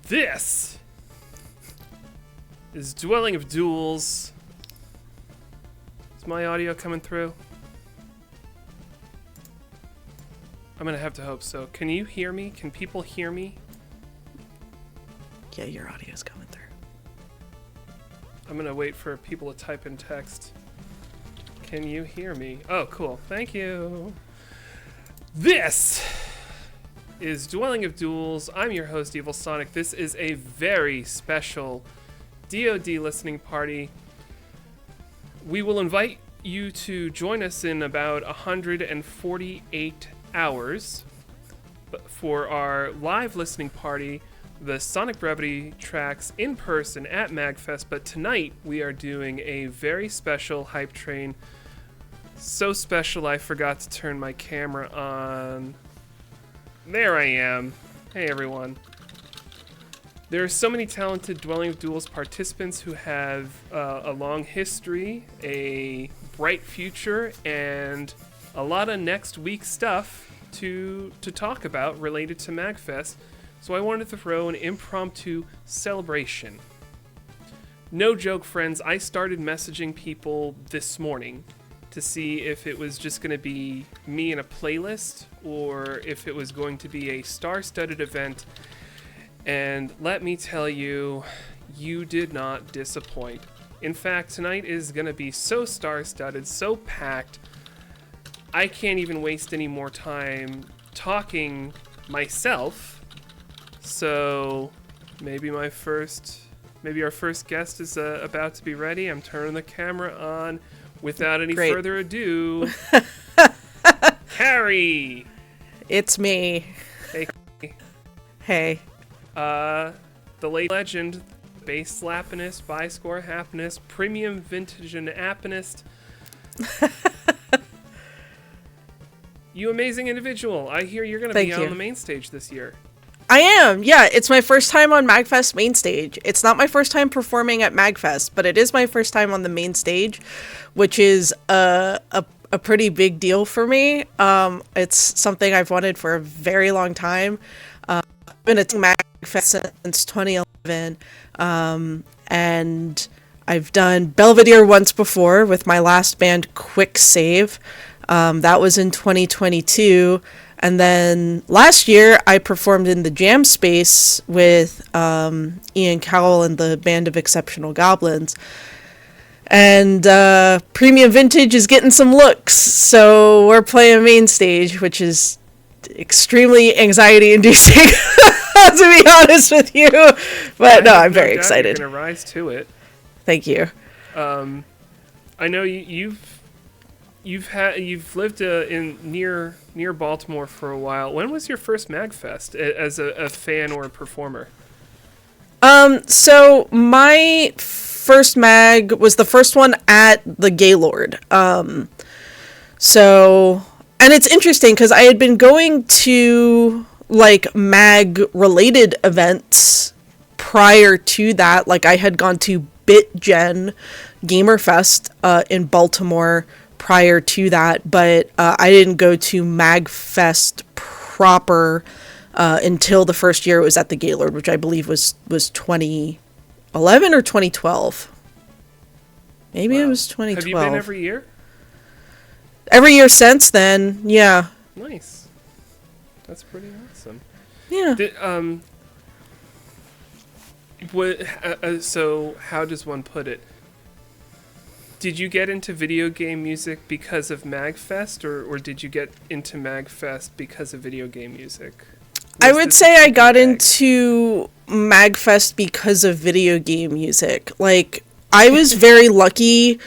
This is Dwelling of Duels. Is my audio coming through? I'm gonna have to hope so. Can you hear me? Can people hear me? Yeah, your audio's coming through. I'm gonna wait for people to type in text. Can you hear me? Oh, cool. Thank you. This is Dwelling of Duels. I'm your host, Evil Sonic. This is a very special DoD listening party. We will invite you to join us in about 148 hours for our live listening party, the Sonic Brevity tracks in person at MAGFest. But tonight we are doing a very special hype train. So special I forgot to turn my camera on. There I am. Hey everyone. There are so many talented Dwelling of Duels participants who have a long history, a bright future, and a lot of next week stuff to talk about related to MAGFest. So I wanted to throw an impromptu celebration. No joke, friends, I started messaging people this morning to see if it was just going to be me in a playlist or if it was going to be a star-studded event. And let me tell you, you did not disappoint. In fact, tonight is going to be so star-studded, so packed, I can't even waste any more time talking myself. So maybe our first guest is about to be ready. I'm turning the camera on. Without any further ado, Carrie! It's me. Hey. Hey. The late legend, bass slappinist, buy score happinist, premium vintage and appinist. You amazing individual. I hear you're going to be on the main stage this year. I am, yeah. It's my first time on MAGFest main stage. It's not my first time performing at MAGFest, but it is my first time on the main stage, which is a pretty big deal for me. It's something I've wanted for a very long time. I've been attending MAGFest since 2011, and I've done Belvedere once before with my last band, Quick Save. That was in 2022. And then last year, I performed in the Jam Space with Ian Cowell and the Band of Exceptional Goblins. And Premium Vintage is getting some looks, so we're playing main stage, which is extremely anxiety-inducing, to be honest with you. But no, I'm very excited. You're gonna rise to it. Thank you. I know you've lived in near Baltimore for a while. When was your first MAGFest as a fan or a performer? So my first MAG was the first one at the Gaylord. And it's interesting because I had been going to like MAG related events prior to that. Like I had gone to BitGen Gamerfest in Baltimore prior to that, but I didn't go to MAGFest proper until the first year it was at the Gaylord, which I believe was 2011 or 2012. Maybe It was 2012. Have you been every year? Every year since then, yeah. Nice. That's pretty awesome. Yeah. So how does one put it? Did you get into video game music because of MAGFest, or did you get into MAGFest because of video game music? I would say I got into MAGFest because of video game music. Like, I was very lucky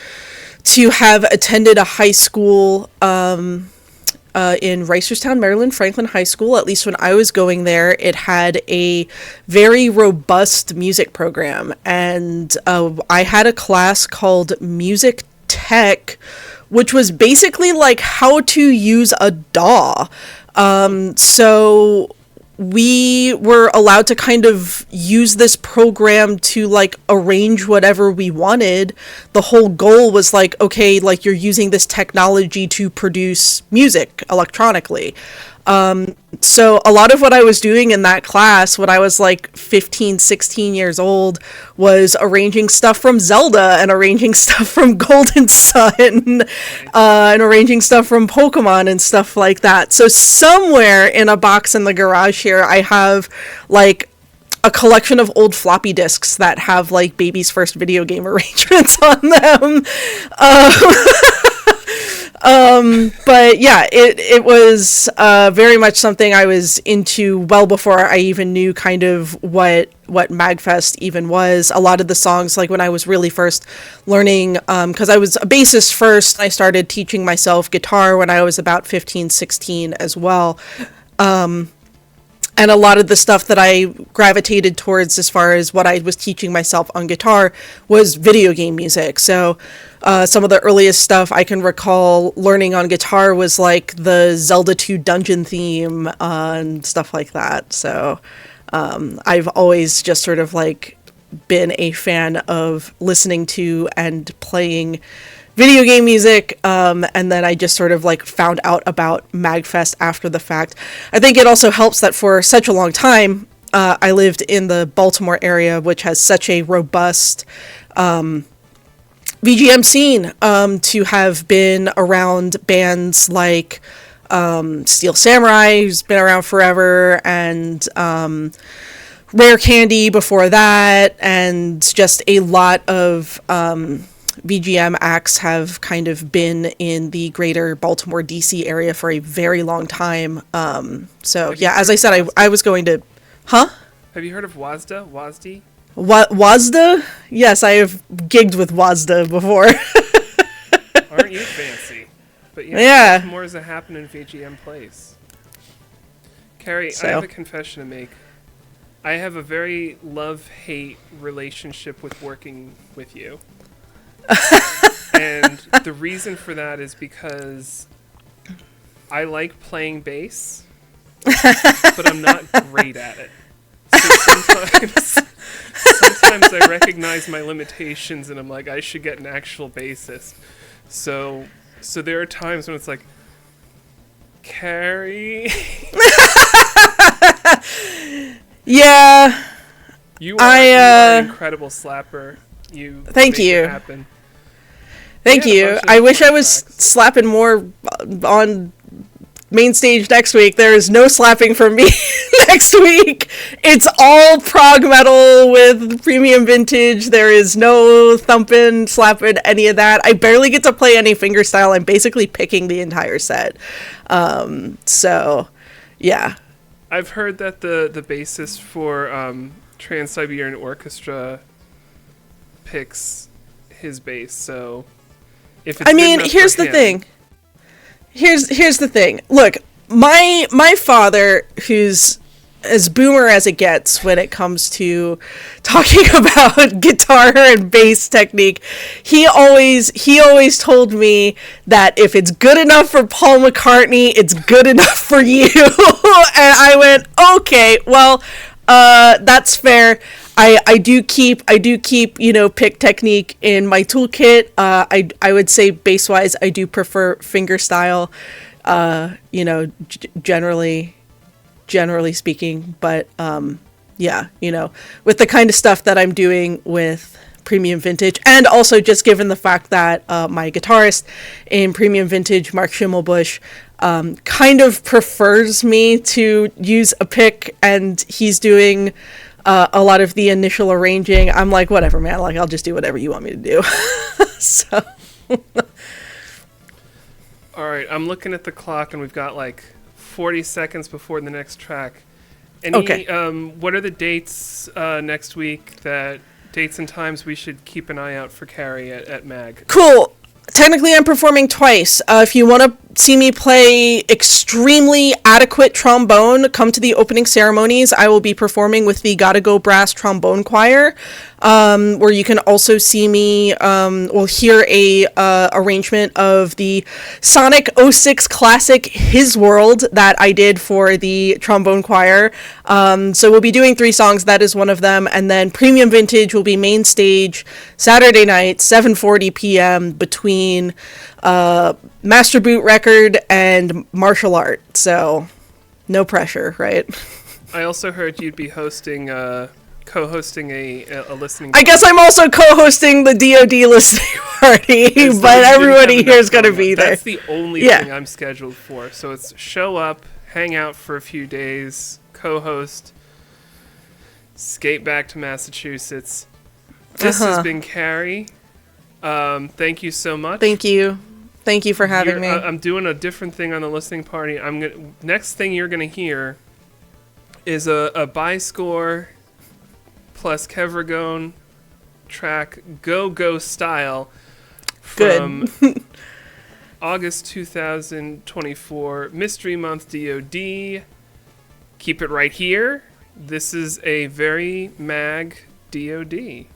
to have attended a high school in Reisterstown, Maryland, Franklin High School. At least when I was going there, it had a very robust music program. And I had a class called Music Tech, which was basically like how to use a DAW. So we were allowed to kind of use this program to like arrange whatever we wanted. The whole goal was like, okay, like you're using this technology to produce music electronically. So a lot of what I was doing in that class when I was like 15, 16 years old was arranging stuff from Zelda and arranging stuff from Golden Sun and arranging stuff from Pokemon and stuff like that. So somewhere in a box in the garage here, I have like a collection of old floppy disks that have like baby's first video game arrangements on them. But yeah, it was very much something I was into well before I even knew kind of what MAGFest even was. A lot of the songs, like when I was really first learning, because I was a bassist first, I started teaching myself guitar when I was about 15, 16 as well. And a lot of the stuff that I gravitated towards as far as what I was teaching myself on guitar was video game music. So some of the earliest stuff I can recall learning on guitar was like the Zelda 2 dungeon theme and stuff like that. So I've always just sort of like been a fan of listening to and playing video game music, and then I just sort of like found out about MAGFest after the fact. I think it also helps that for such a long time, I lived in the Baltimore area, which has such a robust VGM scene, to have been around bands like Steel Samurai, who's been around forever, and Rare Candy before that, and just a lot of VGM acts have kind of been in the greater Baltimore, DC area for a very long time. So yeah, as I said, I was going to... Huh? Have you heard of WASDA? WASD? WASDA? Yes, I have gigged with WASDA before. Aren't you fancy? But yeah. More is a happen in VGM Place. Carrie, I have a confession to make. I have a very love-hate relationship with working with you. And the reason for that is because I like playing bass, but I'm not great at it. So sometimes I recognize my limitations and I'm like, I should get an actual bassist. So there are times when it's like, Carrie. Yeah. You are an incredible slapper. Thank you. It happen. Thank you. I wish I was slapping more on main stage next week. There is no slapping from me next week. It's all prog metal with premium vintage. There is no thumping, slapping, any of that. I barely get to play any fingerstyle. I'm basically picking the entire set. So, yeah. I've heard that the bassist for Trans-Siberian Orchestra picks his bass, so if it's here's the thing. Here's the thing. Look, my father, who's as boomer as it gets when it comes to talking about guitar and bass technique, he always told me that if it's good enough for Paul McCartney, it's good enough for you. And I went, okay, well, that's fair. I do keep, pick technique in my toolkit. I would say bass-wise, I do prefer fingerstyle, generally speaking. But, with the kind of stuff that I'm doing with Premium Vintage, and also just given the fact that my guitarist in Premium Vintage, Mark Schimmelbusch, kind of prefers me to use a pick, and he's doing a lot of the initial arranging. I'm like, whatever, man. Like, I'll just do whatever you want me to do. So. All right, I'm looking at the clock, and we've got like 40 seconds before the next track. Okay. What are the dates next week? Dates and times we should keep an eye out for Carrie at MAG. Cool. Technically, I'm performing twice. If you want to see me play extremely adequate trombone, come to the opening ceremonies. I will be performing with the Gotta Go Brass Trombone Choir, where you can also see me, hear a arrangement of the Sonic '06 classic His World that I did for the trombone choir. So we'll be doing 3 songs. That is one of them. And then Premium Vintage will be main stage Saturday night, 7:40 p.m. between Master Boot Record and Martial Art. So No pressure, right? I also heard you'd be hosting, co-hosting a listening. I guess I'm also co-hosting the DoD listening party, but everybody here is going to be there. That's the only thing I'm scheduled for. So it's show up, hang out for a few days, co-host, skate back to Massachusetts. This has been Carrie. Thank you so much. Thank you for having me. I'm doing a different thing on the listening party. Next thing you're gonna hear is a by score plus Kevragone track Go Go Style from August 2024 Mystery Month DoD. Keep it right here. This is a very mag DoD.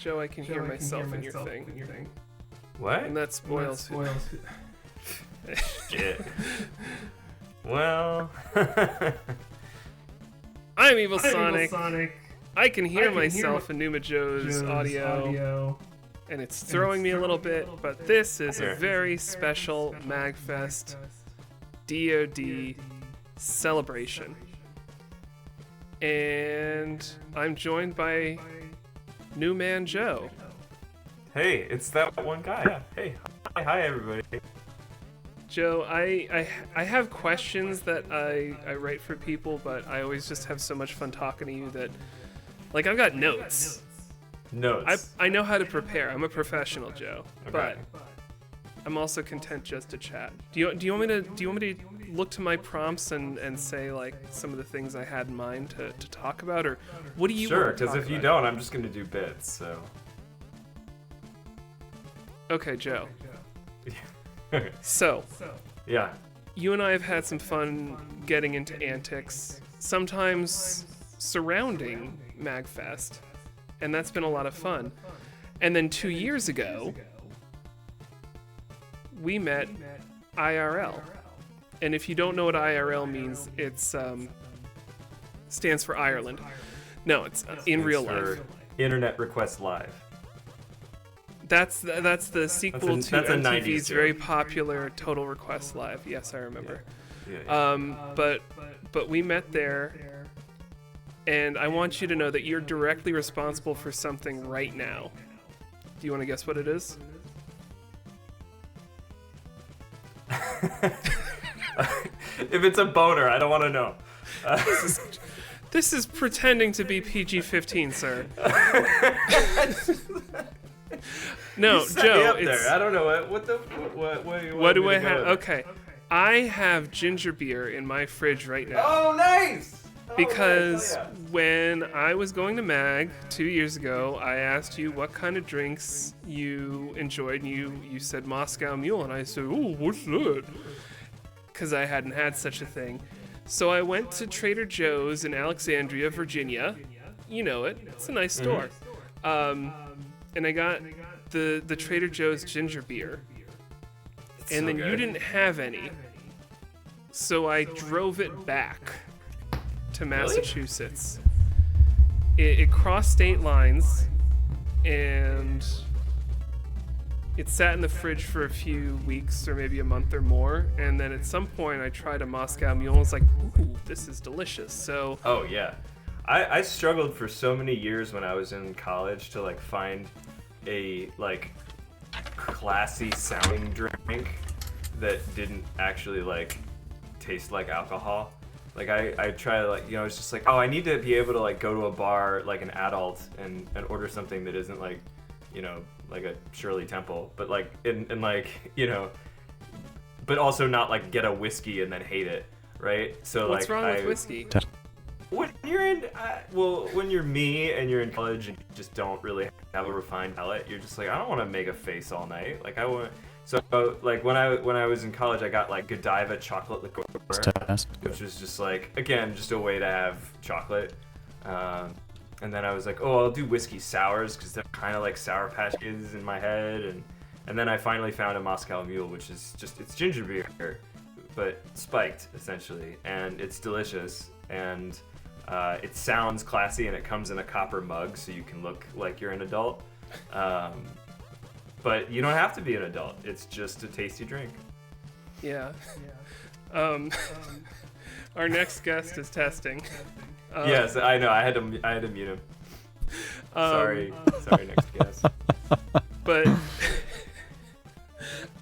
Joe, I can hear myself in your thing. What? And that spoils. Shit. Well. I'm Evil Sonic. I can hear myself in Numa Joe's audio, and it's throwing me a little bit, but this is a very special MAGFest DoD celebration. And I'm joined by New Man Joe. Hey, it's that one guy. Yeah. Hey, hi everybody. Joe, I have questions that I write for people, but I always just have so much fun talking to you that, like, I've got notes. I know how to prepare. I'm a professional, Joe. Okay. But I'm also content just to chat. Do you want me to look to my prompts and say, like, some of the things I had in mind to talk about, or what do you Sure, want to because talk if you about? don't, I'm just gonna do bits. So. Okay, Joe. So, Yeah. you and I have had some fun getting into antics, sometimes surrounding MAGFest, and that's been a lot of fun. And then 2 years ago, we met IRL. And if you don't know what IRL means, it's stands for Ireland. No, it's in real life. Internet Request Live. That's the sequel That's to a 90s MTV's joke. very popular Total Request Live. Yes, I remember. Yeah. But we met there, and I want you to know that you're directly responsible for something right now. Do you want to guess what it is? If it's a boner, I don't want to know. This is pretending to be PG-15, sir. No, You set Joe. me up It's, there. I don't know what do you what do want me I to go have? with? Okay, I have ginger beer in my fridge right now. Oh, nice. Oh, Because nice. Oh, when I was going to MAG 2 years ago, I asked you what kind of drinks you enjoyed, and you said Moscow Mule, and I said, "Oh, what's that?" Because I hadn't had such a thing. So I went to Trader Joe's in Alexandria, Virginia. You know it. It's a nice store. And I got the Trader Joe's ginger beer. It's And so then you good. didn't have any. So I drove it back to Massachusetts. It crossed state lines, and it sat in the fridge for a few weeks or maybe a month or more. And then at some point I tried a Moscow Mule and was like, ooh, this is delicious. So Oh yeah, I struggled for so many years when I was in college to like find a like classy sounding drink that didn't actually like taste like alcohol. Like I try to like, you know, it's just like, oh, I need to be able to like go to a bar like an adult and order something that isn't like, you know, like a Shirley Temple, but like and like, you know, but also not like get a whiskey and then hate it, right? So what's like wrong with whiskey? when you're in, when you're me and you're in college and you just don't really have a refined palate, you're just like, I don't want to make a face all night. Like I want. So like when I was in college, I got like Godiva chocolate liqueur, which was just like, again, just a way to have chocolate. And then I was like, oh, I'll do whiskey sours because they're kind of like Sour Patch Kids in my head. And then I finally found a Moscow Mule, which is just, it's ginger beer, but spiked essentially, and it's delicious. And it sounds classy, and it comes in a copper mug, so you can look like you're an adult. But you don't have to be an adult. It's just a tasty drink. Yeah. Our next guest is testing. Yes, I know. I had to mute him. Sorry, next guest. But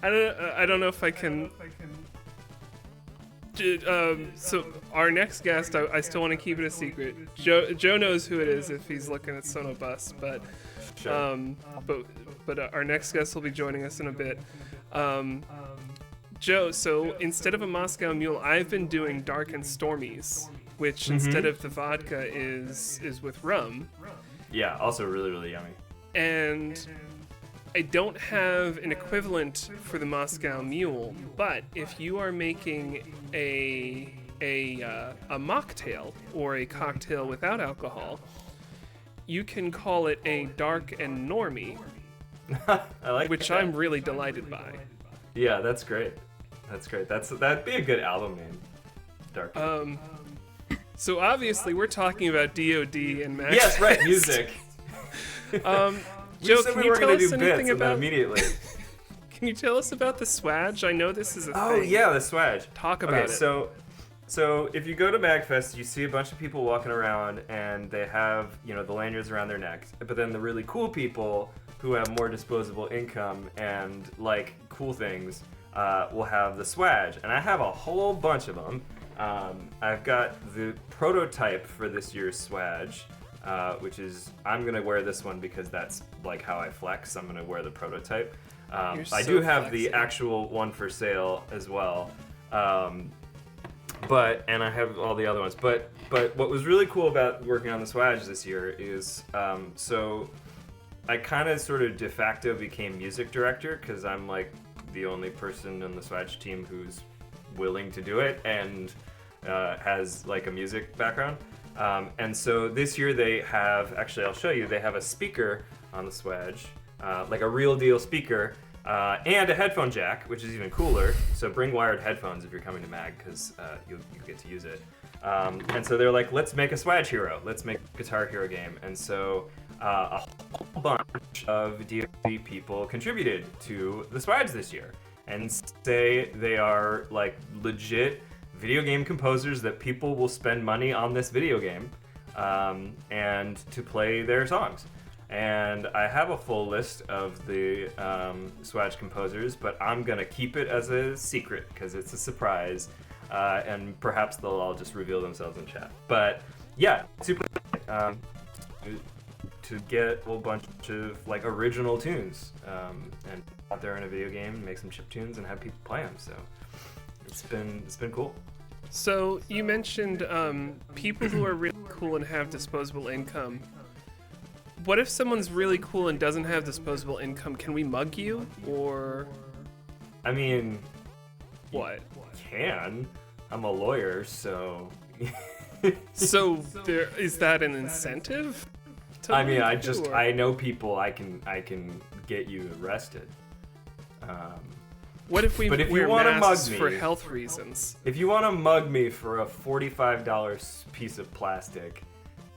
I don't know if I can. So our next guest, I still want to keep it a secret. Joe knows who it is if he's looking at Sonobus, but Sure. but our next guest will be joining us in a bit. Joe, so instead of a Moscow Mule, I've been doing Dark and Stormies, which instead of the vodka is with rum. Yeah, also really, really yummy. And I don't have an equivalent for the Moscow Mule, but if you are making a mocktail or a cocktail without alcohol, you can call it a dark and normie, I like which that. I'm really delighted by. Yeah, that's great. That's great. That'd be a good album name. Dark. So obviously we're talking about DoD and MAGFest. Yes, right. Music. Joe, said can we you were tell gonna us do anything bits, and then about? immediately. Can you tell us about the swag? I know this is a Oh thing. yeah, the swag. Talk about it. So if you go to MAGFest, you see a bunch of people walking around, and they have the lanyards around their necks. But then the really cool people who have more disposable income and like cool things will have the swag, and I have a whole bunch of them. I've got the prototype for this year's swag, which is I'm gonna wear this one because that's like how I flex. I'm gonna wear the prototype. I so do have flexy. the actual one for sale as well. And I have all the other ones. But what was really cool about working on the swag this year is so I kind of sort of de facto became music director because I'm like the only person on the swag team who's willing to do it and has like a music background. And so this year they have, actually I'll show you, they have a speaker on the swag, like a real deal speaker, and a headphone jack, which is even cooler. So bring wired headphones if you're coming to MAG, because you get to use it. And so they're like, let's make a swag hero. Let's make a Guitar Hero game. And so a whole bunch of DoD people contributed to the swags this year. And say they are like legit video game composers that people will spend money on this video game and to play their songs. And I have a full list of the swag composers, but I'm gonna keep it as a secret because it's a surprise, and perhaps they'll all just reveal themselves in chat. But yeah, super to get a whole bunch of like original tunes and out there in a video game, make some chip tunes, and have people play them. So it's been cool. So you mentioned people who are really cool and have disposable income. What if someone's really cool and doesn't have disposable income? Can we mug you, or I mean, what? can. I'm a lawyer, so. So there is that an incentive? to I mean, mug you, or- I know people. I can get you arrested. What if we But if you wear wanna masks mug me- for health reasons? If you want to mug me for a $45 piece of plastic,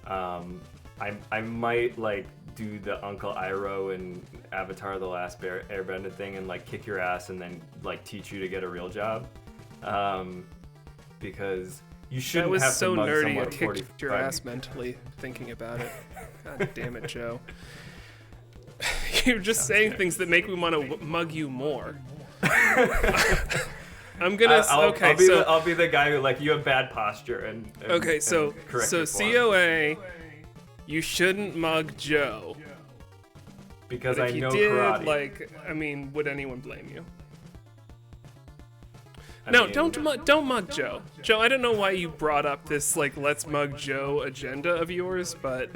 I might like do the Uncle Iroh and Avatar: The Last Airbender thing and like kick your ass and then like teach you to get a real job, because you That shouldn't was have so to mug nerdy. someone I kicked your 45. ass mentally thinking about it. God damn it, Joe. You're just saying things that make me want to mug you more. I'm gonna. I'll be the guy who like you have bad posture and Okay, and so correct your form. COA, you shouldn't mug Joe. because But I if you know did, karate. like, I mean, would anyone blame you? I No, mean, don't mug Joe. Joe, I don't know why you brought up this like let's mug Joe agenda of yours, but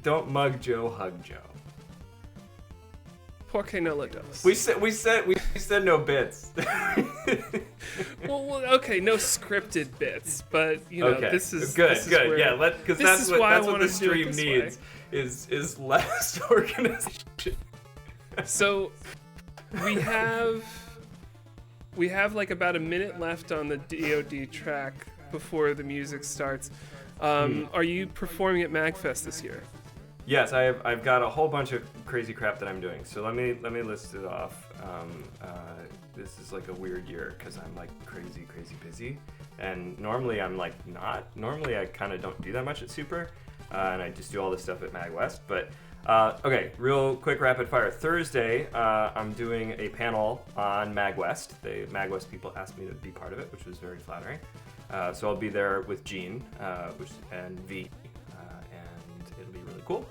don't mug Joe, hug Joe. porque no lo dos. We said no bits. Well, okay, no scripted bits, but you know, Okay, this is good. this is where- Yeah, because this that's is what why I the wanted to do stream it this way. needs is less organization. So we have like about a minute left on the DoD track before the music starts. Are you performing at MAGFest this year? Yes, I've got a whole bunch of crazy crap that I'm doing. So let me list it off. This is like a weird year because I'm like crazy busy, and normally I'm like not. Normally I kind of don't do that much at Super, and I just do all this stuff at MAGWest. But okay, real quick rapid fire. Thursday, I'm doing a panel on MAGWest. The MAGWest people asked me to be part of it, which was very flattering. So I'll be there with Gene, and V. It'll be really cool.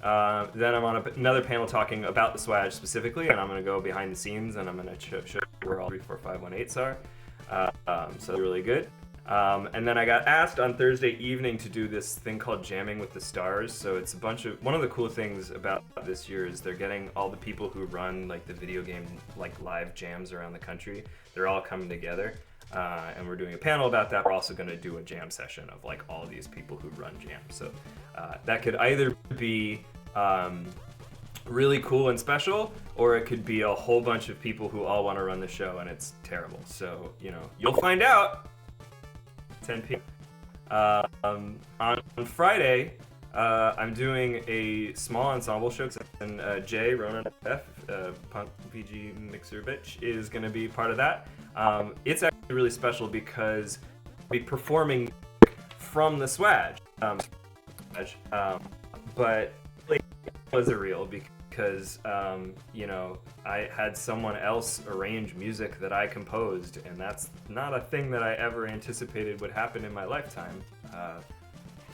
Then I'm on another panel talking about the swag specifically, and I'm going to go behind the scenes, and I'm going to show where all 3, 4, 5, 1, 8s are. So that's really good. And then I got asked on Thursday evening to do this thing called Jamming with the Stars. So it's one of the cool things about this year is they're getting all the people who run like the video game like live jams around the country. They're all coming together. and we're doing a panel about that. We're also going to do a jam session of like all these people who run jam. So that could either be really cool and special, or it could be a whole bunch of people who all want to run the show and it's terrible. So, you know, you'll find out 10 p.m. On Friday, I'm doing a small ensemble show, and Jay, Ronan F, Punk PG Mixer Bitch, is going to be part of that. It's actually really special because I'll be performing from the Swag. But it was real because, you know, I had someone else arrange music that I composed, and that's not a thing that I ever anticipated would happen in my lifetime.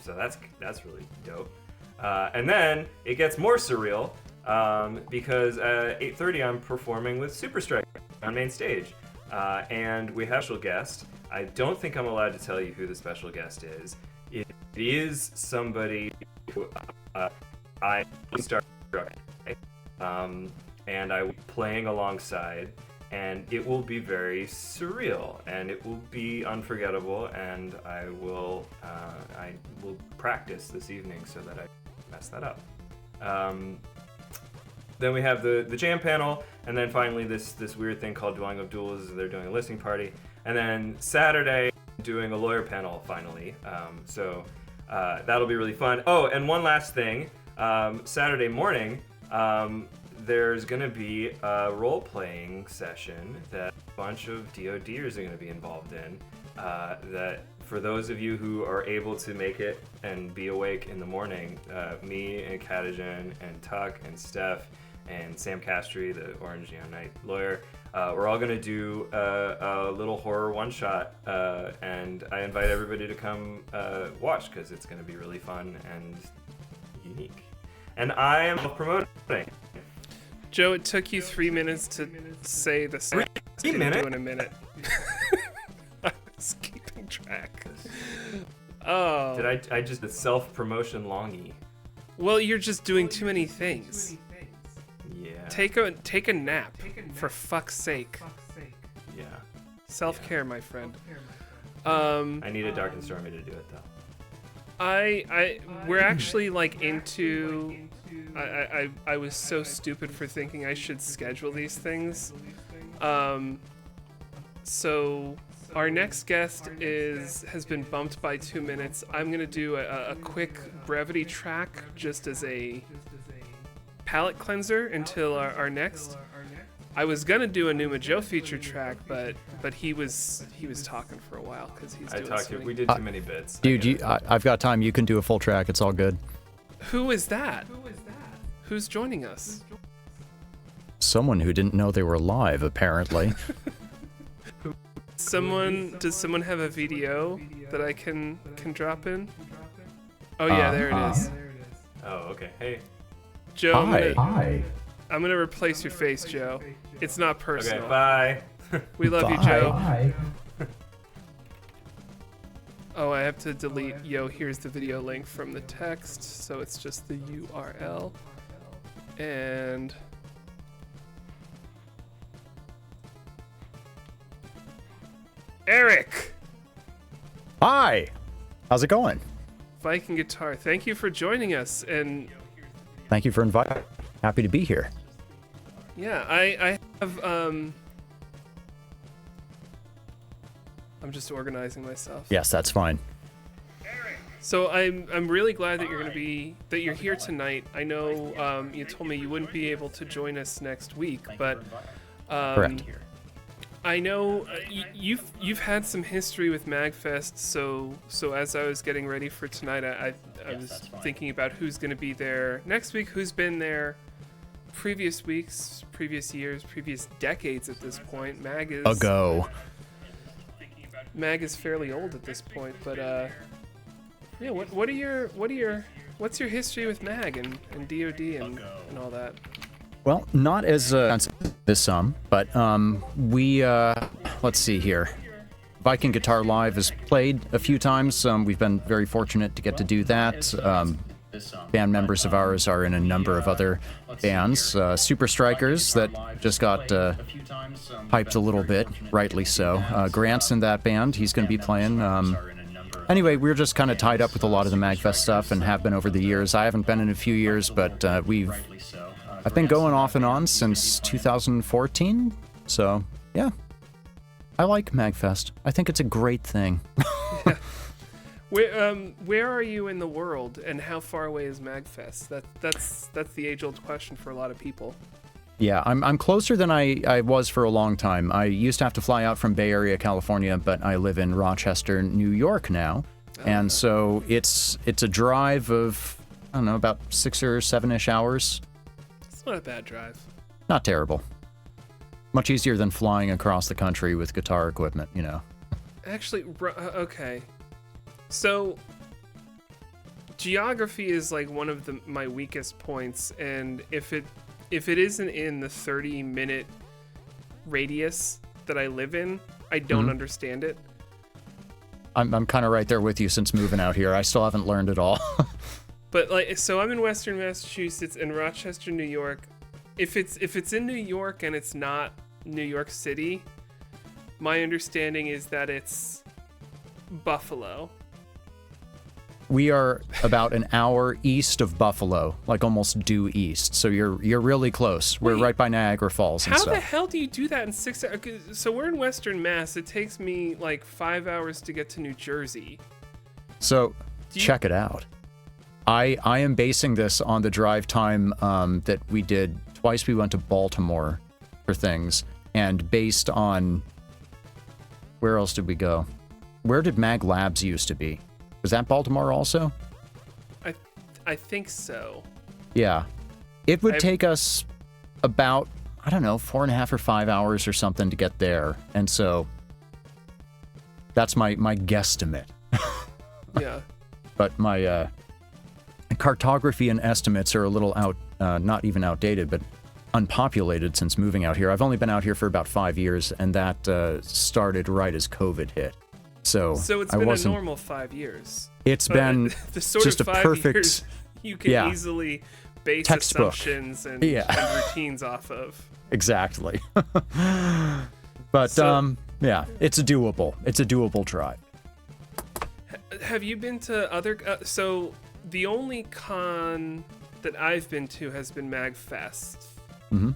So that's really dope. And then it gets more surreal because at 8:30 I'm performing with Super Strike on main stage, and we have a special guest. I don't think I'm allowed to tell you who the special guest is. It is somebody who I started, and I was playing alongside. And it will be very surreal, and it will be unforgettable, and I will practice this evening so that I mess that up. Then we have the jam panel, and then finally this weird thing called Dwelling of Duels. They're doing a listening party, and then Saturday doing a lawyer panel finally. So that'll be really fun. Oh, and one last thing, Saturday morning. There's going to be a role-playing session that a bunch of DODers are going to be involved in. That for those of you who are able to make it and be awake in the morning, me and Katajan and Tuck and Steph and Sam Castry, the Orange Neon Knight lawyer, we're all going to do a little horror one-shot, and I invite everybody to come watch because it's going to be really fun and unique. And I am promoting. Joe, it took you 3 minutes to say the same. 3 minutes? In a minute. I was keeping track. Oh. Did I just self-promotion longy? Well, you're just doing too many things. Yeah. Take a nap, for fuck's sake. Yeah. Self-care, my friend. I need a dark and stormy to do it though. We're actually like into. I was so stupid for thinking I should schedule these things. So our next guest has been bumped by 2 minutes. I'm gonna do a quick brevity track just as a palate cleanser until our next. I was gonna do a Numa Joe feature track, but he was talking for a while because he's doing something. We did too many bits. Dude, I've got time. You can do a full track. It's all good. Who is that? Who's joining us? Someone who didn't know they were live, apparently. Does someone have a video that I can drop in? Oh yeah, there it is. Oh, okay. Hey. Joe, Hi. I'm gonna replace your face, Joe. It's not personal. Okay, bye. We love you, Bye. Joe. Bye. Oh, I have to delete. Yo, here's the video link from the text, so it's just the URL. And Eric! Hi. How's it going? Viking Guitar, thank you for joining us. And Thank you for inviting. Happy to be here. yeah, I have I'm just organizing myself. Yes, that's fine. So I'm really glad that you're here tonight. I know you told me you wouldn't be able to join us next week, but Correct. I know you've had some history with MAGFest. So as I was getting ready for tonight, I was thinking about who's going to be there next week, who's been there previous weeks, previous years, previous decades at this point. MAG is fairly old at this point, but yeah, what's your history with MAG and DoD and all that? Well, not as as some, but we let's see here. Viking Guitar Live has played a few times. We've been very fortunate to get to do that. band members of ours are in a number of other bands. Super Strikers that just got hyped a little bit, rightly so. Grant's in that band. He's going to be playing. Anyway, we're just kind of tied up with a lot of the MAGFest stuff and have been over the years. I haven't been in a few years, but I've been going off and on since 2014. So, yeah. I like MAGFest. I think it's a great thing. Yeah. Where are you in the world, and how far away is MAGFest? That's the age-old question for a lot of people. Yeah, I'm closer than I was for a long time. I used to have to fly out from Bay Area, California, but I live in Rochester, New York now. And so it's a drive of, I don't know, about 6 or 7-ish hours. It's not a bad drive. Not terrible. Much easier than flying across the country with guitar equipment, you know. Actually, okay. So, geography is like one of my weakest points, and if it isn't in the 30-minute radius that I live in, I don't understand it. I'm kind of right there with you since moving out here. I still haven't learned it all. But like, so I'm in Western Massachusetts and Rochester, New York. If it's in New York and it's not New York City, my understanding is that it's Buffalo. We are about an hour east of Buffalo, like almost due east. So you're really close. We're right by Niagara Falls and How stuff. the hell do you do that in 6 hours? So we're in Western Mass. It takes me like 5 hours to get to New Jersey. So check it out. I am basing this on the drive time that we did twice. We went to Baltimore for things, and based on where else did we go? Where did Mag Labs used to be? Was that Baltimore also? I think so. Yeah. It would take us about, I don't know, 4.5 or 5 hours or something to get there. And so that's my guesstimate. Yeah. But my cartography and estimates are a little not even outdated, but unpopulated since moving out here. I've only been out here for about 5 years, and that started right as COVID hit. So it's been a normal 5 years. It's been the sort just of a 5 perfect years you can easily base textbook. assumptions and routines off of. Exactly. But yeah, it's doable. It's a doable drive. Have you been to other? So the only con that I've been to has been MAGFest. Mm-hmm.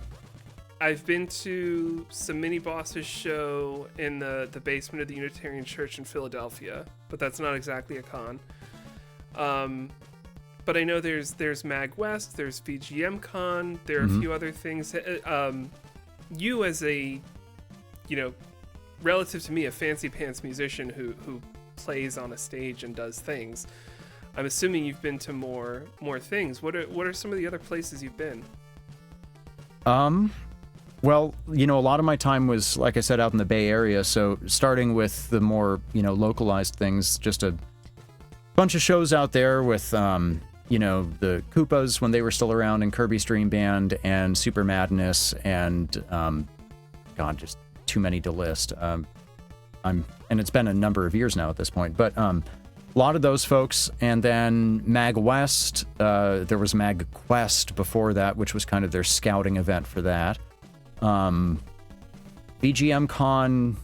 I've been to some Mini Bosses show in the basement of the Unitarian Church in Philadelphia, but that's not exactly a con. But I know there's MAGWest, there's VGM Con, there are a few other things. You as a, relative to me, a fancy pants musician who plays on a stage and does things, I'm assuming you've been to more things. What are some of the other places you've been? Well, a lot of my time was, like I said, out in the Bay Area. So starting with the more, localized things, just a bunch of shows out there with, the Koopas when they were still around, and Kirby's Dream Band, and Super Madness, and, God, just too many to list. And it's been a number of years now at this point, but a lot of those folks. And then MAGWest, there was MAGQuest before that, which was kind of their scouting event for that. VGM Con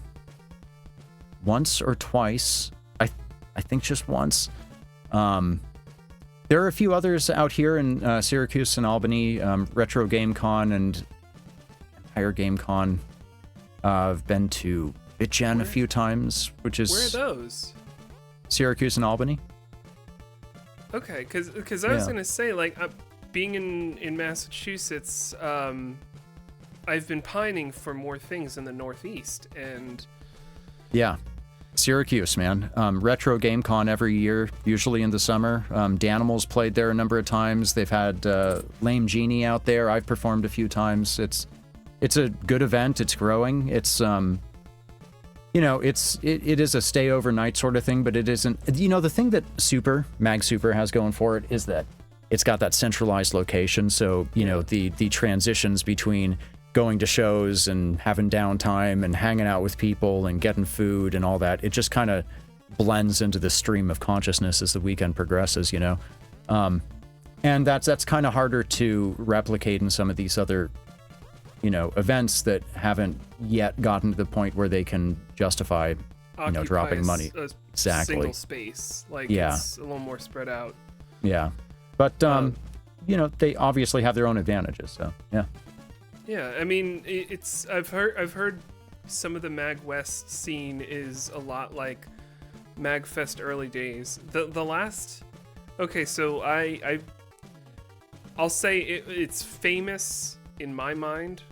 once or twice. I think just once. There are a few others out here in Syracuse and Albany, Retro Game Con and Empire Game Con. I've been to BitGen a few times, which is... Where are those? Syracuse and Albany. Okay, because I was going to say, like, being in Massachusetts, I've been pining for more things in the Northeast, and... Yeah. Syracuse, man. Retro Game Con every year, usually in the summer. Danimals played there a number of times. They've had Lame Genie out there. I've performed a few times. It's a good event. It's growing. It's it is a stay overnight sort of thing, but it isn't. The thing that Mag Super has going for it is that it's got that centralized location. So the transitions between going to shows and having downtime and hanging out with people and getting food and all that, it just kind of blends into the stream of consciousness as the weekend progresses, And that's kind of harder to replicate in some of these other, events that haven't yet gotten to the point where they can justify, dropping money. Exactly. Single space. Like, Yeah. it's a little more spread out. Yeah. But, they obviously have their own advantages, so, yeah. Yeah, I mean, I've heard some of the MAGWest scene is a lot like MAGFest early days. The last... Okay, so I'll say it's famous in my mind,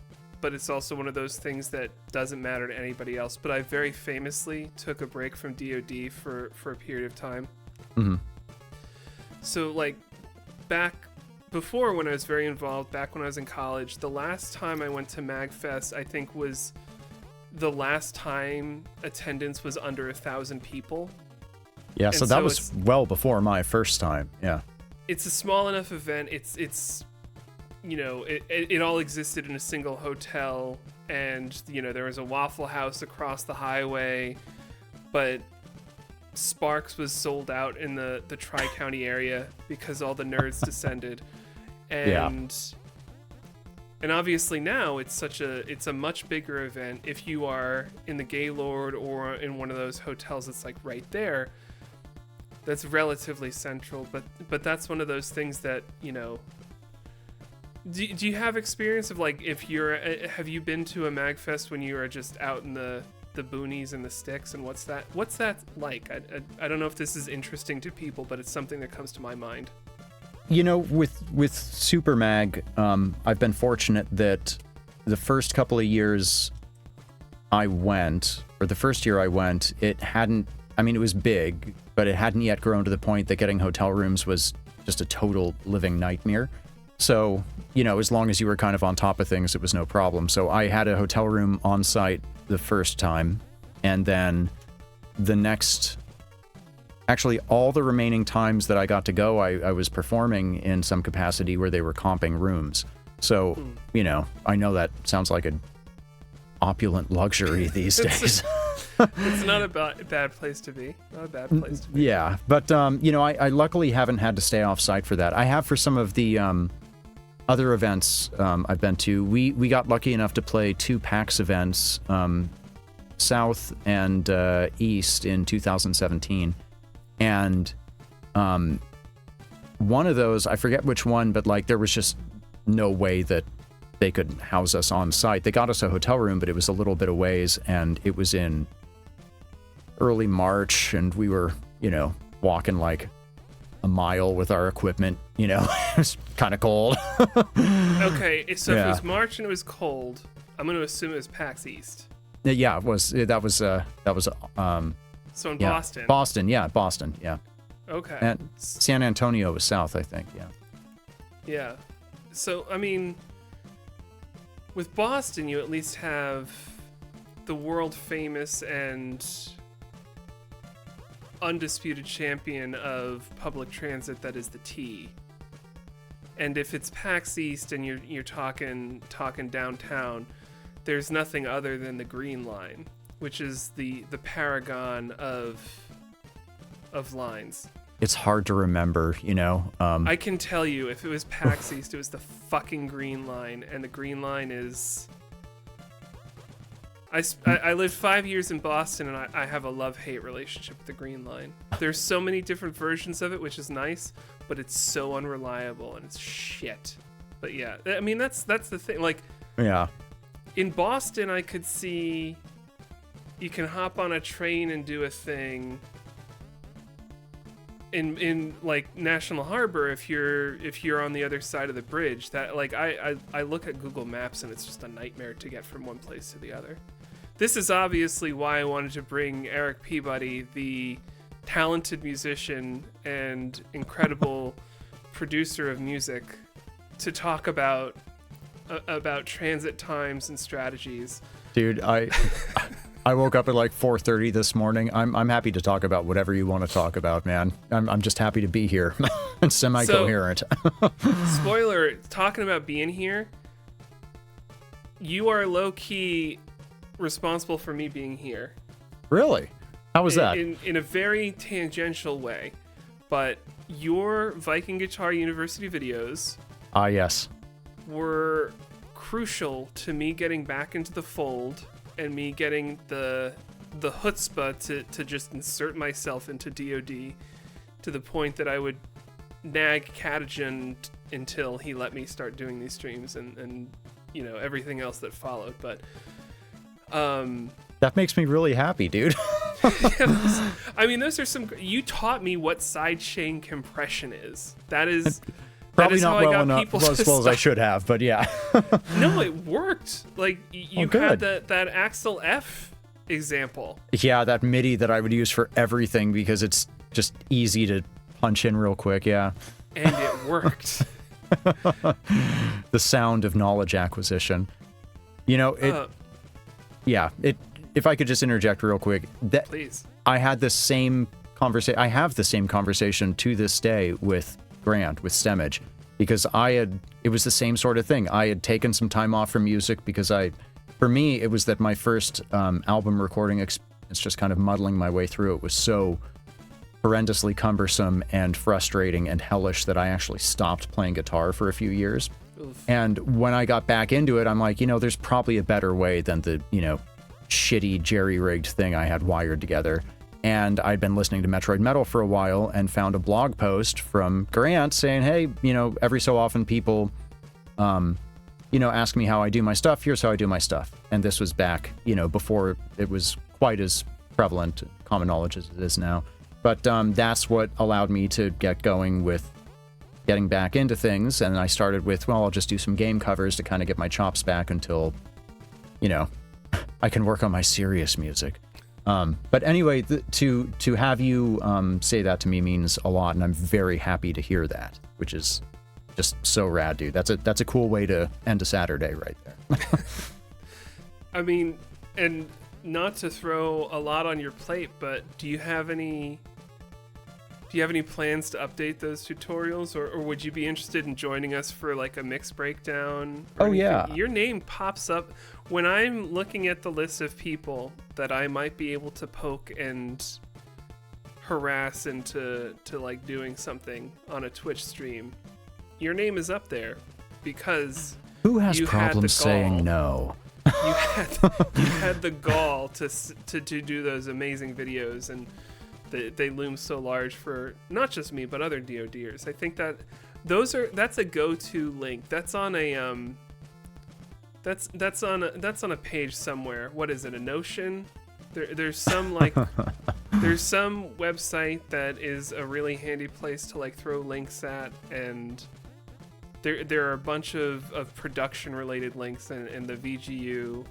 but it's also one of those things that doesn't matter to anybody else. But I very famously took a break from DoD for a period of time. Mm-hmm. So, like, back before, when I was very involved, back when I was in college, the last time I went to MAGFest, I think, was the last time attendance was under 1,000 people. Yeah, so And that so was well before my first time, yeah. It's a small enough event. It's it all existed in a single hotel, and there was a Waffle House across the highway, but Sparks was sold out in the Tri-County area because all the nerds descended. And obviously now it's a much bigger event. If you are in the Gaylord or in one of those hotels that's like right there, that's relatively central, but that's one of those things that, do you have experience of, like, have you been to a MAGFest when you are just out in the boonies and the sticks, and what's that like? I don't know if this is interesting to people, but it's something that comes to my mind. With Super Mag, I've been fortunate that the first couple of years I went, or the first year I went, it was big, but it hadn't yet grown to the point that getting hotel rooms was just a total living nightmare. So, as long as you were kind of on top of things, it was no problem. So I had a hotel room on site the first time, and then actually all the remaining times that I got to go, I was performing in some capacity where they were comping rooms. So, I know that sounds like an opulent luxury these days. It's not a bad place to be. Not a bad place to be. Yeah, but, I luckily haven't had to stay off site for that. I have for some of the other events I've been to. We got lucky enough to play 2 PAX events, South and East, in 2017. And one of those, I forget which one, but, like, there was just no way that they could house us on site. They got us a hotel room, but it was a little bit of ways, and it was in early March, and we were, walking like a mile with our equipment, it was kind of cold. Okay, so if it Yeah. was March and it was cold, I'm going to assume it was PAX East. Yeah, it was. That was. So in Yeah. Boston. Boston, yeah. Okay. And San Antonio was south, I think. Yeah. Yeah. So, I mean, with Boston, you at least have the world famous and undisputed champion of public transit that is the T. And if it's PAX East and you're talking downtown, there's nothing other than the Green Line, which is the paragon of lines. It's hard to remember, I can tell you, if it was PAX East, it was the fucking Green Line, and the Green Line is... I lived 5 years in Boston, and I have a love-hate relationship with the Green Line. There's so many different versions of it, which is nice, but it's so unreliable, and it's shit. But yeah, I mean, that's the thing. Like, Yeah. in Boston, I could see you can hop on a train and do a thing in like National Harbor if you're on the other side of the bridge. That, like, I look at Google Maps and it's just a nightmare to get from one place to the other. This is obviously why I wanted to bring Eric Peabody, the talented musician and incredible producer of music, to talk about transit times and strategies. Dude, I woke up at like 4:30 this morning. I'm happy to talk about whatever you want to talk about, man. I'm just happy to be here and semi-coherent. Spoiler, talking about being here, you are low-key responsible for me being here. Really? How was that? In a very tangential way. But your Viking Guitar University videos Ah, yes. were crucial to me getting back into the fold and me getting the chutzpah to just insert myself into DoD to the point that I would nag Catagen until he let me start doing these streams and you know, everything else that followed. But That makes me really happy, dude. I mean, those are some. You taught me what sidechain compression is. That is Probably that is not how I well got enough, people well, to as well as I stop. should have, but yeah. No, it worked. Like you good. had that Axel F example. Yeah, that MIDI that I would use for everything because it's just easy to punch in real quick, yeah. And it worked. The sound of knowledge acquisition. You know, if I could just interject real quick, that Please. I had the same conversation. I have the same conversation to this day with Grant, with Stemage, because it was the same sort of thing. I had taken some time off from music because for me, it was that my first album recording experience, just kind of muddling my way through it, was so horrendously cumbersome and frustrating and hellish that I actually stopped playing guitar for a few years. Oof. And when I got back into it, I'm like, there's probably a better way than the, shitty jerry-rigged thing I had wired together. And I'd been listening to Metroid Metal for a while and found a blog post from Grant saying, hey, every so often people, ask me how I do my stuff. Here's how I do my stuff. And this was back, before it was quite as prevalent, common knowledge as it is now. But that's what allowed me to get going with getting back into things. And I started with, I'll just do some game covers to kind of get my chops back until, I can work on my serious music. But anyway, to have you say that to me means a lot, and I'm very happy to hear that, which is just so rad, dude. That's a cool way to end a Saturday right there. I mean, and not to throw a lot on your plate, but do you have any plans to update those tutorials, or would you be interested in joining us for like a mix breakdown? Or anything? Yeah. Your name pops up when I'm looking at the list of people that I might be able to poke and harass into like doing something on a Twitch stream. Your name is up there because Who has you had the problems saying gall. no? you had the gall to do those amazing videos, and they loom so large for not just me but other DoDers. I think that that's a go-to link. That's on a that's on a page somewhere. What is it? A Notion? There's some like there's some website that is a really handy place to like throw links at, and there are a bunch of production related links, and the VGU,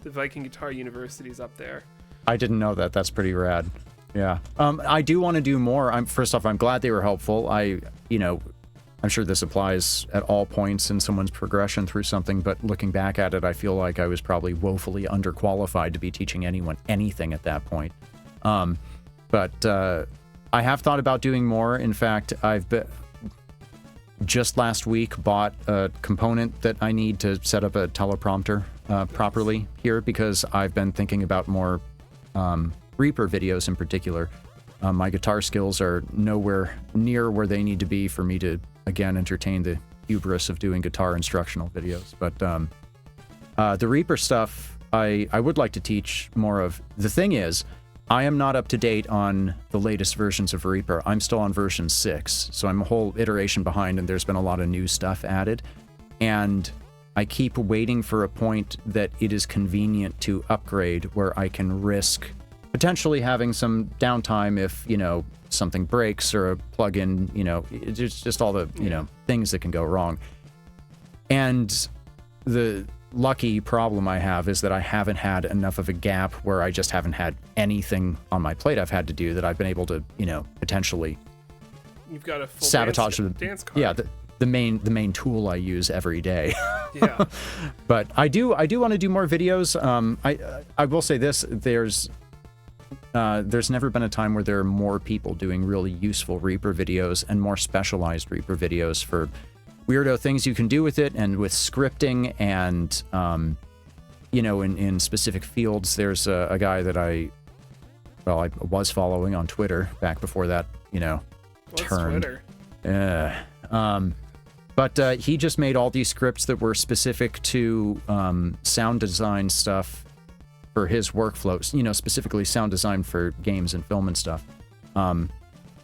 the Viking Guitar University, is up there. I didn't know that. That's pretty rad. Yeah. I do want to do more. First off, I'm glad they were helpful. I'm sure this applies at all points in someone's progression through something, but looking back at it, I feel like I was probably woefully underqualified to be teaching anyone anything at that point. But I have thought about doing more. In fact, just last week bought a component that I need to set up a teleprompter properly here, because I've been thinking about more Reaper videos in particular. My guitar skills are nowhere near where they need to be for me to, again, entertain the hubris of doing guitar instructional videos. But the Reaper stuff, I would like to teach more of. The thing is, I am not up to date on the latest versions of Reaper. I'm still on version 6, so I'm a whole iteration behind, and there's been a lot of new stuff added. And I keep waiting for a point that it is convenient to upgrade, where I can risk potentially having some downtime if, something breaks or a plugin, it's just all the, things that can go wrong. And the lucky problem I have is that I haven't had enough of a gap where I just haven't had anything on my plate I've had to do that I've been able to, potentially You've got a full sabotage dance card. Yeah, the main tool I use every day. Yeah. But I do want to do more videos. I will say this, there's never been a time where there are more people doing really useful Reaper videos and more specialized Reaper videos for weirdo things you can do with it, and with scripting, and in specific fields. There's a guy that I was following on Twitter back before that What's turned. Twitter? But he just made all these scripts that were specific to sound design stuff for his workflows, you know, specifically sound design for games and film and stuff. And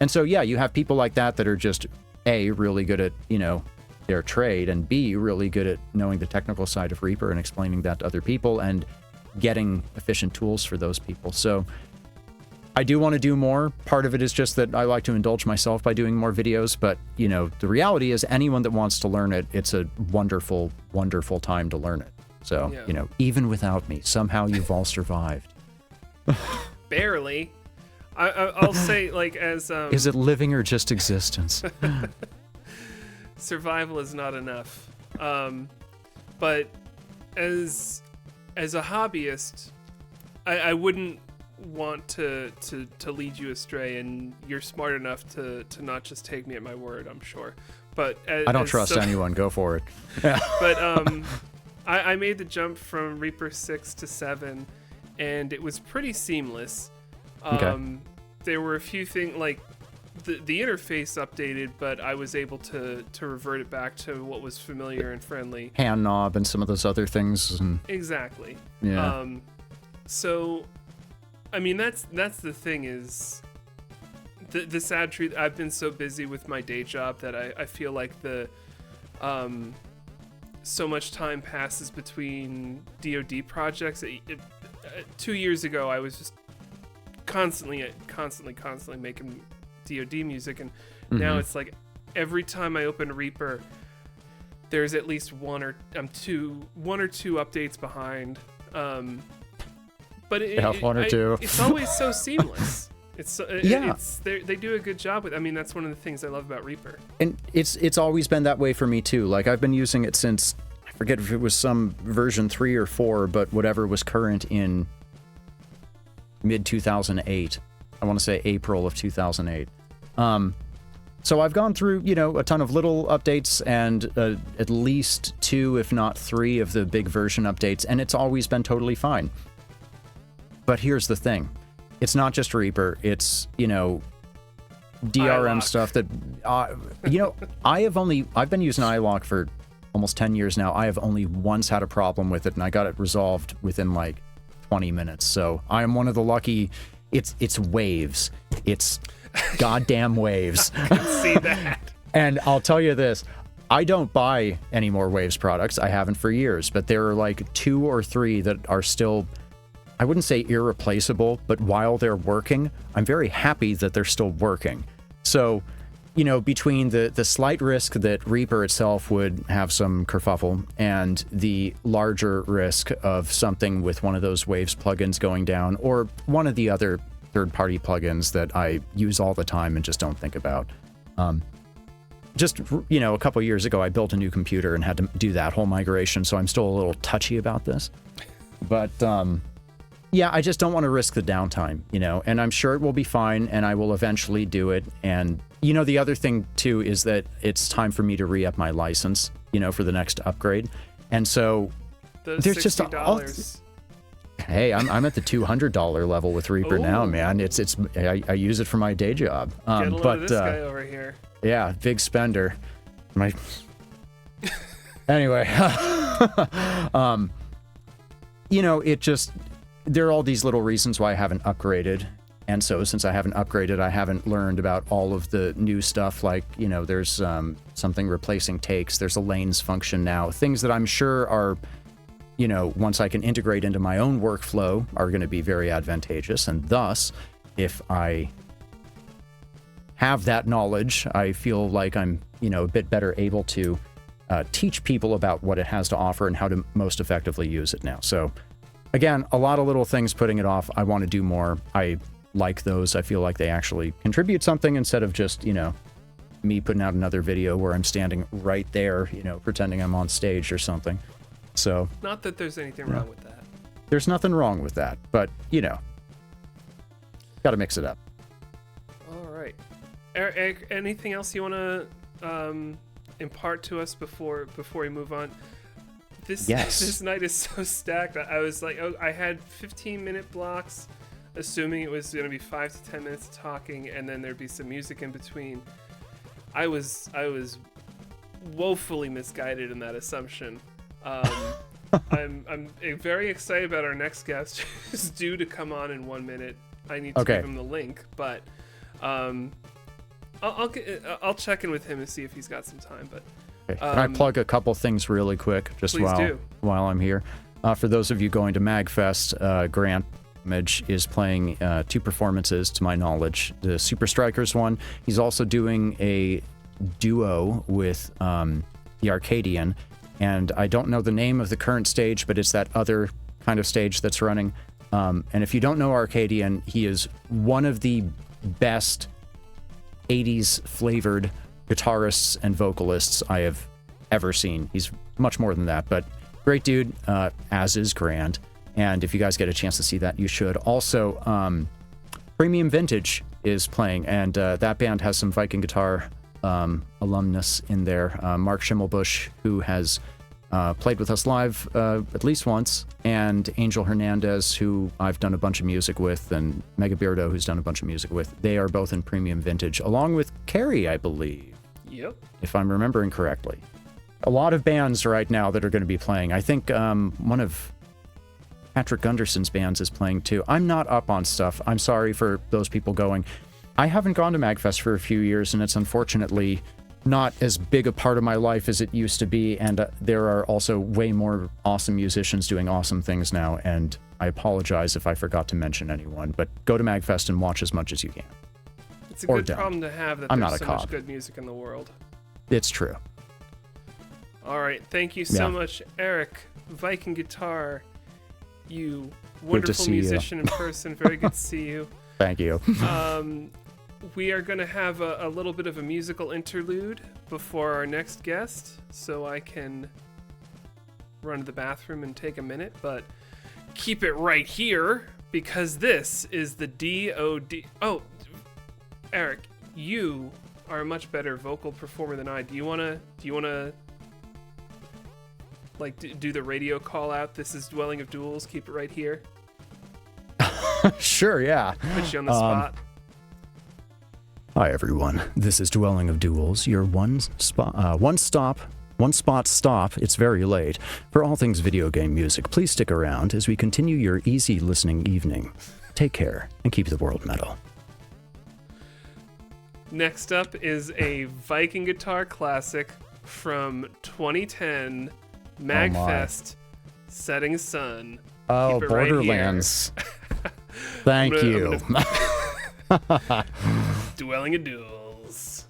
so, yeah, you have people like that that are just, A, really good at, you know, their trade, and B, really good at knowing the technical side of Reaper and explaining that to other people and getting efficient tools for those people. So I do want to do more. Part of it is just that I like to indulge myself by doing more videos, but, you know, the reality is anyone that wants to learn it, it's a wonderful, wonderful time to learn it. So, Yeah. you know, even without me, somehow you've all survived. Barely. I'll say, like, as Is it living or just existence? survival is not enough. But as a hobbyist, I wouldn't want to lead you astray, and you're smart enough to not just take me at my word, I'm sure. But I don't trust anyone. Go for it. But I made the jump from Reaper 6 to 7, and it was pretty seamless. Okay. There were a few things, like the interface updated, but I was able to revert it back to what was familiar and friendly. Hand knob and some of those other things. And, Exactly. yeah. So, I mean, that's the thing is, the sad truth, I've been so busy with my day job that I feel like so much time passes between DoD projects. 2 years ago, I was just constantly making DoD music, and now it's like every time I open Reaper, there's at least one or two updates behind. But one or two. It's always so seamless. Yeah. They do a good job with. I mean, that's one of the things I love about Reaper. And it's always been that way for me too. Like I've been using it since, I forget if it was some version 3 or 4, but whatever was current in mid 2008. I want to say April of 2008. So I've gone through, you know, a ton of little updates and at least 2, if not 3 of the big version updates, and it's always been totally fine. But here's the thing. It's not just Reaper. It's, you know, DRM stuff that, you know, I've been using iLok for almost 10 years now. I have only once had a problem with it, and I got it resolved within like 20 minutes. So I am one of the lucky, it's waves. It's goddamn waves. I can see that. And I'll tell you this, I don't buy any more Waves products. I haven't for years, but there are like 2 or 3 that are still, I wouldn't say irreplaceable, but while they're working, I'm very happy that they're still working. So, you know, between the slight risk that Reaper itself would have some kerfuffle and the larger risk of something with one of those Waves plugins going down, or one of the other third-party plugins that I use all the time and just don't think about. Just, you know, a couple years ago, I built a new computer and had to do that whole migration, so I'm still a little touchy about this. But, yeah, I just don't want to risk the downtime, you know, and I'm sure it will be fine, and I will eventually do it. And, you know, the other thing, too, is that it's time for me to re-up my license, you know, for the next upgrade. And so Those there's $60. just hey, I'm at the $200 level with Reaper now, man. I use it for my day job. Get a load of this guy over here. Yeah, big spender. Anyway, you know, there are all these little reasons why I haven't upgraded. And so since I haven't upgraded, I haven't learned about all of the new stuff. Like, you know, there's something replacing takes. There's a lanes function now. Things that I'm sure are, you know, once I can integrate into my own workflow, are going to be very advantageous. And thus, if I have that knowledge, I feel like I'm, you know, a bit better able to teach people about what it has to offer and how to most effectively use it now. So, again, a lot of little things putting it off. I want to do more. I like those. I feel like they actually contribute something instead of just, you know, me putting out another video where I'm standing right there, you know, pretending I'm on stage or something. So, Not that there's anything wrong with that. there's nothing wrong with that, but, you know, got to mix it up. All right. Eric, anything else you want to impart to us before we move on? Yes. This night is so stacked. I was like, I had 15-minute blocks assuming it was going to be 5 to 10 minutes of talking, and then there'd be some music in between. I was woefully misguided in that assumption. I'm very excited about our next guest, who's due to come on in 1 minute. I need to give him the link, but I'll check in with him and see if he's got some time. But can I plug a couple things really quick, just while I'm here? For those of you going to MAGFest, Grant Image is playing 2 performances, to my knowledge. The Super Strikers one. He's also doing a duo with the Arcadian, and I don't know the name of the current stage, but it's that other kind of stage that's running. And if you don't know Arcadian, he is one of the best 80s flavored guitarists and vocalists I have ever seen. He's much more than that, but great dude, as is Grand. And if you guys get a chance to see that, you should. Also, Premium Vintage is playing, and that band has some Viking guitar alumnus in there. Mark Schimmelbusch, who has played with us live at least once, and Angel Hernandez, who I've done a bunch of music with, and Mega Beardo, who's done a bunch of music with. They are both in Premium Vintage, along with Carrie, I believe. Yep. If I'm remembering correctly. A lot of bands right now that are going to be playing. I think one of Patrick Gunderson's bands is playing too. I'm not up on stuff. I'm sorry for those people going. I haven't gone to MAGFest for a few years, and it's unfortunately not as big a part of my life as it used to be, and there are also way more awesome musicians doing awesome things now, and I apologize if I forgot to mention anyone, but go to MAGFest and watch as much as you can. It's a good problem to have that there's so much good music in the world. It's true. All right, thank you so much, Eric, Viking Guitar, you wonderful musician in person. Very good to see you. Thank you. We are going to have a little bit of a musical interlude before our next guest, so I can run to the bathroom and take a minute, but keep it right here, because this is the DOD. Oh, Eric, you are a much better vocal performer than I. Do you want to like do the radio call out? This is Dwelling of Duels. Keep it right here. Sure, yeah. Put you on the spot. Hi everyone, this is Dwelling of Duels, your one spot stop, it's very late, for all things video game music. Please stick around as we continue your easy listening evening. Take care, and keep the world metal. Next up is a Viking guitar classic from 2010, MAGFest, Setting Sun. Oh, Borderlands. Thank you. Dwelling of Duels.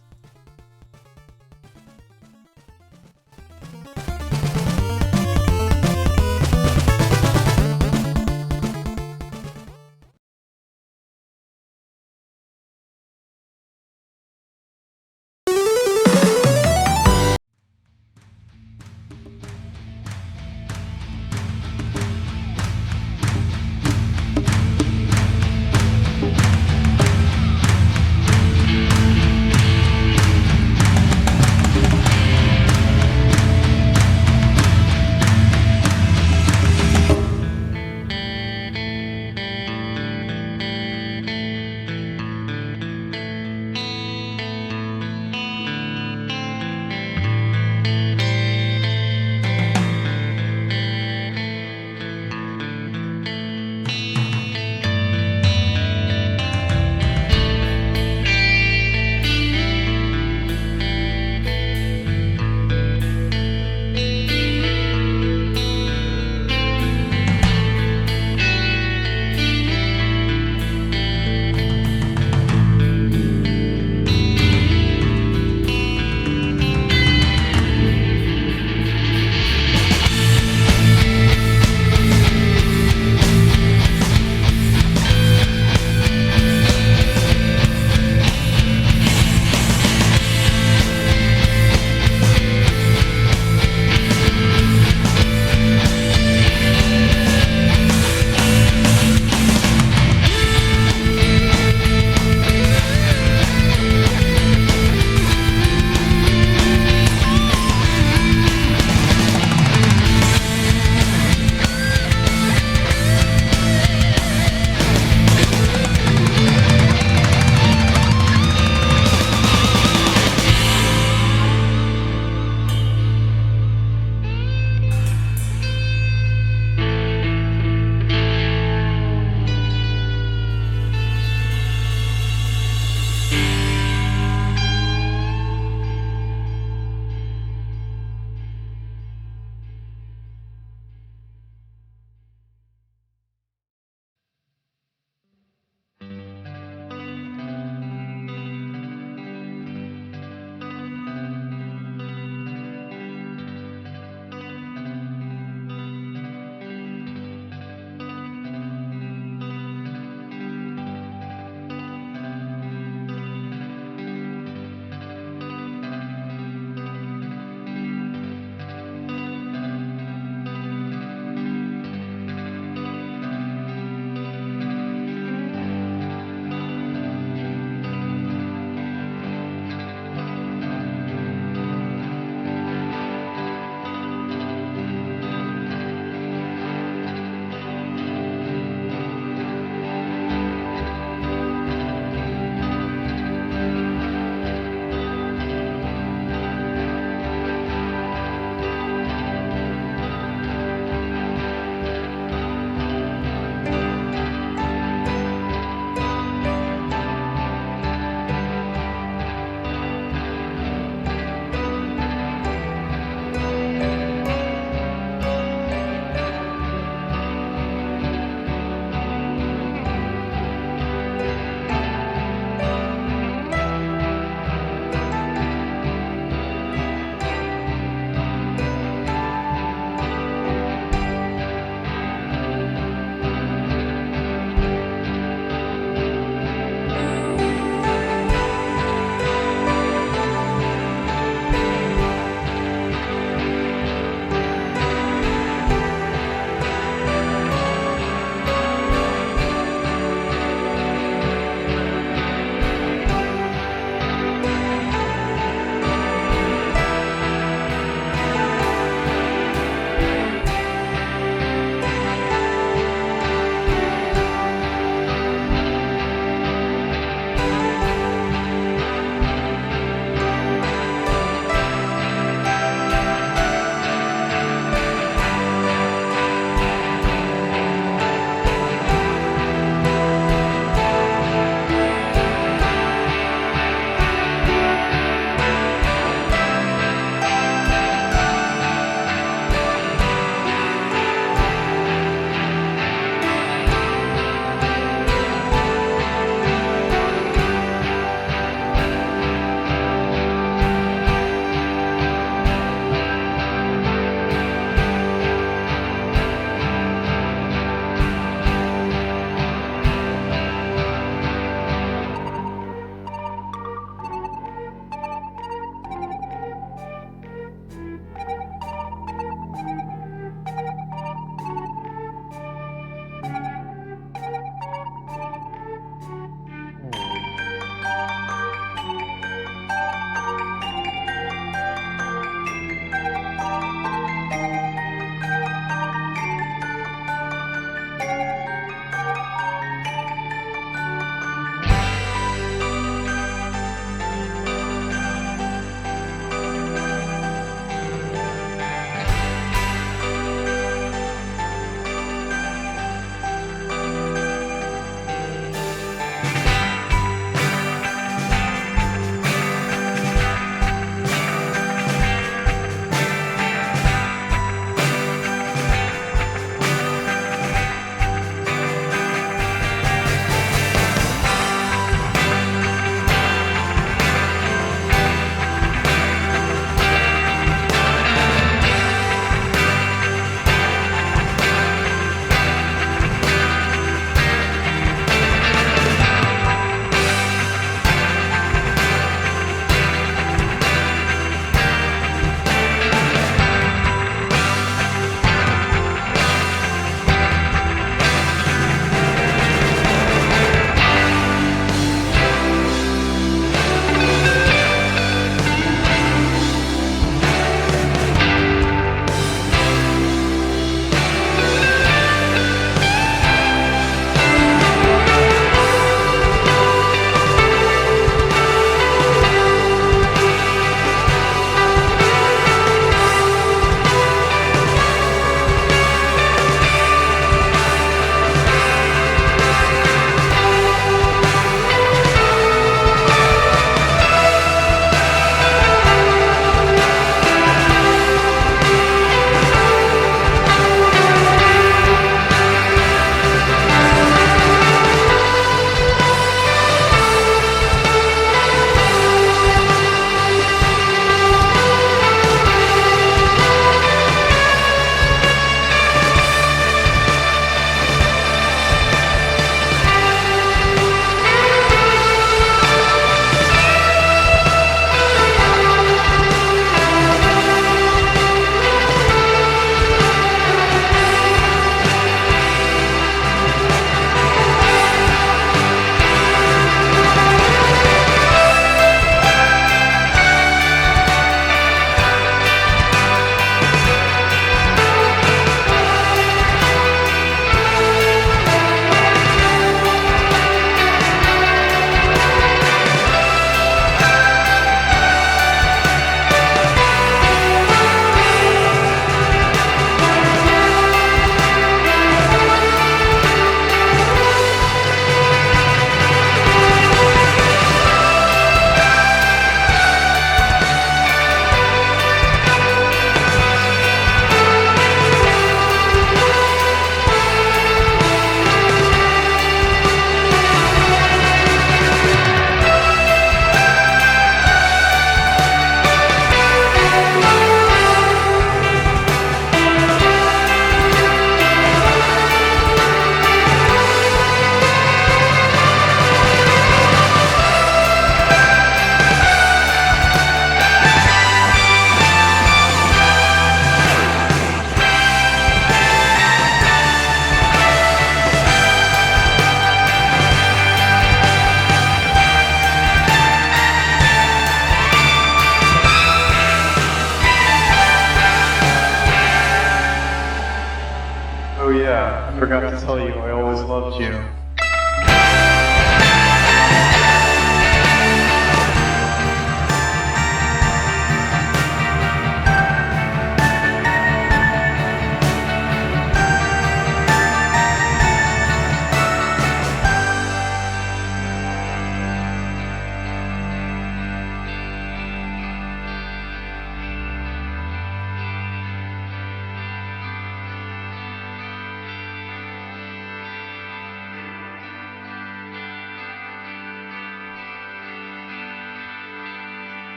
forgot to tell you I always loved you.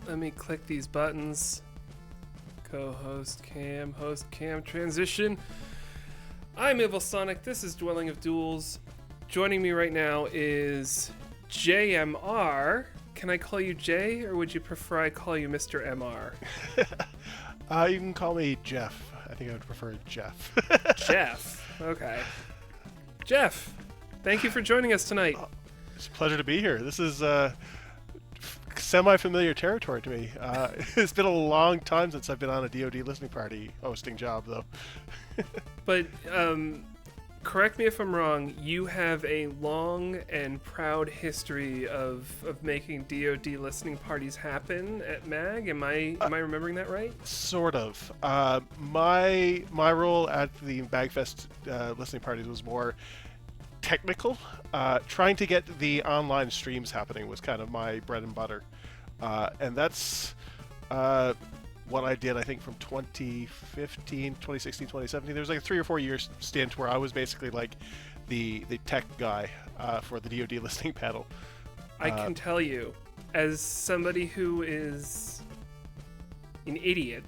Let me click these buttons. Co-host cam, host cam, transition. I'm Evil Sonic. This is Dwelling of Duels. Joining me right now is JMR. Can I call you Jay, or would you prefer I call you Mr. MR? You can call me Jeff. I think I would prefer Jeff. Jeff. Okay. Jeff, thank you for joining us tonight. It's a pleasure to be here. This is semi-familiar territory to me. It's been a long time since I've been on a DoD listening party hosting job, though. But correct me if I'm wrong, you have a long and proud history of making DoD listening parties happen at MAG. Am I remembering that right? Sort of. My role at the MAGFest listening parties was more technical. Trying to get the online streams happening was kind of my bread and butter. And that's what I did, I think, from 2015, 2016, 2017. There was like a 3 or 4 year stint where I was basically like the tech guy for the DoD listening panel. I can tell you, as somebody who is an idiot,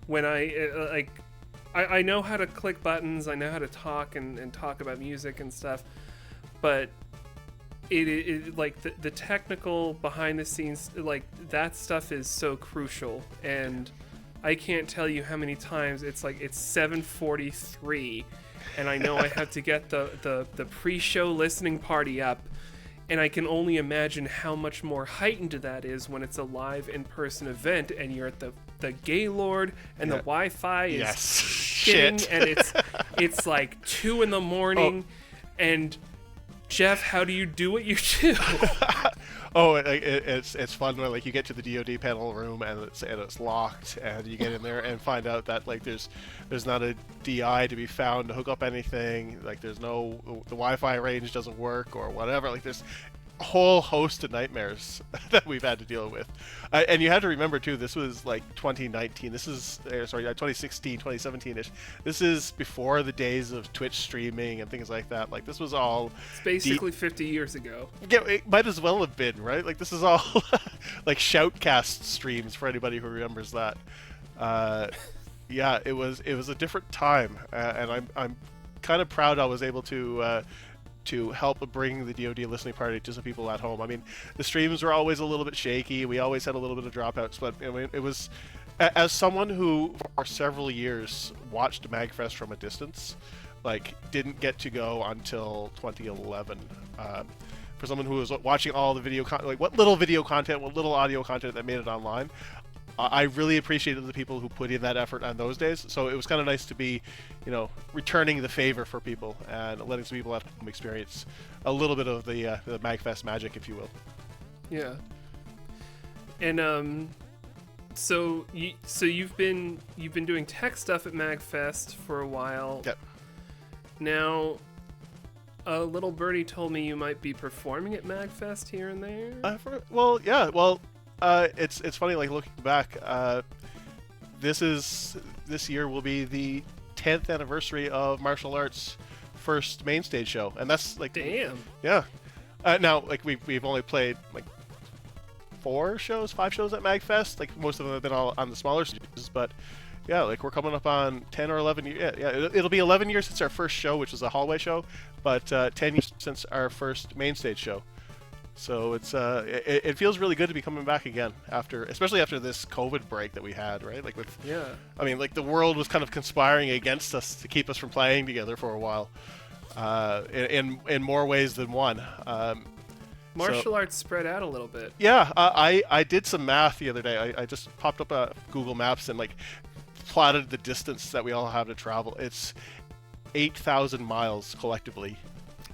when I know how to click buttons, I know how to talk and talk about music and stuff, but it like the technical behind the scenes, like that stuff is so crucial, and I can't tell you how many times it's 7:43 and I know I have to get the pre-show listening party up, and I can only imagine how much more heightened that is when it's a live in-person event and you're at the Gaylord and the Wi-Fi is shitting and it's like 2 a.m. and Jeff, how do you do what you do? It's fun when like you get to the DoD panel room and it's locked, and you get in there and find out that like there's not a DI to be found to hook up anything. Like the Wi-Fi range doesn't work or whatever. Like there's a whole host of nightmares that we've had to deal with. And you have to remember too, this was like 2019. This is 2016, 2017ish. This is before the days of Twitch streaming and things like that. Like this was all. It's basically 50 years ago. Yeah, it might as well have been, right? Like this is all like Shoutcast streams for anybody who remembers that. Yeah, it was a different time, and I'm kind of proud I was able to help bring the DoD listening party to some people at home. I mean, the streams were always a little bit shaky. We always had a little bit of dropouts, but I mean, it was, as someone who for several years watched MAGFest from a distance, like didn't get to go until 2011. For someone who was watching all the video content, like what little video content, what little audio content that made it online, I really appreciated the people who put in that effort on those days. So it was kind of nice to be, returning the favor for people and letting some people at home experience a little bit of the MAGFest magic, if you will. Yeah. And so you've been doing tech stuff at MAGFest for a while. Yep. Now, a little birdie told me you might be performing at MAGFest here and there. It's funny, like looking back, this year will be the 10th anniversary of martial arts' first main stage show, and that's like damn. Yeah. Now, like we've only played like 5 shows at MAGFest. Like most of them have been all on the smaller stages, but yeah, like we're coming up on 10 or 11 years. Yeah, it'll be 11 years since our first show, which was a hallway show, but 10 years since our first main stage show. So it's it feels really good to be coming back again especially after this COVID break that we had, right? Like I mean, like the world was kind of conspiring against us to keep us from playing together for a while, in more ways than one. Martial arts spread out a little bit. Yeah, I did some math the other day. I just popped up Google Maps and like plotted the distance that we all have to travel. It's 8,000 miles collectively.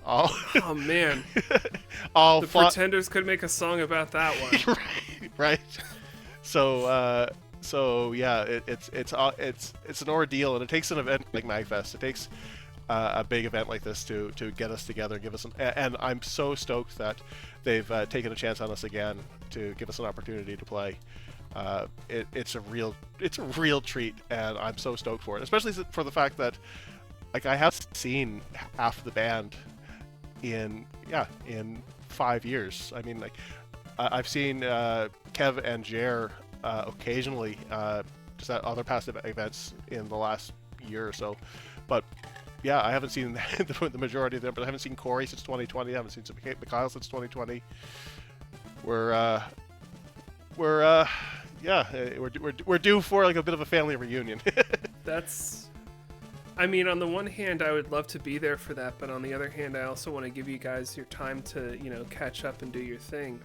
Oh man, the Pretenders could make a song about that one. right. So yeah, it's an ordeal, and it takes an event like MAGFest. It takes a big event like this to get us together and give us and I'm so stoked that they've taken a chance on us again to give us an opportunity to play. It's a real treat, and I'm so stoked for it, especially for the fact that like I have seen half the band in 5 years. I mean, like I've seen Kev and Jer occasionally just at other past events in the last year or so, but yeah, I haven't seen the majority of them. But I haven't seen Corey since 2020. I haven't seen Mikhail since 2020. We're due for like a bit of a family reunion. I mean, on the one hand, I would love to be there for that, but on the other hand, I also want to give you guys your time to, catch up and do your thing.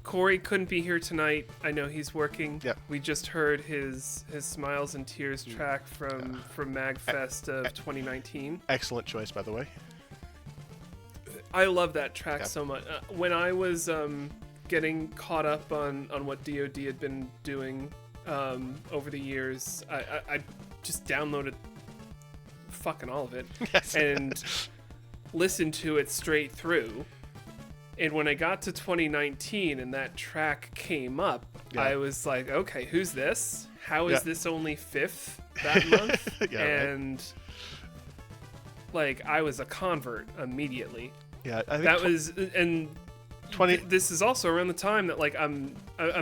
Corey couldn't be here tonight. I know he's working. Yep. We just heard his Smiles and Tears track from MAGFest of 2019. Excellent choice, by the way. I love that track so much. When I was getting caught up on what DoD had been doing over the years, I just downloaded fucking all of it and listened to it straight through. And when I got to 2019 and that track came up, I was like, okay, who's this? How is this only 5th that month? And like, I was a convert immediately. Yeah, I think that was, and 20. This is also around the time that like I'm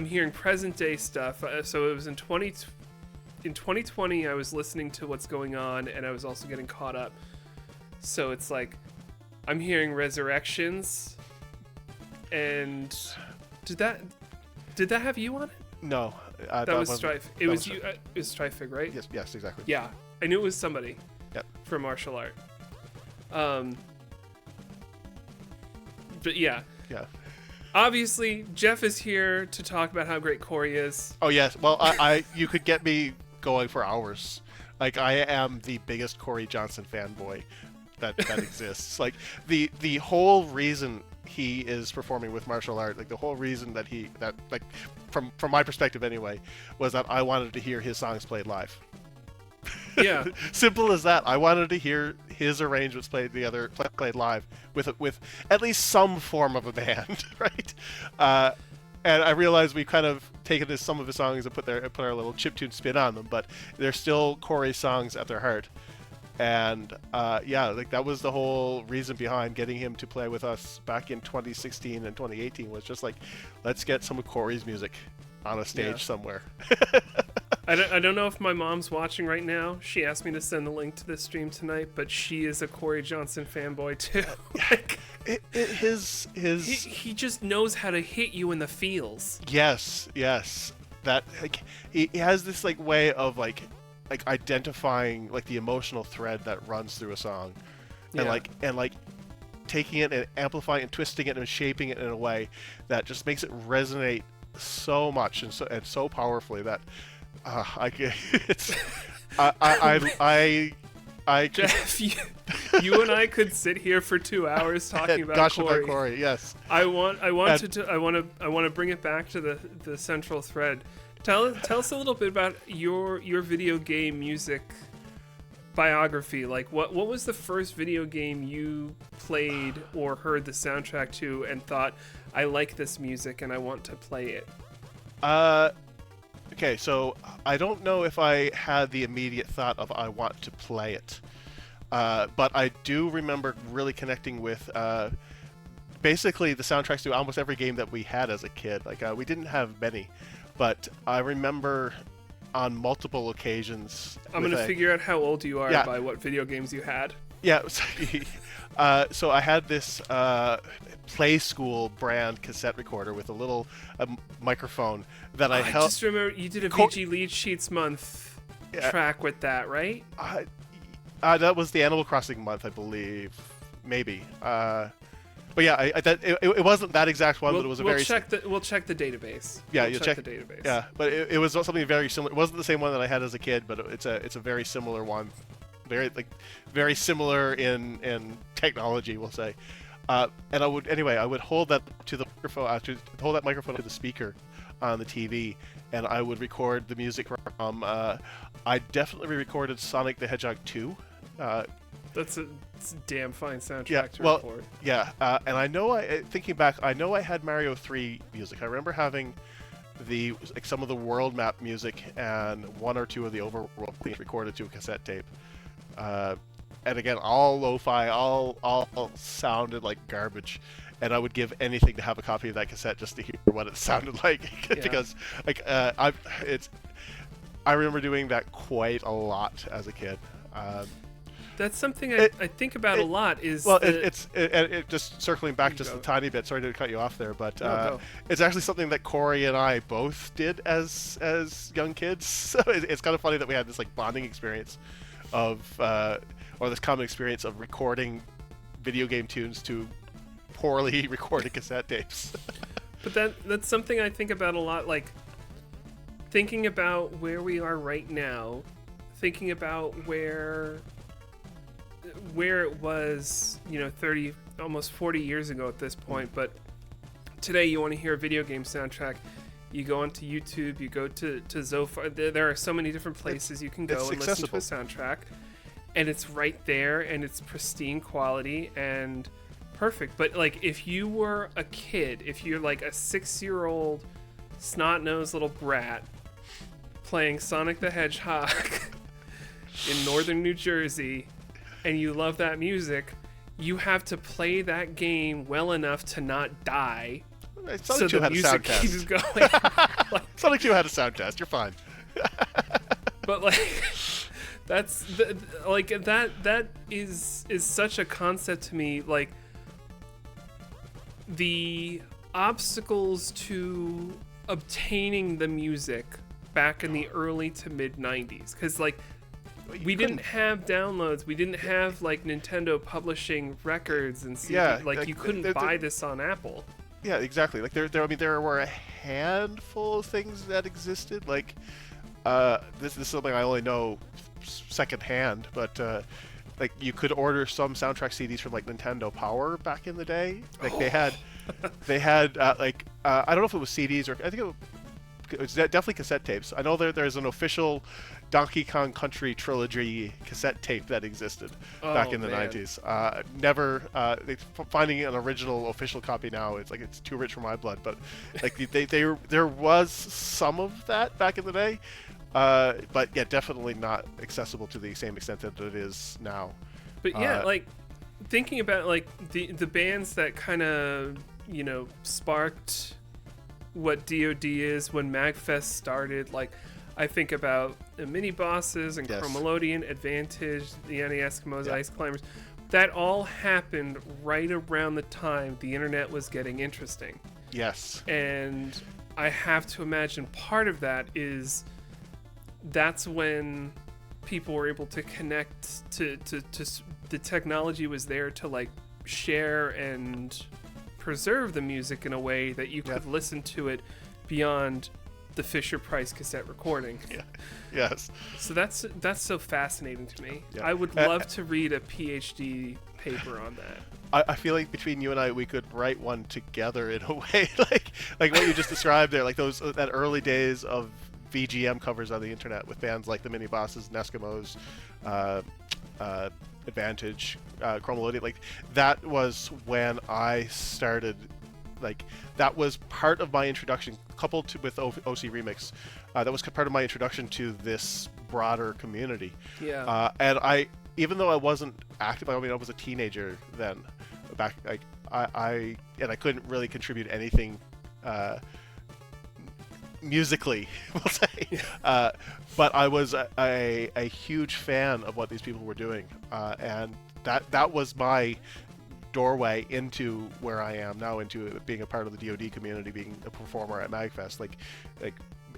hearing present day stuff. So it was in 2020 I was listening to what's going on, and I was also getting caught up. So it's like I'm hearing Resurrections. And did that have you on it? No, that was Strife. It was you. It was Strifig, right? Yes, exactly. Yeah, I knew it was somebody. Yep. For martial art. But yeah. Yeah. Obviously, Jeff is here to talk about how great Corey is. Oh yes. Well, I you could get me going for hours. Like I am the biggest Corey Johnson fanboy that exists. Like the whole reason he is performing with martial art, like the whole reason that like from my perspective anyway, was that I wanted to hear his songs played live. Yeah. Simple as that. I wanted to hear his arrangements played live with at least some form of a band, right? And I realize we've kind of taken some of his songs and put our little chiptune spin on them, but they're still Corey's songs at their heart. And like that was the whole reason behind getting him to play with us back in 2016 and 2018, was just like, let's get some of Corey's music on a stage somewhere. I don't know if my mom's watching right now. She asked me to send the link to this stream tonight, but she is a Corey Johnson fanboy too. Like, he just knows how to hit you in the feels. Yes. That like he has this like way of like identifying like the emotional thread that runs through a song, and like taking it and amplifying and twisting it and shaping it in a way that just makes it resonate so much and so powerfully that Jeff, you and I could sit here for 2 hours talking about Corey. Yes, I want to bring it back to the central thread. Tell us a little bit about your video game music biography. Like, what was the first video game you played or heard the soundtrack to and thought, I like this music and I want to play it? Okay, so I don't know if I had the immediate thought of I want to play it, but I do remember really connecting with basically the soundtracks to almost every game that we had as a kid. Like we didn't have many, but I remember on multiple occasions. I'm going to figure out how old you are by what video games you had. Yeah. So I had this Play School brand cassette recorder with a little microphone that I I held. just remember you did a VG Lead Sheets month track with that, right? That was the Animal Crossing month, I believe. Maybe. But yeah, it wasn't that exact one, but it was a we'll very. We'll check the database. Yeah, we'll you'll check the database. Yeah, but it was something very similar. It wasn't the same one that I had as a kid, but it's a very similar one. Very similar in technology, we'll say. And I would hold that to the microphone, hold that microphone to the speaker on the TV, and I would record the music from. I definitely recorded Sonic the Hedgehog 2. It's a damn fine soundtrack Yeah, to well, record. yeah, and I know thinking back, I know I had Mario 3 music. I remember having some of the world map music and one or two of the overworld themes recorded to a cassette tape. And again, all lo-fi, all sounded like garbage, and I would give anything to have a copy of that cassette just to hear what it sounded like, because I remember doing that quite a lot as a kid. That's something I think about a lot. It just circling back just a tiny bit. Sorry to cut you off there, but it's actually something that Corey and I both did as young kids. So it's kind of funny that we had this like bonding experience or this common experience of recording video game tunes to poorly recorded cassette tapes. But that's something I think about a lot. Like thinking about where we are right now, thinking about where it was, 30, almost 40 years ago at this point. But today you want to hear a video game soundtrack, you go onto YouTube, you go to Zophar. There are so many different places you can go and listen to a soundtrack, and it's right there, and it's pristine quality and perfect. But like if you were a kid, if you're like a 6-year-old snot-nosed little brat playing Sonic the Hedgehog in northern New Jersey, and you love that music, you have to play that game well enough to not die. Sonic 2 had a sound test. Keeps going. Sonic 2 had a sound test. You're fine. But like, that is such a concept to me. Like the obstacles to obtaining the music back in the early to mid 90s, because like we didn't have downloads, we didn't have like Nintendo publishing records and CD. Like you couldn't buy this on Apple. Yeah, exactly. Like there were a handful of things that existed. Like this is something I only know secondhand, but like you could order some soundtrack CDs from like Nintendo Power back in the day. Like they had I don't know if it was CDs or I think it was definitely cassette tapes. I know there's an official Donkey Kong Country trilogy cassette tape that existed back in the 90s. Finding an original official copy now, it's too rich for my blood. But like there was some of that back in the day, but yeah, definitely not accessible to the same extent that it is now. But yeah, like thinking about like the bands that kind of sparked what DoD is when MAGFest started, like I think about the Mini Bosses and Chromelodian, Advantage, the Eskimos, Ice Climbers. That all happened right around the time the internet was getting interesting. Yes. And I have to imagine part of that is that's when people were able to connect to the technology was there to like share and preserve the music in a way that you could listen to it beyond the Fisher-Price cassette recording. Yeah. Yes. So that's so fascinating to me. Yeah. I would love to read a PhD paper on that. I feel like between you and I, we could write one together in a way, like what you just described there, like that early days of VGM covers on the internet with bands like the Mini Bosses, Eskimos, Advantage, Chromelodian. Like that was when I started. Like that was part of my introduction, coupled with OC Remix. That was part of my introduction to this broader community. Yeah. And even though I wasn't active, I was a teenager then. Back, I couldn't really contribute anything musically, we'll say. But I was a huge fan of what these people were doing, and that was my doorway into where I am now, into being a part of the DoD community, being a performer at MAGFest. Like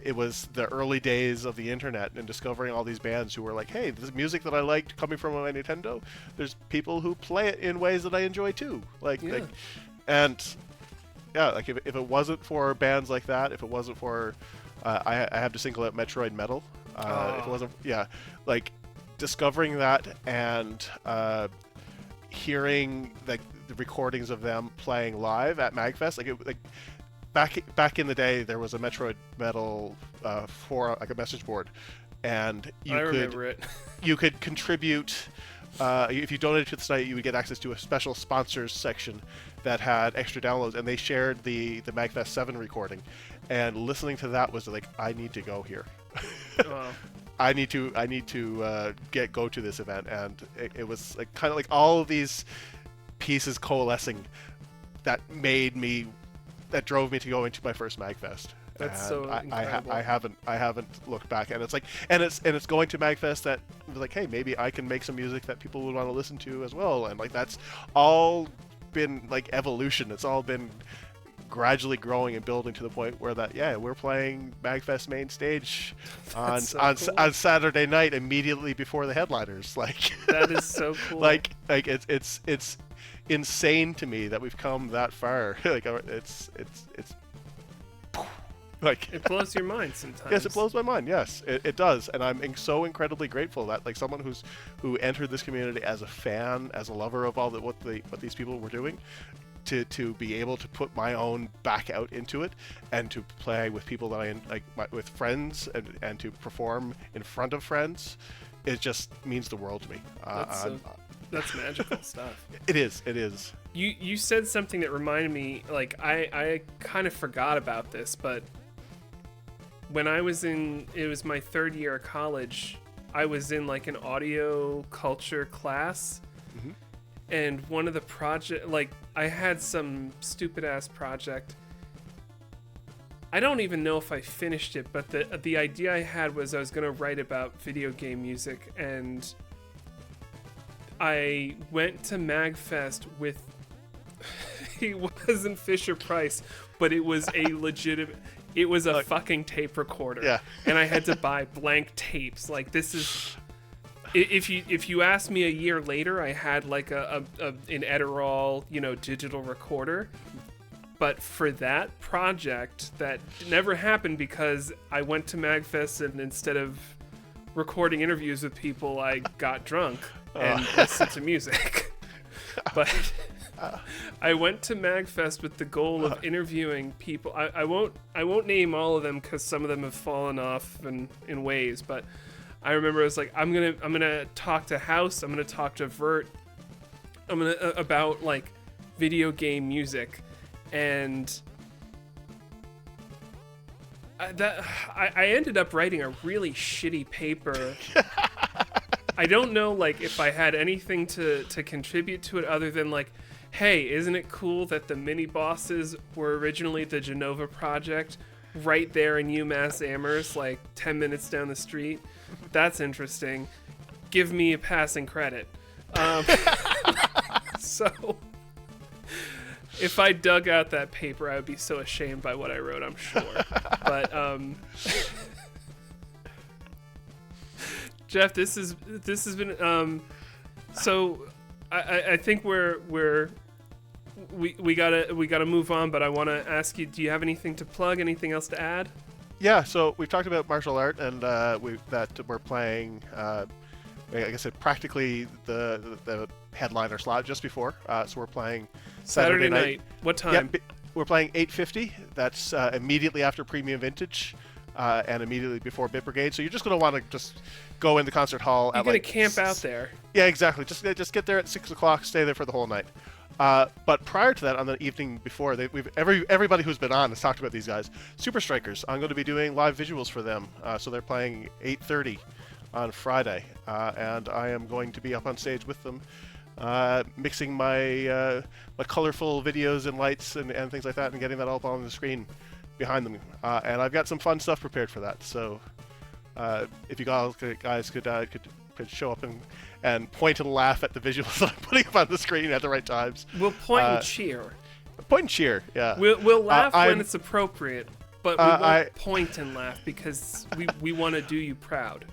it was the early days of the internet and discovering all these bands who were like, hey, this music that I liked coming from my Nintendo, there's people who play it in ways that I enjoy too. And like if it wasn't for bands like that, if it wasn't for I have to single out Metroid Metal. If it wasn't, like discovering that and hearing like the recordings of them playing live at MAGFest, back in the day, there was a Metroid Metal forum, like a message board, and you could contribute. If you donated to the site, you would get access to a special sponsors section that had extra downloads, and they shared the MAGFest 7 recording. And listening to that was like, I need to go here. Wow. I need to go to this event, and it was like kind of like all of these pieces coalescing that drove me to go into my first MAGFest. That's and so incredible. I haven't looked back, and it's like, and it's going to MAGFest that was like, hey, maybe I can make some music that people would want to listen to as well, and like that's all been like evolution. It's all been gradually growing and building to the point where we're playing MAGFest main stage on Saturday night immediately before the headliners. Like that is so cool. like it's insane to me that we've come that far. Like it's like it blows your mind sometimes. Yes, it blows my mind. Yes, it does, and I'm so incredibly grateful that like someone who entered this community as a fan, as a lover of all what these people were doing, to be able to put my own back out into it and to play with people that I like, with friends, and to perform in front of friends, it just means the world to me. That's magical stuff. It is. You said something that reminded me, like I kind of forgot about this, but when it was my third year of college, I was in like an audio culture class. Mm-hmm. And one of the project, like I had some stupid ass project. I don't even know if I finished it, but the idea I had was I was going to write about video game music, and I went to MAGFest with, it wasn't Fisher Price, but it was a legitimate, it was a fucking tape recorder. Yeah. And I had to buy blank tapes. Like this is, if you ask me a year later, I had like an Edirol, digital recorder. But for that project, that never happened because I went to MAGFest, and instead of recording interviews with people, I got drunk and listened to music. But I went to MAGFest with the goal of interviewing people. I won't name all of them because some of them have fallen off in ways. But I remember I was like, I'm gonna talk to House. I'm gonna talk to Vert. About like video game music, and I ended up writing a really shitty paper. I don't know like if I had anything to contribute to it other than like, hey, isn't it cool that the mini bosses were originally the Genova project right there in UMass Amherst, like 10 minutes down the street? That's interesting. Give me a passing credit. So if I dug out that paper, I would be so ashamed by what I wrote, I'm sure. But Jeff, this has been so I think we gotta move on, but I want to ask you, do you have anything to plug, anything else to add? Yeah, so we've talked about martial art, and we're playing like I said, practically the headliner slot just before. So we're playing Saturday night. What time? Yeah, we're playing 8:50. That's immediately after Premium Vintage, and immediately before Bit Brigade. So you're just going to want to just go in the concert hall. You're going to camp out there. Yeah, exactly. Just get there at 6 o'clock. Stay there for the whole night. But prior to that, on the evening before, everybody who's been on has talked about these guys. Super Strikers. I'm going to be doing live visuals for them. So they're playing 8:30 on Friday, and I am going to be up on stage with them, mixing my colorful videos and lights and things like that, and getting that all up on the screen behind them. And I've got some fun stuff prepared for that. So if you guys could could show up and point and laugh at the visuals that I'm putting up on the screen at the right times. We'll point and cheer. Point and cheer, yeah. We'll laugh when it's appropriate, but we won't point and laugh because we want to do you proud.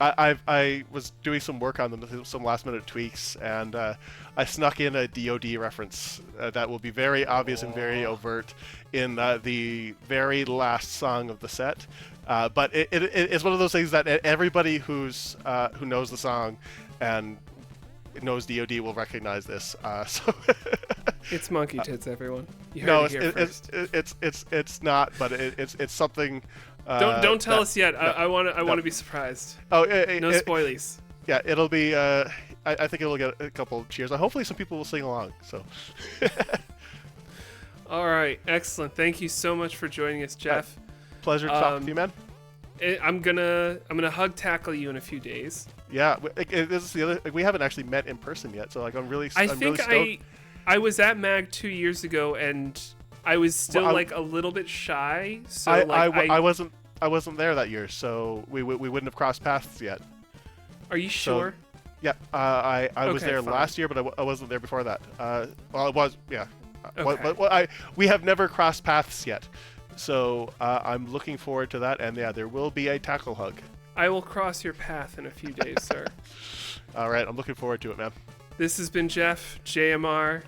I was doing some work on them, some last minute tweaks, and I snuck in a DoD reference that will be very obvious and very overt in the very last song of the set. But it's one of those things that everybody who knows the song and knows DoD will recognize this. So it's Monkey Tits, everyone. You heard no, it here first. it's not, but it's something. Don't tell us yet. I want to be surprised. Oh, no spoilies. Yeah, it'll be. I think it'll get a couple cheers. Hopefully, some people will sing along. So. All right, excellent. Thank you so much for joining us, Jeff. Pleasure to talk to you, man. I'm gonna hug tackle you in a few days. Yeah, this is the other. We haven't actually met in person yet, so like I'm really stoked. I was at MAG 2 years ago, and I was still a little bit shy. So I wasn't there that year, so we wouldn't have crossed paths yet. Are you sure? So, yeah, I was there fine. last year, but I wasn't there before that. Well, it was, yeah. Okay. We have never crossed paths yet, so I'm looking forward to that. And yeah, there will be a tackle hug. I will cross your path in a few days, sir. All right, I'm looking forward to it, man. This has been Jeff, JMR.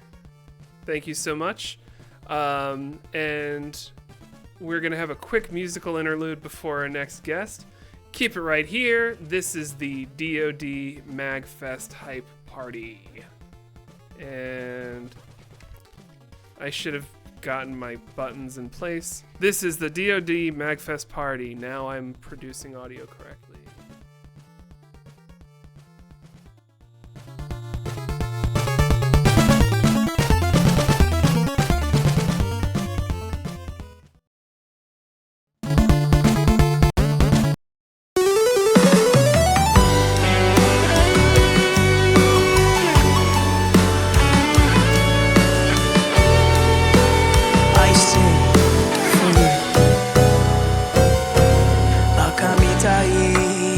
Thank you so much. And we're going to have a quick musical interlude before our next guest. Keep it right here. This is the DoD MAGFest Hype Party. And I should have gotten my buttons in place. This is the DoD MAGFest Party. Now I'm producing audio correctly. Akamitaye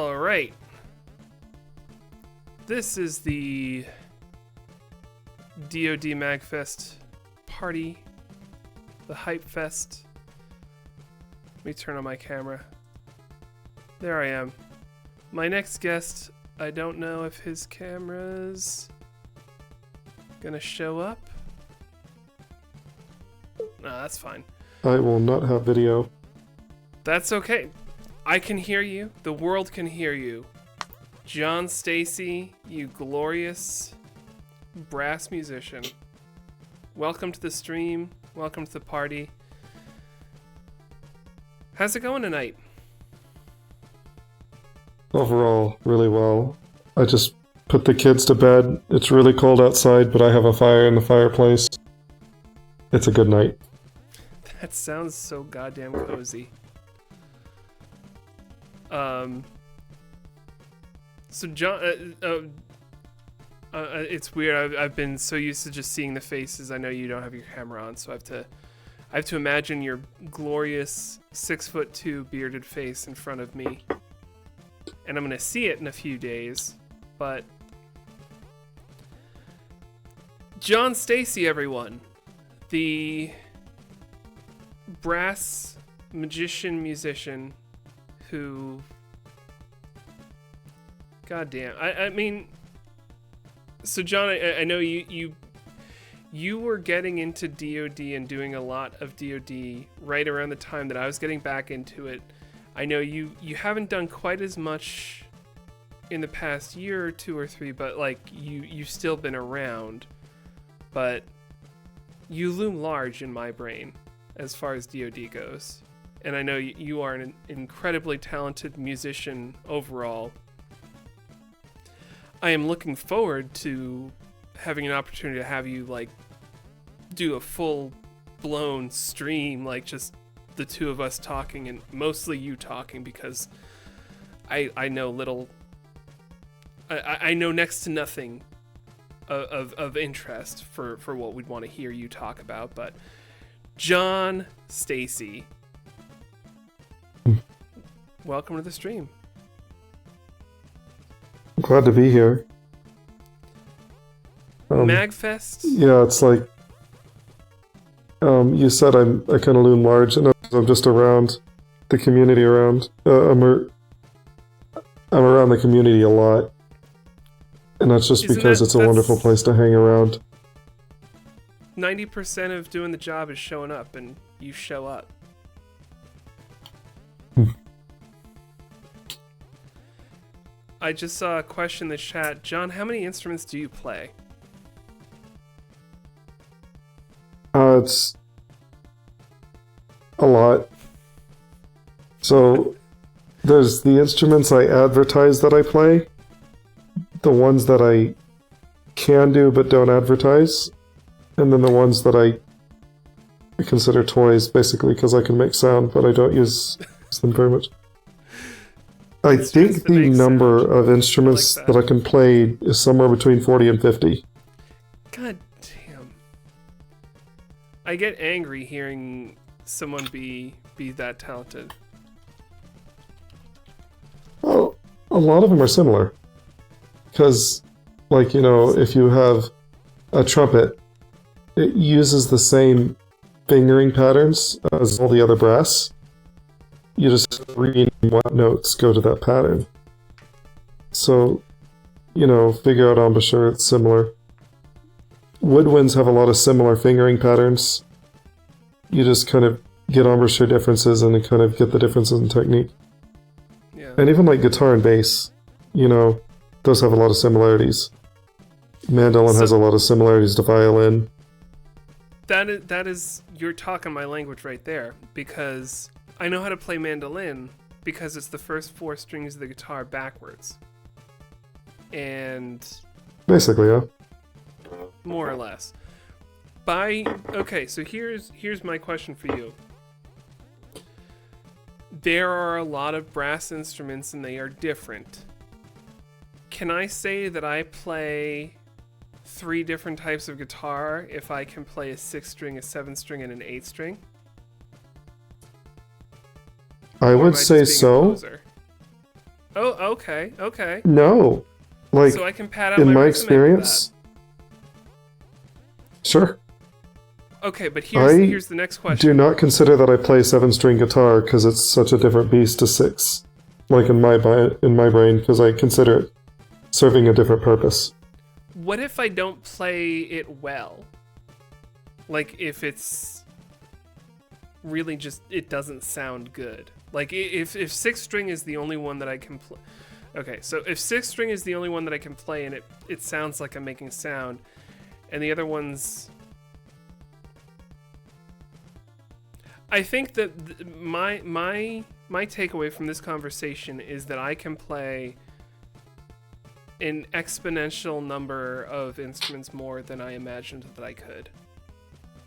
All right. This is the DoD MAGFest party, the Hype Fest. Let me turn on my camera. There I am. My next guest, I don't know if his camera's gonna show up. No, that's fine. I will not have video. That's okay. I can hear you. The world can hear you. John Stacy, you glorious brass musician. Welcome to the stream. Welcome to the party. How's it going tonight? Overall, really well. I just put the kids to bed. It's really cold outside, but I have a fire in the fireplace. It's a good night. That sounds so goddamn cozy. So John, it's weird. I've been so used to just seeing the faces. I know you don't have your camera on, so I have to imagine your glorious 6'2" bearded face in front of me, and I'm gonna see it in a few days. But John Stacy, everyone, the brass magician musician who, goddamn, I mean, so John, I know you were getting into DoD and doing a lot of DoD right around the time that I was getting back into it. I know you haven't done quite as much in the past year or two or three, but like you've still been around, but you loom large in my brain as far as DoD goes. And I know you are an incredibly talented musician overall. I am looking forward to having an opportunity to have you like do a full-blown stream, like just the two of us talking, and mostly you talking, because I know little. I know next to nothing of interest for what we'd want to hear you talk about. But John Stacy, welcome to the stream. I'm glad to be here. MAGFest? Yeah, it's like you said. I kind of loom large, and I'm just around the community. I'm around the community a lot, and that's just because it's a wonderful place to hang around. 90% of doing the job is showing up, and you show up. I just saw a question in the chat. John, how many instruments do you play? It's a lot. So there's the instruments I advertise that I play, the ones that I can do but don't advertise, and then the ones that I consider toys, basically, because I can make sound, but I don't use them very much. I think the number of instruments that I can play is somewhere between 40 and 50. God damn. I get angry hearing someone be that talented. Well, a lot of them are similar. Because, like, you know, if you have a trumpet, it uses the same fingering patterns as all the other brass. You just read what notes go to that pattern. So, you know, figure out embouchure, it's similar. Woodwinds have a lot of similar fingering patterns. You just kind of get embouchure differences and kind of get the differences in technique. Yeah. And even like guitar and bass, you know, those have a lot of similarities. Mandolin has a lot of similarities to violin. That is, you're talking my language right there, because I know how to play mandolin because it's the first 4 strings of the guitar backwards. And basically, yeah. More or less. Okay, so here's my question for you. There are a lot of brass instruments and they are different. Can I say that I play 3 different types of guitar if I can play a 6-string, a 7-string, and an 8-string? I would say so. Oh, okay, okay. No. Like, So I can pad out in my my resume experience, sure. Okay, but I here's the next question. Do not consider that I play 7-string guitar because it's such a different beast to 6. Like in my brain, because I consider it serving a different purpose. What if I don't play it well? Like if it's really just it doesn't sound good. Like if 6-string is the only one that I can play. Okay, so if 6-string is the only one that I can play and it sounds like I'm making sound, and the other ones, I think that my takeaway from this conversation is that I can play an exponential number of instruments more than I imagined that I could.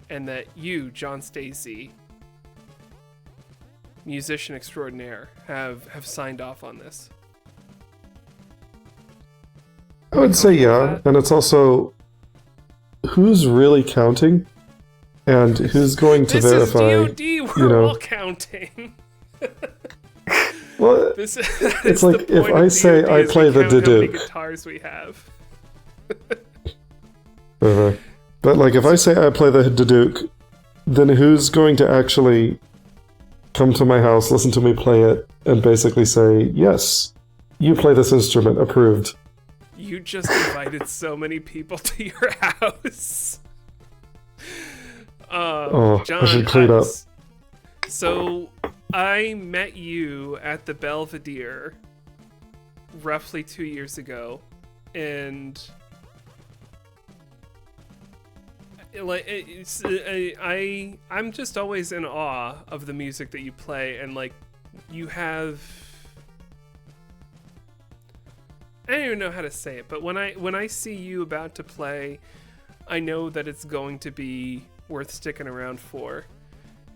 And that you, John Stacy, musician extraordinaire, have signed off on this. I would say yeah, and it's also who's really counting and who's going to verify. This is DoD, we're all counting. Well, it's like if I say I play the How many Duke. guitars we have. But like if I say I play the Duke, then who's going to actually come to my house, listen to me play it, and basically say, yes, you play this instrument, approved. You just invited so many people to your house. John, I should clean up. So I met you at the Belvedere roughly 2 years ago, and like I'm just always in awe of the music that you play, and like you have, I don't even know how to say it, but when I see you about to play, I know that it's going to be worth sticking around for.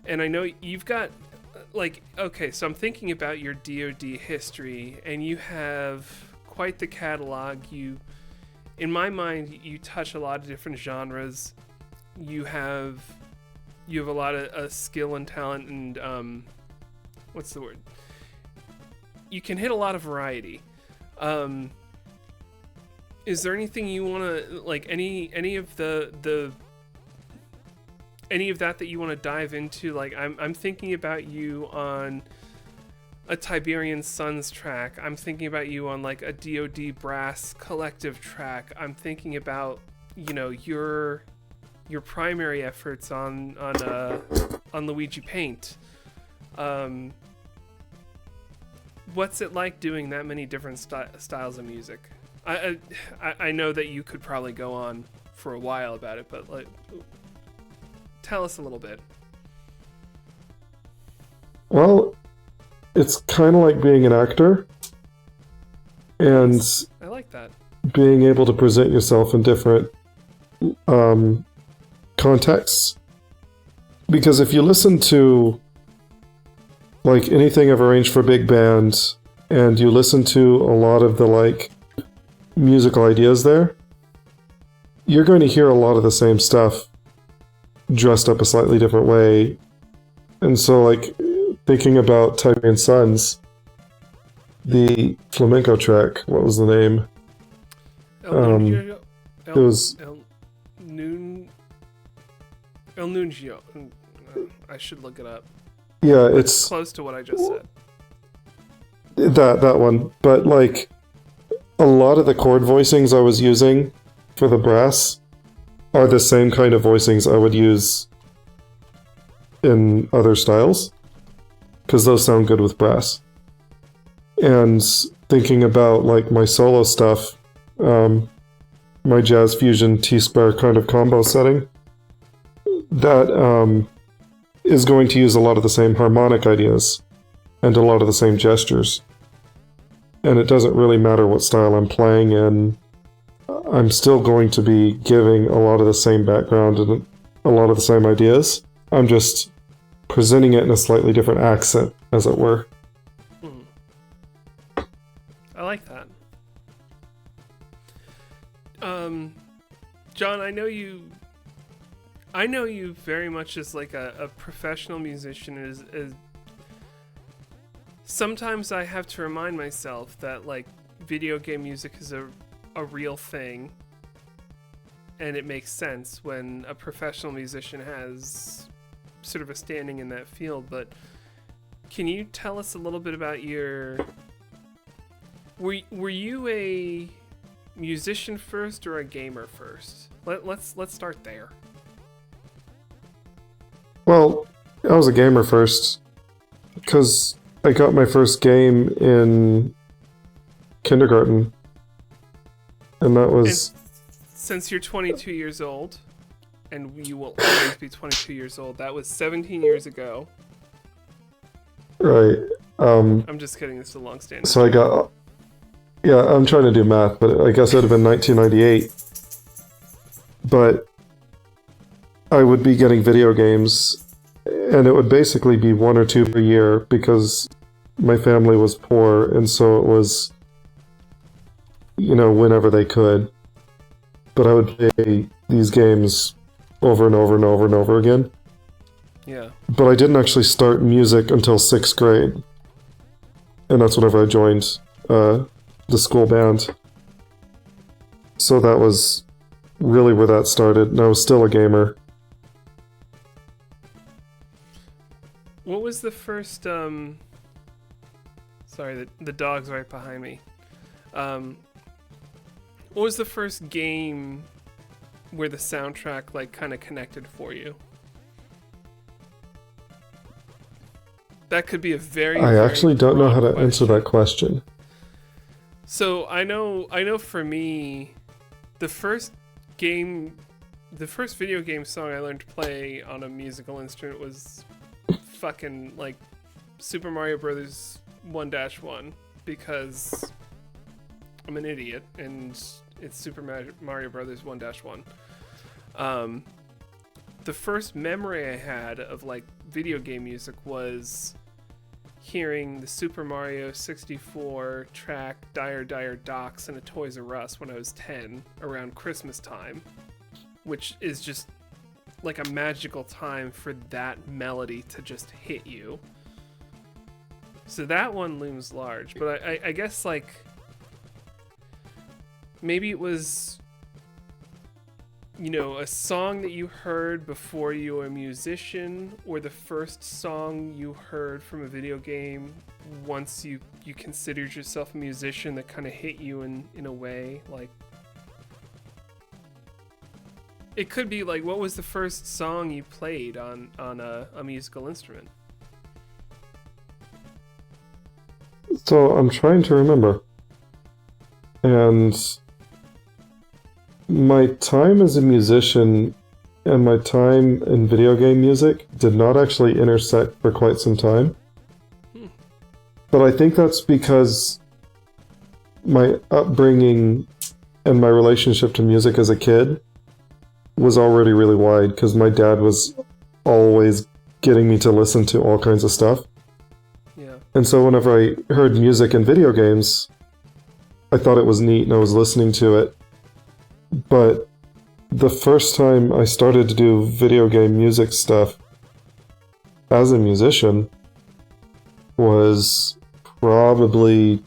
And I know you've got, like, okay, so I'm thinking about your DoD history, and you have quite the catalog. In my mind, you touch a lot of different genres. You have a lot of skill and talent, and what's the word? You can hit a lot of variety. Is there anything you want to, like, any of the any of that you want to dive into? Like, I'm thinking about you on a Tiberian Suns track. I'm thinking about you on like a DoD Brass Collective track. I'm thinking about, you know, your primary efforts on Luigi Paint. What's it like doing that many different styles of music? I know that you could probably go on for a while about it, but like, tell us a little bit. Well, it's kind of like being an actor, and I like that. Being able to present yourself in different contexts. Because if you listen to like anything I've arranged for big band, and you listen to a lot of the like musical ideas there, you're going to hear a lot of the same stuff dressed up a slightly different way. And so like thinking about Tiberian Suns, the flamenco track, what was the name? It was El Nuncio. I should look it up. Yeah, it's close to what I just said. That one. But like a lot of the chord voicings I was using for the brass are the same kind of voicings I would use in other styles, because those sound good with brass. And thinking about like my solo stuff, my jazz fusion T-square kind of combo setting, that is going to use a lot of the same harmonic ideas and a lot of the same gestures. And it doesn't really matter what style I'm playing in, I'm still going to be giving a lot of the same background and a lot of the same ideas. I'm just presenting it in a slightly different accent, as it were. I like that. John, I know you very much as like a professional musician, as sometimes I have to remind myself that like video game music is a real thing, and it makes sense when a professional musician has sort of a standing in that field. But can you tell us a little bit about your... Were you a musician first or a gamer first? Let's start there. Well, I was a gamer first, because I got my first game in kindergarten, and that was... And since you're 22 years old, and you will always be 22 years old, that was 17 years ago. Right. I'm just kidding, this is a long standing. So I got... Yeah, I'm trying to do math, but I guess it would have been 1998. But I would be getting video games, and it would basically be 1 or 2 per year, because my family was poor, and so it was, you know, whenever they could. But I would play these games over and over and over and over again. Yeah. But I didn't actually start music until 6th grade. And that's whenever I joined the school band. So that was really where that started, and I was still a gamer. What was the first, sorry, the dog's right behind me. What was the first game where the soundtrack, like, kind of connected for you? That could be a very, I actually don't know how to broad answer question. that question. So I know for me, the first video game song I learned to play on a musical instrument was fucking like Super Mario Brothers 1-1, because I'm an idiot and it's Super Mario Brothers 1-1. The first memory I had of like video game music was hearing the Super Mario 64 track Dire Dire Docks in a Toys R Us when I was 10 around Christmas time, which is just like a magical time for that melody to just hit you. So that one looms large, but I guess like maybe it was, you know, a song that you heard before you were a musician, or the first song you heard from a video game once you considered yourself a musician that kind of hit you in a way. Like, it could be like, what was the first song you played on a musical instrument? So I'm trying to remember. And my time as a musician and my time in video game music did not actually intersect for quite some time. But I think that's because my upbringing and my relationship to music as a kid was already really wide, because my dad was always getting me to listen to all kinds of stuff. Yeah. And so whenever I heard music in video games, I thought it was neat and I was listening to it. But the first time I started to do video game music stuff as a musician was probably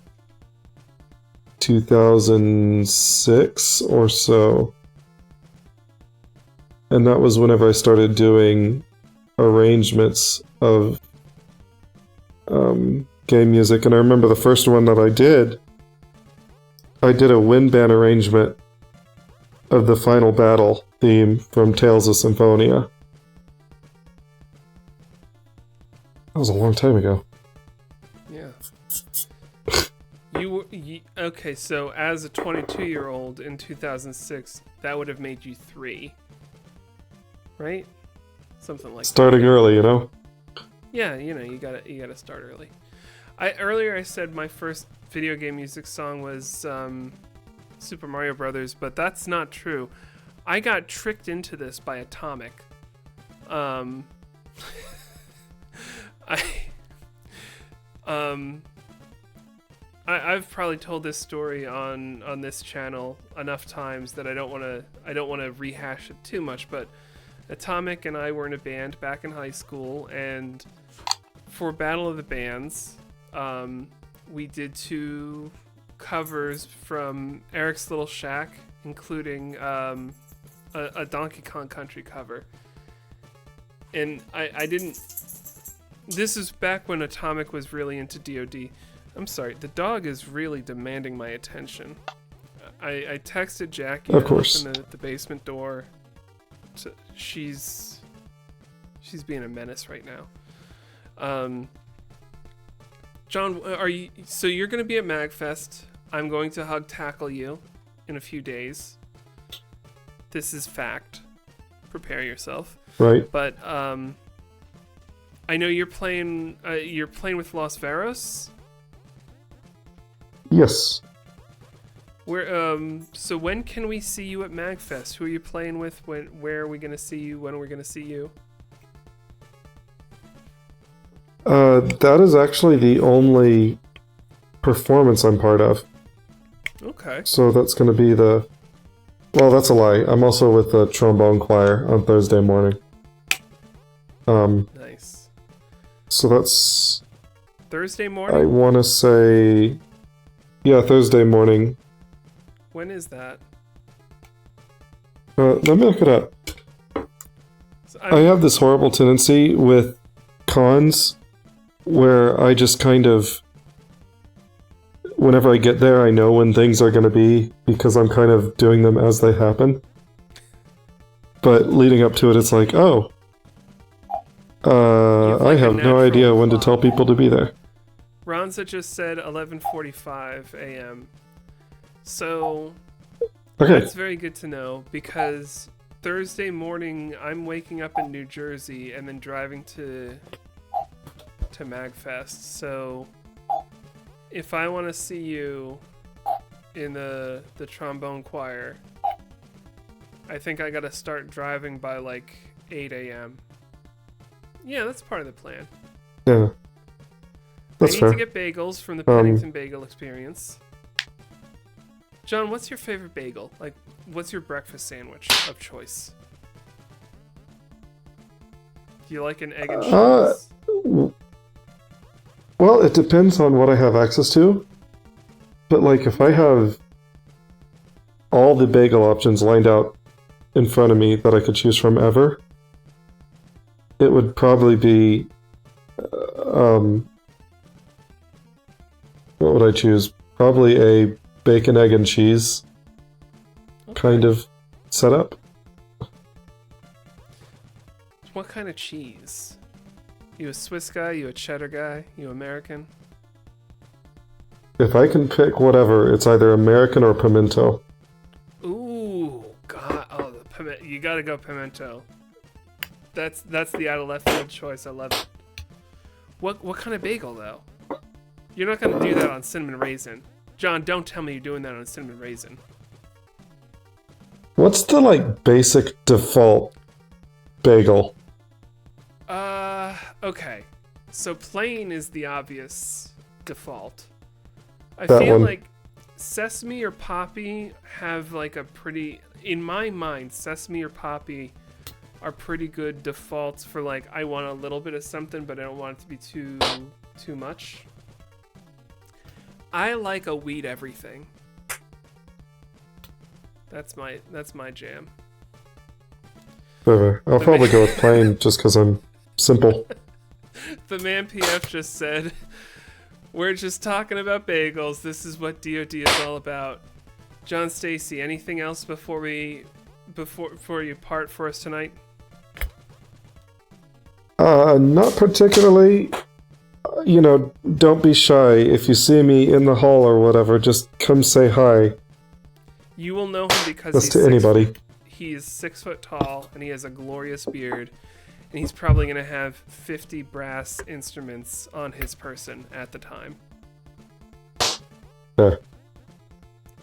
2006 or so. And that was whenever I started doing arrangements of game music. And I remember the first one that I did a wind band arrangement of the Final Battle theme from Tales of Symphonia. That was a long time ago. Yeah. Okay, so as a 22-year-old in 2006, that would have made you 3. Right? Something like Starting early, you know? Yeah, you know, you gotta start early. Earlier I said my first video game music song was Super Mario Brothers, but that's not true. I got tricked into this by Atomic. I've probably told this story on this channel enough times that I don't want to rehash it too much, but Atomic and I were in a band back in high school, and for Battle of the Bands, We did 2 covers from Eric's Little Shack, including a Donkey Kong Country cover. And I didn't... This is back when Atomic was really into DoD. I'm sorry, the dog is really demanding my attention. I texted Jackie Of to course. open the basement door. She's being a menace right now. John, so you're going to be at MAGFest. I'm going to hug tackle you in a few days. This is fact. Prepare yourself. Right. But I know you're playing with Los Veros. Yes. So when can we see you at MAGFest? Who are you playing with? Where are we going to see you? When are we going to see you? That is actually the only performance I'm part of. Okay. So that's going to be the... Well, that's a lie. I'm also with the trombone choir on Thursday morning. Nice. So that's... Thursday I morning? want to say... Yeah, Thursday morning. When is that? Let me look it up. So I have this horrible tendency with cons where I just kind of... Whenever I get there, I know when things are going to be because I'm kind of doing them as they happen. But leading up to it, it's like, oh... I have no idea when to tell people to be there. Ronza just said 11:45 a.m. So Okay. that's very good to know because Thursday morning I'm waking up in New Jersey and then driving to MAGFest. So if I want to see you in the trombone choir, I think I gotta start driving by like 8 a.m. Yeah, that's part of the plan. Yeah. That's I need fair. to get bagels from the Pennington Bagel Experience. John, what's your favorite bagel? Like, what's your breakfast sandwich of choice? Do you like an egg and cheese? Well, it depends on what I have access to. But, like, if I have all the bagel options lined out in front of me that I could choose from ever, it would probably be... what would I choose? Probably a bacon, egg, and cheese kind of setup. What kind of cheese? You a Swiss guy? You a cheddar guy? You American? If I can pick whatever, it's either American or pimento. Ooh, God! Oh, the pimento. You gotta go pimento. That's the out of left field choice. I love it. What kind of bagel though? You're not gonna do that on cinnamon raisin, John. Don't tell me you're doing that on cinnamon raisin. What's the, like, basic default bagel? Okay. So plain is the obvious default. I That feel one. like sesame or poppy have like a pretty, in my mind, sesame or poppy are pretty good defaults for like, I want a little bit of something, but I don't want it to be too much. I like a wheat everything. That's my jam. Whatever. I'll probably go with plain just because I'm simple. The man PF just said, "We're just talking about bagels. This is what DoD is all about." John Stacy, anything else before you part for us tonight? Not particularly. You know, don't be shy. If you see me in the hall or whatever, just come say hi. You will know him because That's to anybody. He is 6 foot tall and he has a glorious beard, and he's probably gonna have 50 brass instruments on his person at the time, Yeah.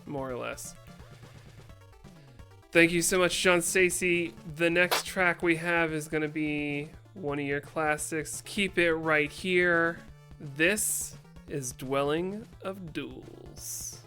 more or less. Thank you so much, John Stacy. The next track we have is gonna be one of your classics. Keep it right here. This is Dwelling of Duels.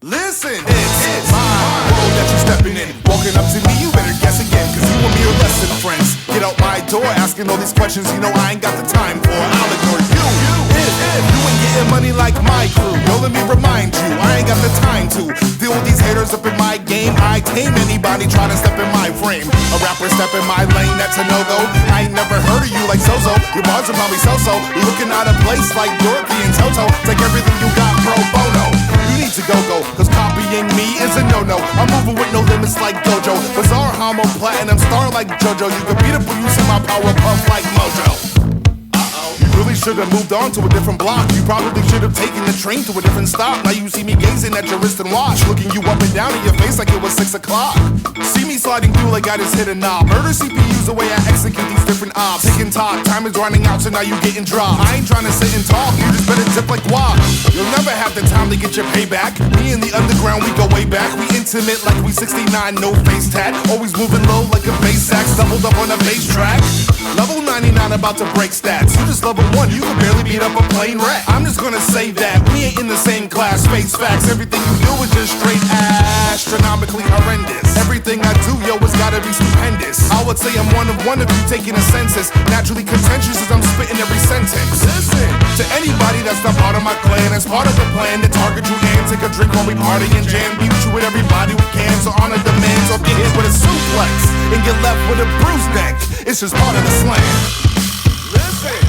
Listen, it's my world that you're stepping in. Walking up to me, you better guess again, cause you want me or less than friends. Get out my door asking all these questions, you know I ain't got the time for. I'll ignore you. If you ain't getting money like my crew, yo, let me remind you, I ain't got the time to deal with these haters up in my game. I tame anybody trying to step in my frame. A rapper step in my lane, that's a no-go. I ain't never heard of you like Sozo. Your bars are probably so-so. Looking out of place like Dorothy and Toto. Take everything you got pro bono. You need to go-go, cause copying me is a no-no. I'm moving with no limits like Dojo. Bizarre homo, platinum star like JoJo. You could beat up when you see my power puff like Mojo. You really should have moved on to a different block. You probably should have taken the train to a different stop. Now you see me gazing at your wrist and watch, looking you up and down in your face like it was 6 o'clock. See me sliding through like I just hit a knob. Murder CPU's the way I execute these different ops. Ticking talk, time is running out, so now you getting dropped. I ain't trying to sit and talk, you just better tip like guac. You'll never have the time to get your payback. Me and the underground, we go way back. We intimate like we 69, no face tat. Always moving low like a bass sax, doubled up on a bass track. Level 99 about to break stats. You just level 1, you can barely beat up a plain rat. I'm just gonna say that we ain't in the same class. Face facts, everything you do is just straight astronomically horrendous. Everything I do, yo, it's gotta be stupendous. I would say I'm one of you taking a census. Naturally contentious as I'm spitting every sentence. Listen, to anybody that's not part of my clan, as part of the plan to target you and take a drink while we party and jam. Beat you with everybody we can, so honor demands. Or get hit with a suplex and get left with a bruised neck. It's just part of the slang. Listen.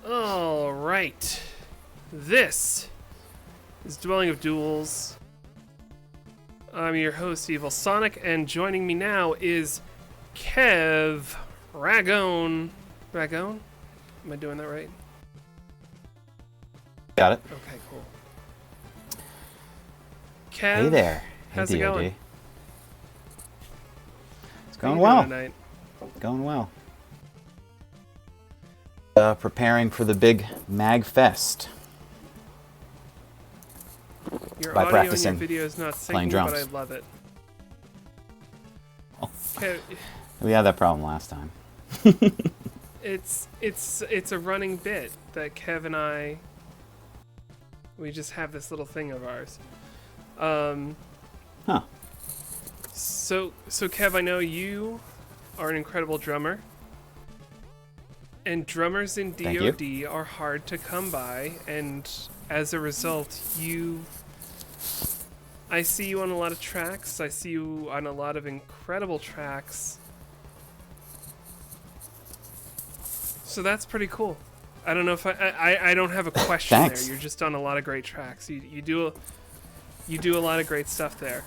All right. This is Dwelling of Duels. I'm your host, Evil Sonic, and joining me now is Kev Ragone. Ragone? Am I doing that right? Got it. Okay, cool. Kev, Hey there. how's Hey, it going? It's How going you well. doing tonight? Going well. Preparing for the big MAGFest. Your by audio practicing and your video is not playing syncing, but I drums. love it. Oh. Kev, We had that problem last time. it's a running bit that Kev and I, we just have this little thing of ours. Huh. So Kev, I know you are an incredible drummer, and drummers in Thank DoD are hard to come by, and as a result, I see you on a lot of tracks. I see you on a lot of incredible tracks. So that's pretty cool. I don't know if I don't have a question there. Thanks. You're just on a lot of great tracks. You do a lot of great stuff there.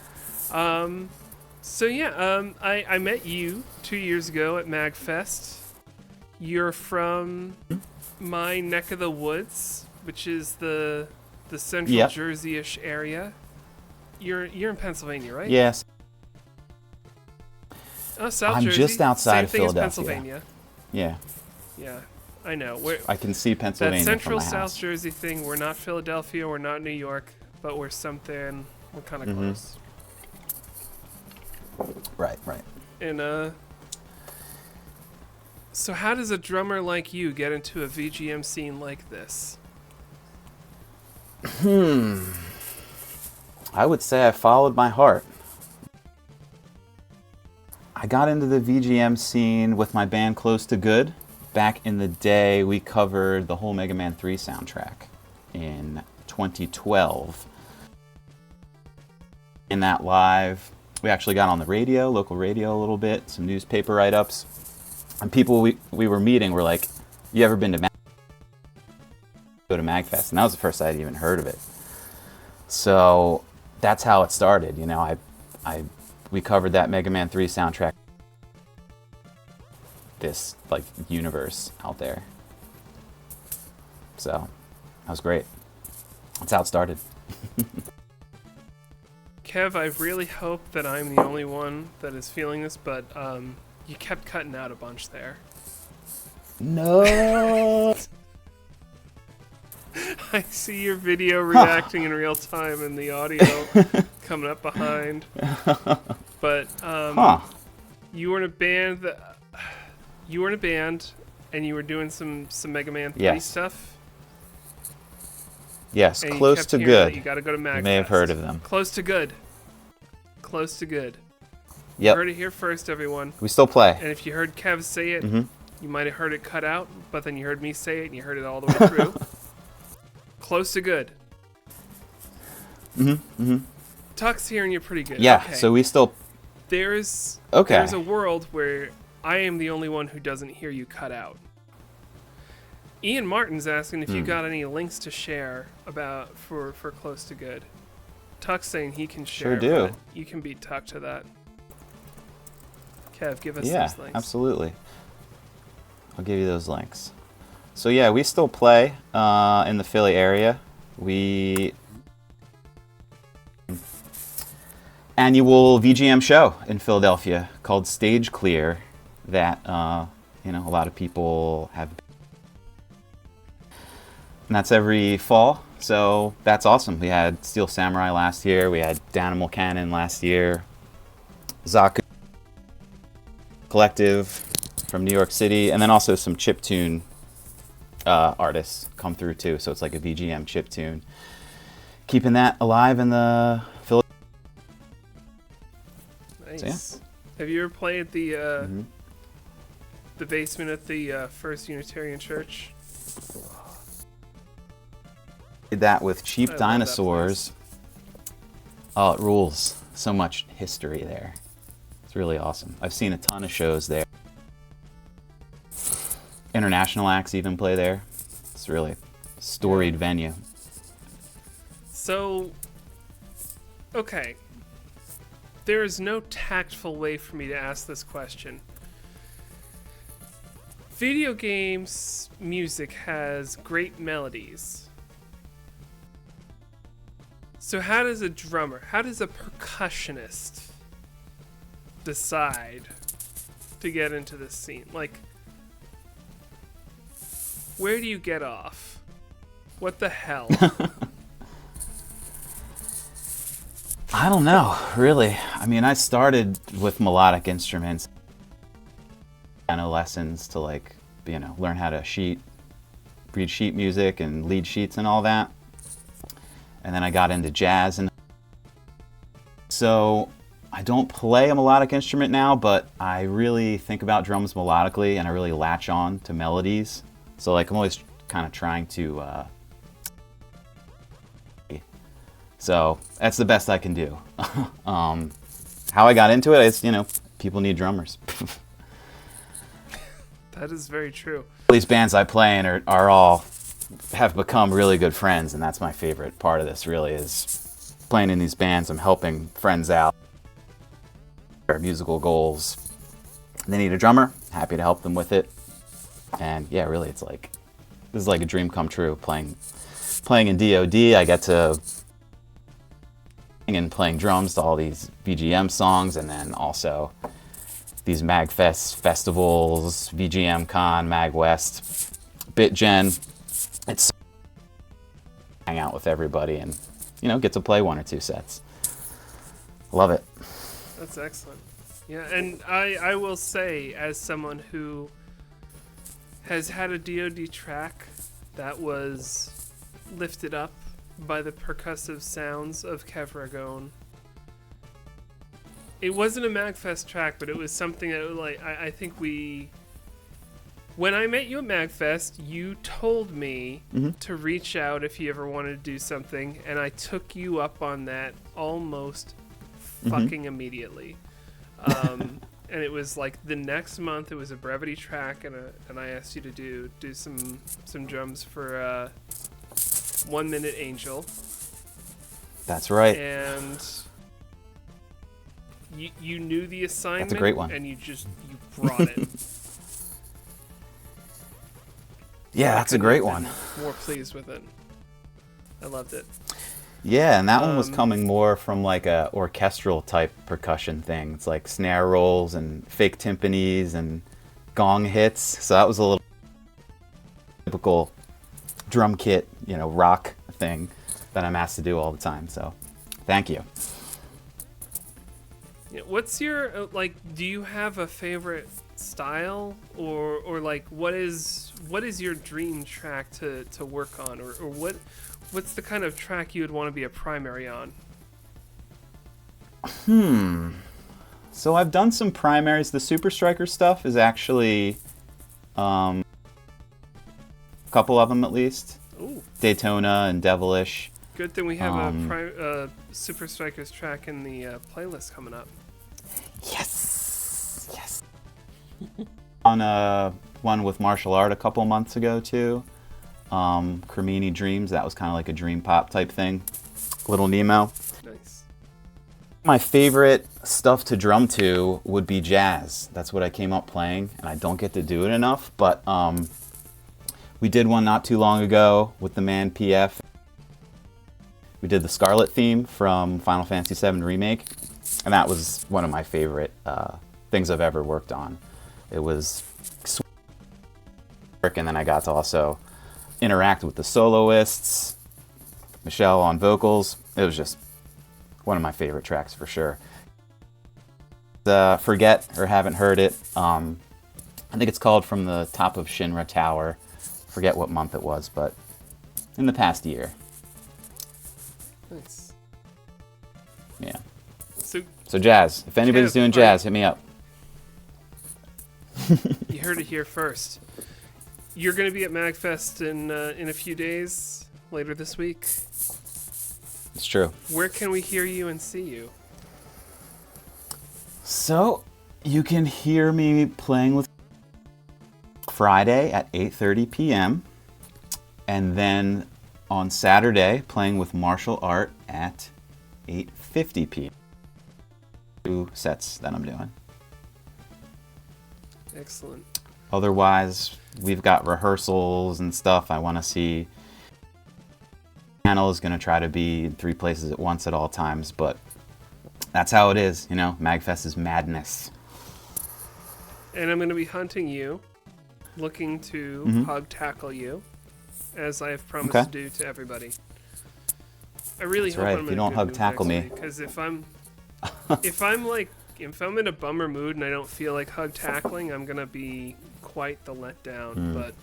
So yeah, I met you 2 years ago at MAGFest. You're from my neck of the woods, which is the central Yep. Jersey-ish area. You're in Pennsylvania, right? Yes. Oh, South I'm Jersey. just outside Same of thing as Philadelphia. Pennsylvania. Yeah. Yeah, I know. I can see That Pennsylvania central from my South house. Jersey thing, we're not Philadelphia, we're not New York, but we're something, we're kind of Mhm. close. Right. And, so how does a drummer like you get into a VGM scene like this? I would say I followed my heart. I got into the VGM scene with my band Close to Good. Back in the day, we covered the whole Mega Man 3 soundtrack in 2012. In that live, we actually got on the radio, local radio a little bit, some newspaper write-ups. And people we were meeting were like, you ever been to go to MAGFest? And that was the first I'd even heard of it. So that's how it started. You know, we covered that Mega Man 3 soundtrack. This like universe out there. So that was great. That's how it started. Kev, I really hope that I'm the only one that is feeling this, but you kept cutting out a bunch there. No. I see your video reacting in real time and the audio coming up behind. But you were in a band and you were doing some Mega Man 3 Yes. stuff. Yes, And you Close kept to hearing that Good. You got to go to MAGFest. You may have heard of them. Close to Good. Close to Good. Yep. Heard it here first, everyone. We still play. And if you heard Kev say it, Mhm. you might have heard it cut out, but then you heard me say it and you heard it all the way through. Close to Good. Tuck's hearing you pretty good. Yeah, Okay. so we still There's Okay. a world where I am the only one who doesn't hear you cut out. Ian Martin's asking if you got any links to share about for Close to Good. Tuck's saying he can share. Sure do. But you can beat Tuck to that. Kev, give us Yeah, those links. absolutely. I'll give you those links. So yeah, we still play in the Philly area. We annual VGM show in Philadelphia called Stage Clear that a lot of people have. And that's every fall, so that's awesome. We had Steel Samurai last year, we had Danimal Cannon last year, Zaku Collective from New York City, and then also some chiptune artists come through too, so it's like a VGM chiptune. Keeping that alive in the Philly. Nice. So, yeah. Have you ever played the basement at the First Unitarian Church? Did that with Cheap I love that Dinosaurs. Oh, it rules. So much history there. It's really awesome. I've seen a ton of shows there. International acts even play there. really storied venue. So, okay. There is no tactful way for me to ask this question. Video games music has great melodies. So how does a drummer, how does a percussionist decide to get into this scene? Like, where do you get off? What the hell? I don't know, really. I mean, I started with melodic instruments, piano lessons to like, learn how to read sheet music and lead sheets and all that. And then I got into jazz, and so I don't play a melodic instrument now, but I really think about drums melodically, and I really latch on to melodies. So like I'm always kind of trying to so that's the best I can do. How I got into it is, people need drummers. That is very true. These bands I play in are all have become really good friends, and that's my favorite part of this, really, is playing in these bands. I'm helping friends out, their musical goals. They need a drummer, happy to help them with it. And yeah, really, this is like a dream come true, playing in DoD. I get to and playing drums to all these VGM songs, and then also these MAGFest festivals, VGM Con, MAGWest, BitGen. It's hang out with everybody and, get to play one or two sets. Love it. That's excellent. Yeah, and I will say, as someone who has had a DoD track that was lifted up by the percussive sounds of Kevragon. It wasn't a MAGFest track, but it was something that, I think when I met you at MAGFest, you told me to reach out if you ever wanted to do something, and I took you up on that almost fucking immediately. And it was like the next month, it was a brevity track, and I asked you to do some drums for 1 Minute Angel. That's right. And you knew the assignment. That's a great one. And you brought it. Yeah, that's a great one. More pleased with it. I loved it. Yeah, and that one was coming more from like a orchestral type percussion thing. It's like snare rolls and fake timpanis and gong hits. So that was a little typical drum kit, rock thing that I'm asked to do all the time. So thank you. Yeah, what's your do you have a favorite style, or like what is your dream track to work on, or what's the kind of track you would want to be a primary on? So I've done some primaries. The Super Striker stuff is actually a couple of them at least. Ooh. Daytona and Devilish. Good thing we have a Super Strikers track in the playlist coming up. Yes. On one with martial art a couple months ago too. Cremini Dreams, that was kind of like a dream pop type thing. Little Nemo. Nice. My favorite stuff to drum to would be jazz. That's what I came up playing, and I don't get to do it enough, but we did one not too long ago with the man PF. We did the Scarlet theme from Final Fantasy VII Remake, and that was one of my favorite things I've ever worked on. It was sweet, and then I got to also interact with the soloists, Michelle on vocals. It was just one of my favorite tracks for sure. Forget or haven't heard it. I think it's called From the Top of Shinra Tower. Forget what month it was, but in the past year. Nice. Yeah. So jazz. If anybody's doing jazz, hit me up. You heard it here first. You're going to be at MAGFest in a few days, later this week. It's true. Where can we hear you and see you? So, you can hear me playing with Friday at 8:30 p.m. And then on Saturday, playing with martial art at 8:50 p.m. 2 sets that I'm doing. Excellent. Otherwise, we've got rehearsals and stuff. I want to see. Channel is going to try to be in 3 places at once at all times, but that's how it is, you know. MAGFest is madness. And I'm going to be hunting you, looking to hug tackle you, as I have promised to do to everybody. I really hope right. I'm If in you a don't good hug mood tackle next me. week, because if I'm in a bummer mood and I don't feel like hug tackling, I'm gonna be quite the letdown. But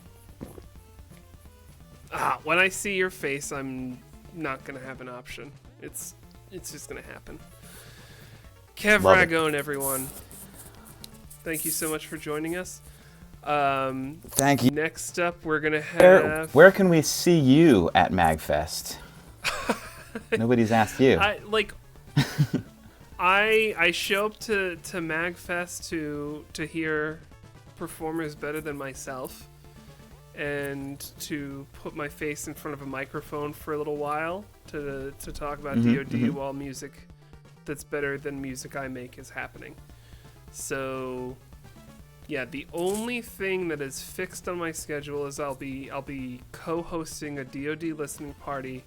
when I see your face, I'm not gonna have an option. It's just gonna happen. Kev Ragone, everyone. Thank you so much for joining us. Thank you. Next up, we're gonna have. Where can we see you at MAGFest? Nobody's asked you. I show up to MAGFest to hear performers better than myself, and to put my face in front of a microphone for a little while to talk about DoD while music that's better than music I make is happening. So, yeah, the only thing that is fixed on my schedule is I'll be co-hosting a DoD listening party.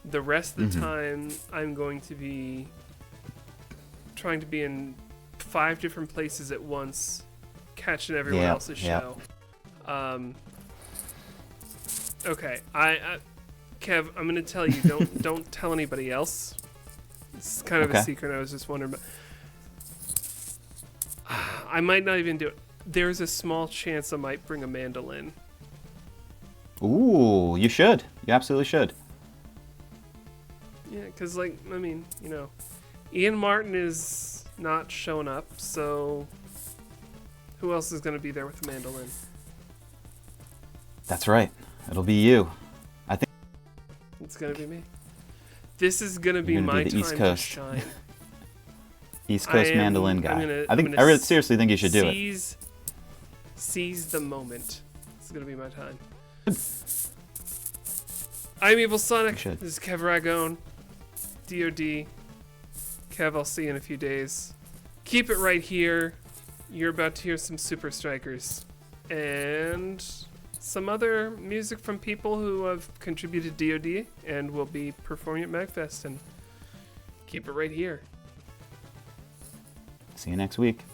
The rest of the time, I'm going to be trying to be in 5 different places at once, catching everyone else's show. Okay, Kev, I'm gonna tell you, don't tell anybody else. It's kind of a secret. I was just wondering, but I might not even do it. There's a small chance I might bring a mandolin. Ooh, you should. You absolutely should. Yeah, because, Ian Martin is not showing up, so who else is going to be there with a mandolin? That's right. It'll be you. I think It's going to be me. This is going to be You're gonna my be the time East to Coast. shine. East Coast mandolin guy. I really seriously think you should do it. Seize the moment. It's going to be my time. I'm Evil Sonic. This is Kev Ragone. DoD. Kev, I'll see you in a few days. Keep it right here. You're about to hear some Super Strikers. And some other music from people who have contributed to DoD and will be performing at MAGFest. And keep it right here. See you next week.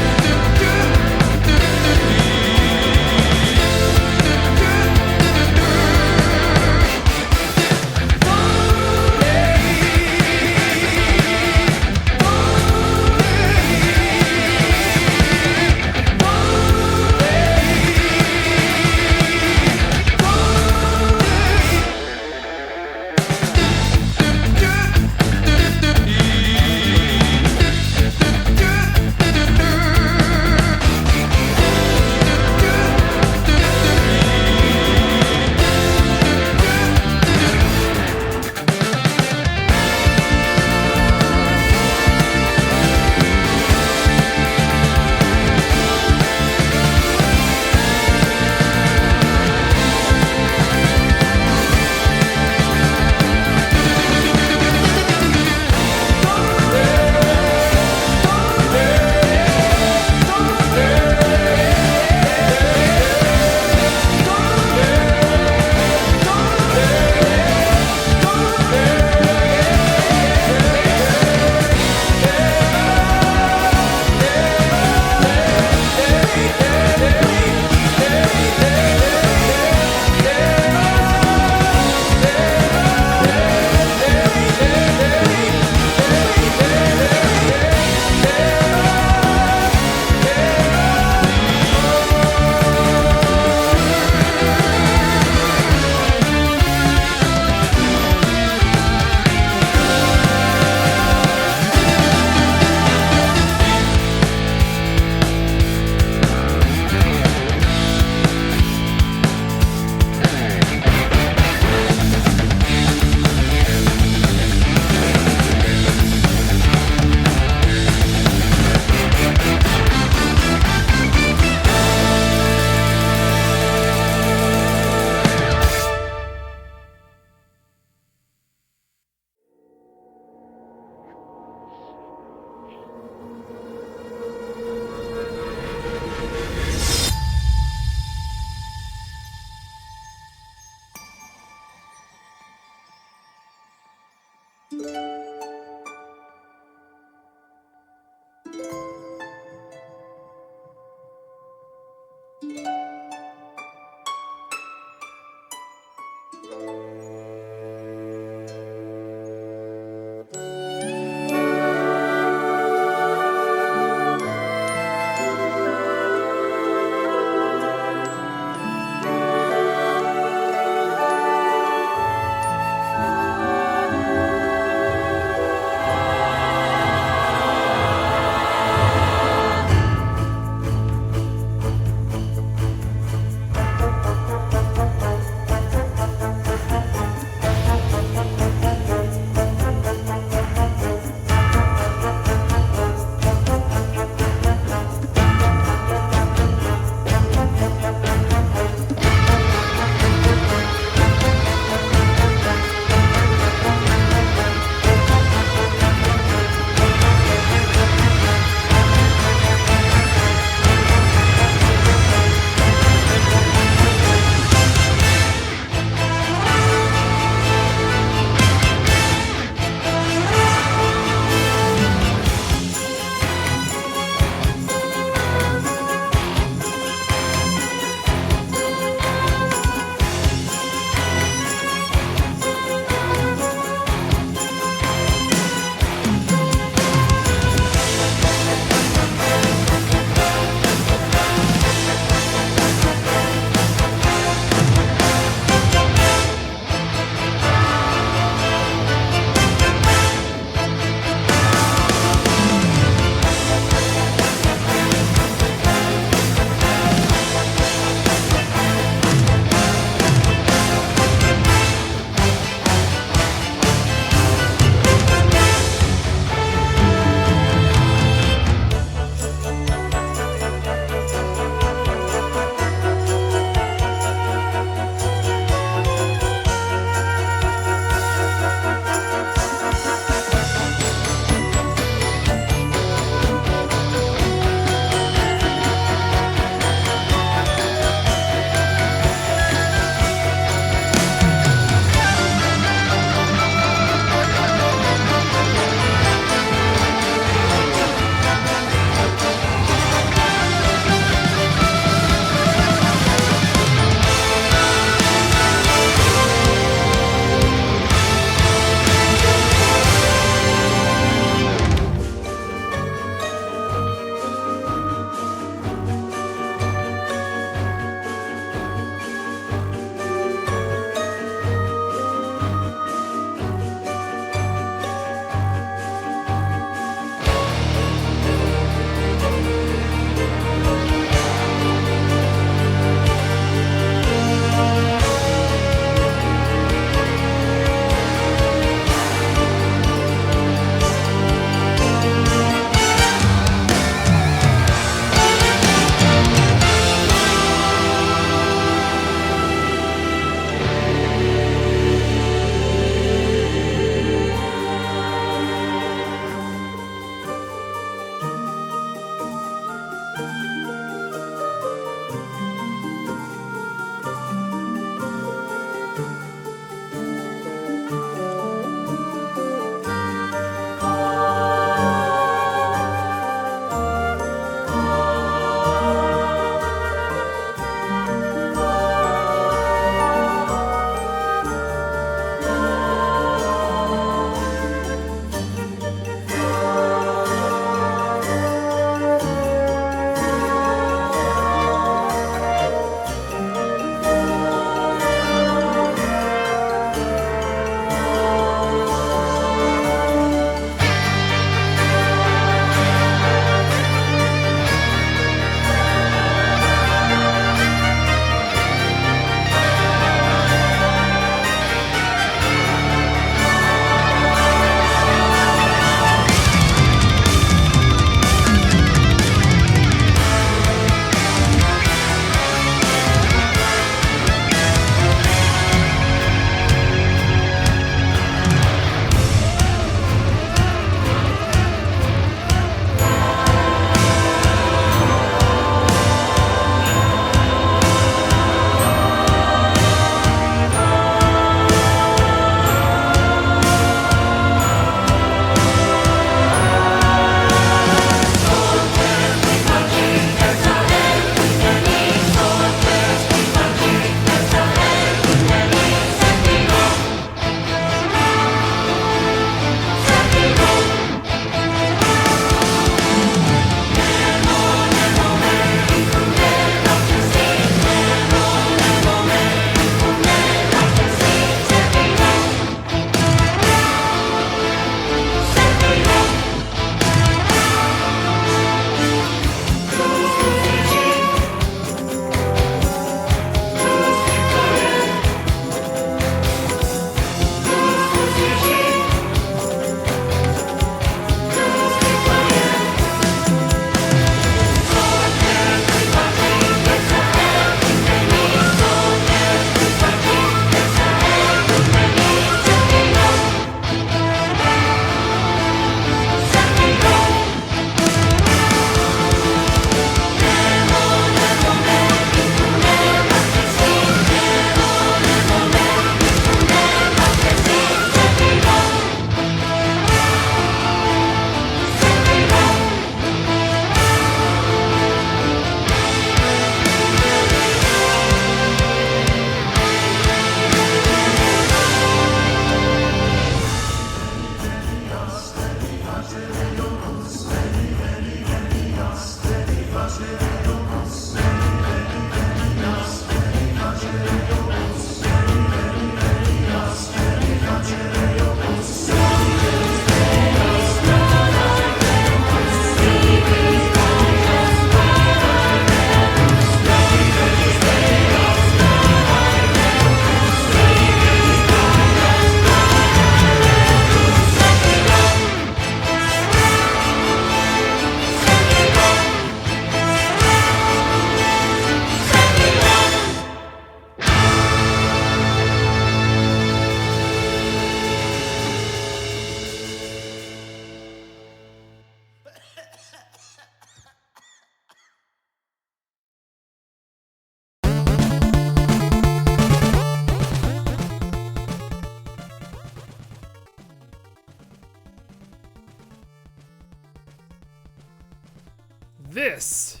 This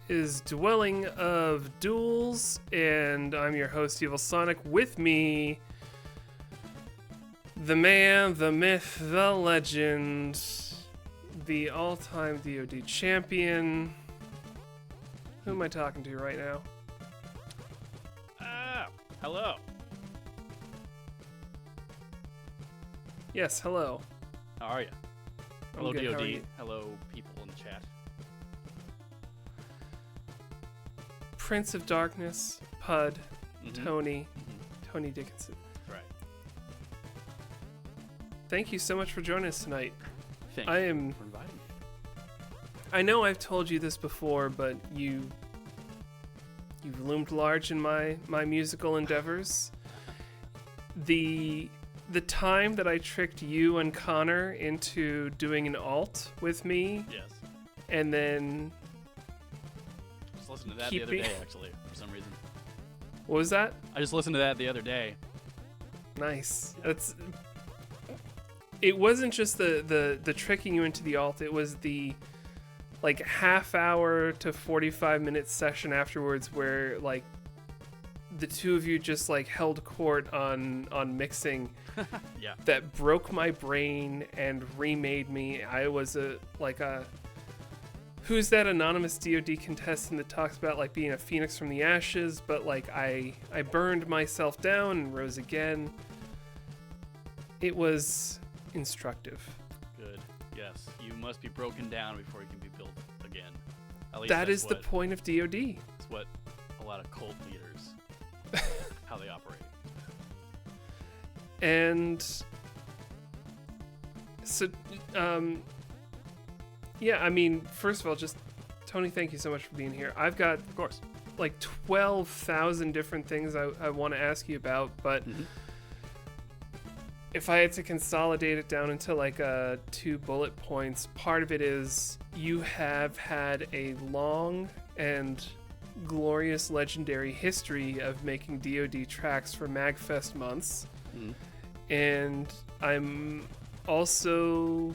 is Dwelling of Duels, and I'm your host, Evil Sonic. With me, the man, the myth, the legend, the all-time DoD champion. Who am I talking to right now? Hello. Yes, hello. How are you? Hello, good, how are DoD. you? Hello, people in the chat. Prince of Darkness, Pud, Tony Dickinson. Right. Thank you so much for joining us tonight. Thank I you am- for inviting me. I know I've told you this before, but you've loomed large in my musical endeavors. The time that I tricked you and Connor into doing an alt with me, Yes. and then Just listened to that Keep the other me- day, actually, for some reason. what was that? I just listened to that the other day. Nice. It wasn't just the tricking you into the alt. It was the like half hour to 45-minute session afterwards where like the two of you just like held court on mixing. Yeah. That broke my brain and remade me. I was who's that anonymous DoD contestant that talks about like being a phoenix from the ashes, but like I burned myself down and rose again. It was instructive. Good. Yes. You must be broken down before you can be built again. At least That that's is the what, point of DoD. That's what a lot of cult leaders, how they operate. And so, yeah, I mean, first of all, just Tony, thank you so much for being here. I've got, Of course. like 12,000 different things I want to ask you about, but if I had to consolidate it down into like 2 bullet points, part of it is you have had a long and glorious legendary history of making DoD tracks for MAGFest months. And I'm also,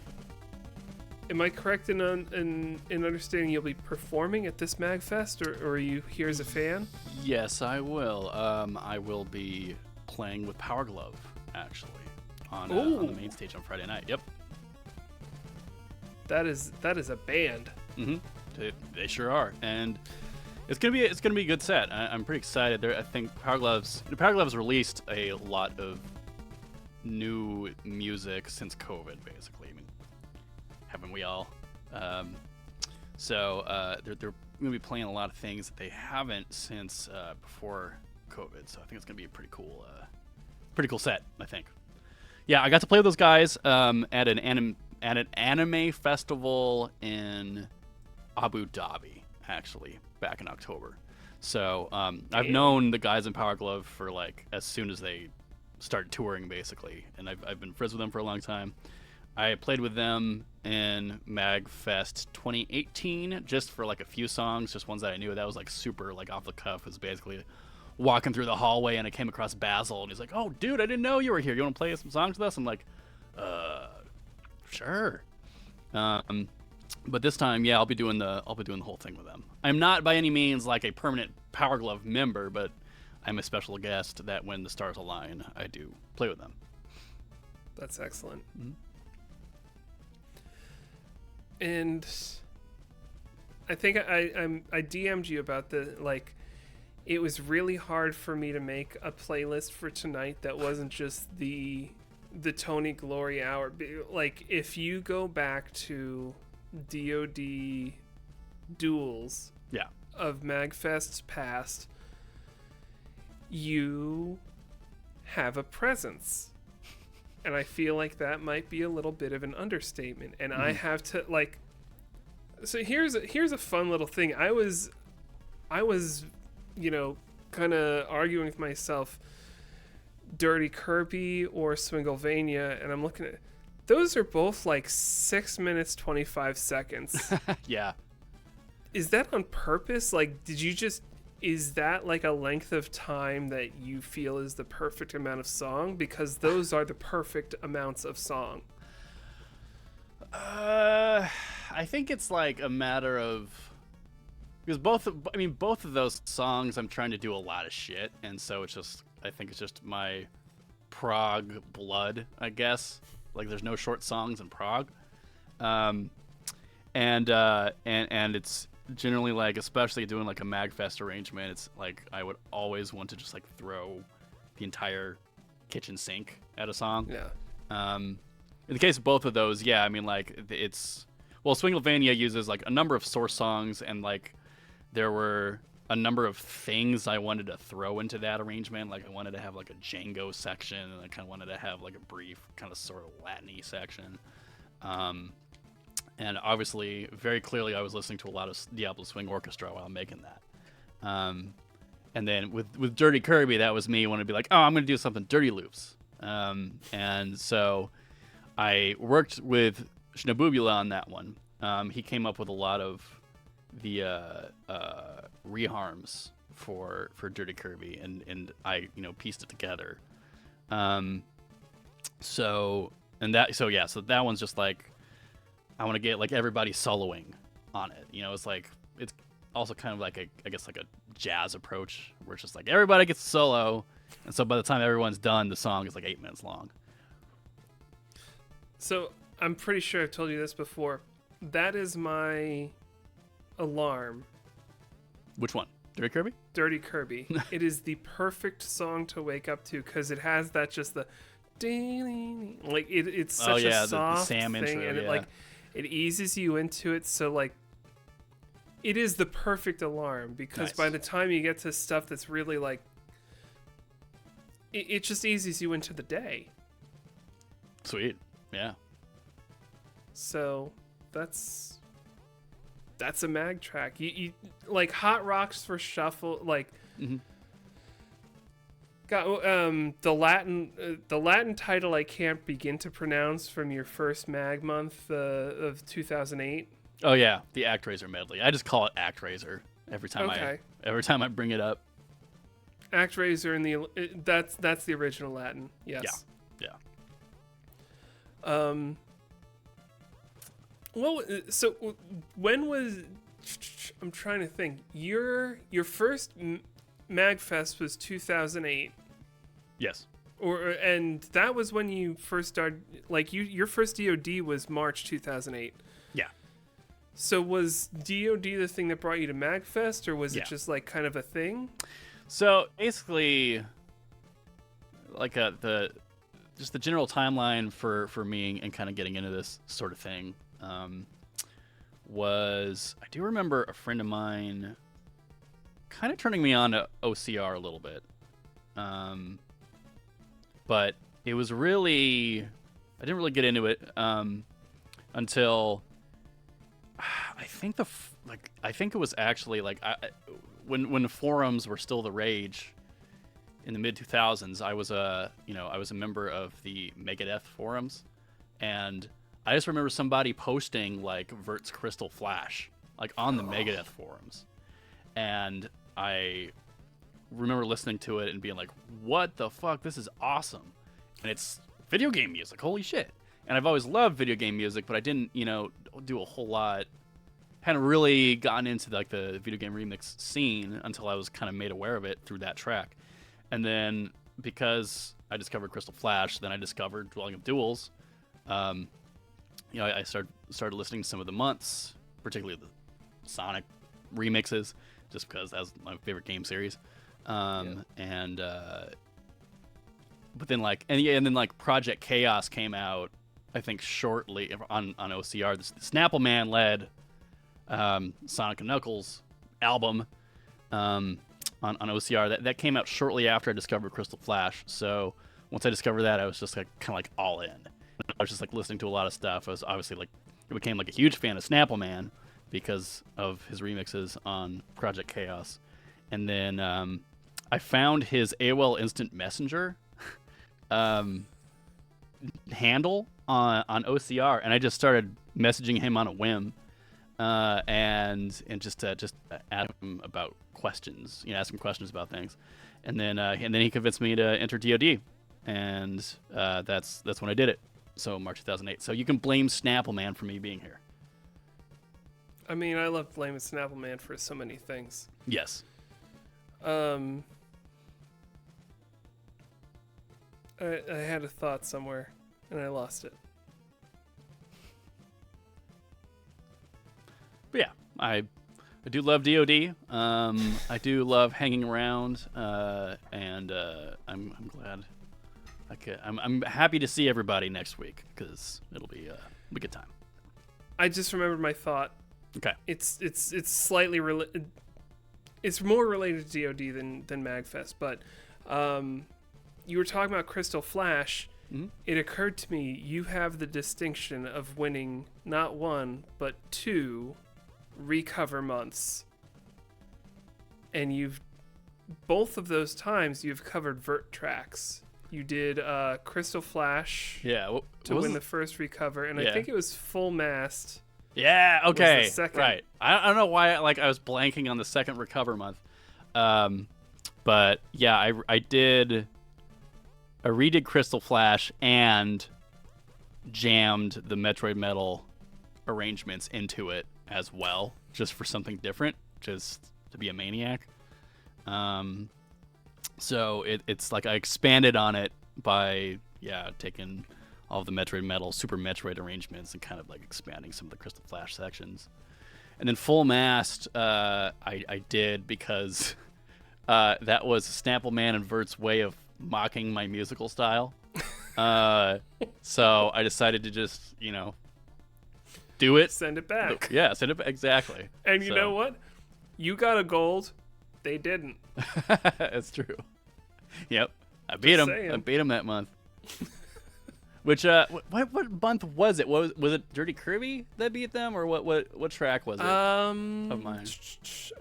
am I correct in understanding you'll be performing at this MAGFest, or are you here as a fan? Yes, I will. I will be playing with Power Glove, actually, on the main stage on Friday night. Yep. That is a band. They sure are, and it's gonna be a good set. I'm pretty excited. I think Power Gloves released a lot of new music since COVID, basically. I mean, haven't we all? So they're gonna be playing a lot of things that they haven't since before COVID. So I think it's gonna be a pretty cool set. I think. Yeah, I got to play with those guys at an anime festival in Abu Dhabi, actually, back in October. So I've known the guys in Power Glove for like as soon as they started touring, basically, and I've been friends with them for a long time. I played with them in MAGFest 2018 just for like a few songs, just ones that I knew. That was like super like off the cuff. It was basically walking through the hallway and I came across Basil and he's like, "Oh, dude, I didn't know you were here. You want to play some songs with us?" I'm like, sure. But this time, yeah, I'll be doing the whole thing with them. I'm not by any means like a permanent Power Glove member, but I'm a special guest that when the stars align, I do play with them. That's excellent. And I think I DM'd you about it was really hard for me to make a playlist for tonight that wasn't just the Tony Glory Hour. Like, if you go back to DoD Duels of MAGFest's past, you have a presence. And I feel like that might be a little bit of an understatement. And I have to so here's a fun little thing. I was kind of arguing with myself, Dirty Kirby or Swinglevania, and I'm looking at those are both like 6 minutes 25 seconds. Yeah. Is that on purpose? Like, is that like a length of time that you feel is the perfect amount of song? Because those are the perfect amounts of song. I think it's like a matter of because both of those songs, I'm trying to do a lot of shit, and so I think it's just my prog blood, I guess. Like, there's no short songs in prog, and it's generally like, especially doing like a MAGFest arrangement, it's like I would always want to just like throw the entire kitchen sink at a song. Yeah. In the case of both of those, yeah, I mean, like, Swinglevania uses like a number of source songs, and like there were a number of things I wanted to throw into that arrangement. Like, I wanted to have like a Django section, and I kind of wanted to have like a brief kind of sort of Latin-y section. And obviously, very clearly, I was listening to a lot of Diablo Swing Orchestra while making that. And then with Dirty Kirby, that was me wanting to be like, oh, I'm going to do something Dirty Loops. And so I worked with Shnabubula on that one. He came up with a lot of the reharms for Dirty Kirby, and I pieced it together. So that one's just like, I want to get like everybody soloing on it. It's like, it's also kind of like I guess like a jazz approach, where it's just like everybody gets a solo, and so by the time everyone's done, the song is like 8 minutes long. So I'm pretty sure I've told you this before. That is my alarm. Which one? Dirty Kirby? Dirty Kirby. It is the perfect song to wake up to, because it has that just the like it's such a soft the Sam thing, intro, and it eases you into it. So like, it is the perfect alarm, because by the time you get to stuff that's really like, it just eases you into the day. Sweet. Yeah. So that's a mag track. You like Hot Rocks for Shuffle, like got the Latin title I can't begin to pronounce from your first mag month of 2008. Oh yeah, the ActRaiser medley. I just call it ActRaiser every time I bring it up. ActRaiser and that's the original Latin. Yes. Yeah. Well, so when was, I'm trying to think, your first MAGFest was 2008. Yes. And that was when you first started, like, your first DoD was March 2008. Yeah. So was DoD the thing that brought you to MAGFest, or was it just like kind of a thing? So basically, like the general timeline for me and kind of getting into this sort of thing was, I do remember a friend of mine kind of turning me on to OCR a little bit. But it was really, I didn't really get into it until I think I think it was actually like when the forums were still the rage in the mid 2000s. I was a member of the Megadeth forums, and I just remember somebody posting like Vert's Crystal Flash like on the Megadeth forums, and I remember listening to it and being like, what the fuck, this is awesome. And it's video game music, holy shit. And I've always loved video game music, but I didn't do a whole lot, hadn't really gotten into like the video game remix scene until I was kind of made aware of it through that track. And then because I discovered Crystal Flash, then I discovered Dwelling of Duels. I started listening to some of the Months, particularly the Sonic remixes, just because that was my favorite game series. But then like Project Chaos came out, I think shortly on OCR. The Snapple Man led Sonic and Knuckles album on OCR that came out shortly after I discovered Crystal Flash. So once I discovered that, I was just like kind of like all in. I was just like listening to a lot of stuff. I was obviously like, I became like a huge fan of Snapple Man because of his remixes on Project Chaos. And then I found his AOL Instant Messenger handle on OCR, and I just started messaging him on a whim, and just ask him about questions, ask him questions about things, and then he convinced me to enter DoD, and that's when I did it. So March 2008. So you can blame Snapple Man for me being here. I mean, I love Blame It Snapple Man for so many things. Yes. I had a thought somewhere, and I lost it. But yeah, I do love DoD. I do love hanging around, and I'm glad. I'm happy to see everybody next week because it'll be a good time. I just remembered my thought. Okay. It's slightly it's more related to DoD than MAGFest, but you were talking about Crystal Flash. Mm-hmm. It occurred to me you have the distinction of winning not 1 but 2 recover months, and both of those times you've covered vert tracks. You did Crystal Flash to win the first recover, and I think it was Full Mast. Yeah, okay, was the second. right. I don't know why I was blanking on the second recover month. But yeah, I redid Crystal Flash and jammed the Metroid Metal arrangements into it as well, just for something different, just to be a maniac. So it's like I expanded on it by taking all of the Metroid Metal, Super Metroid arrangements and kind of like expanding some of the Crystal Flash sections. And then Full Mast, I did because that was Snapple Man and Vert's way of mocking my musical style. So I decided to just, do it. Send it back. Yeah, send it back. Exactly. And you know what? You got a gold. They didn't. That's true. Yep. I beat him. I beat him that month. Which what month was it? Was it Dirty Kirby that beat them, or what track was it? Of mine.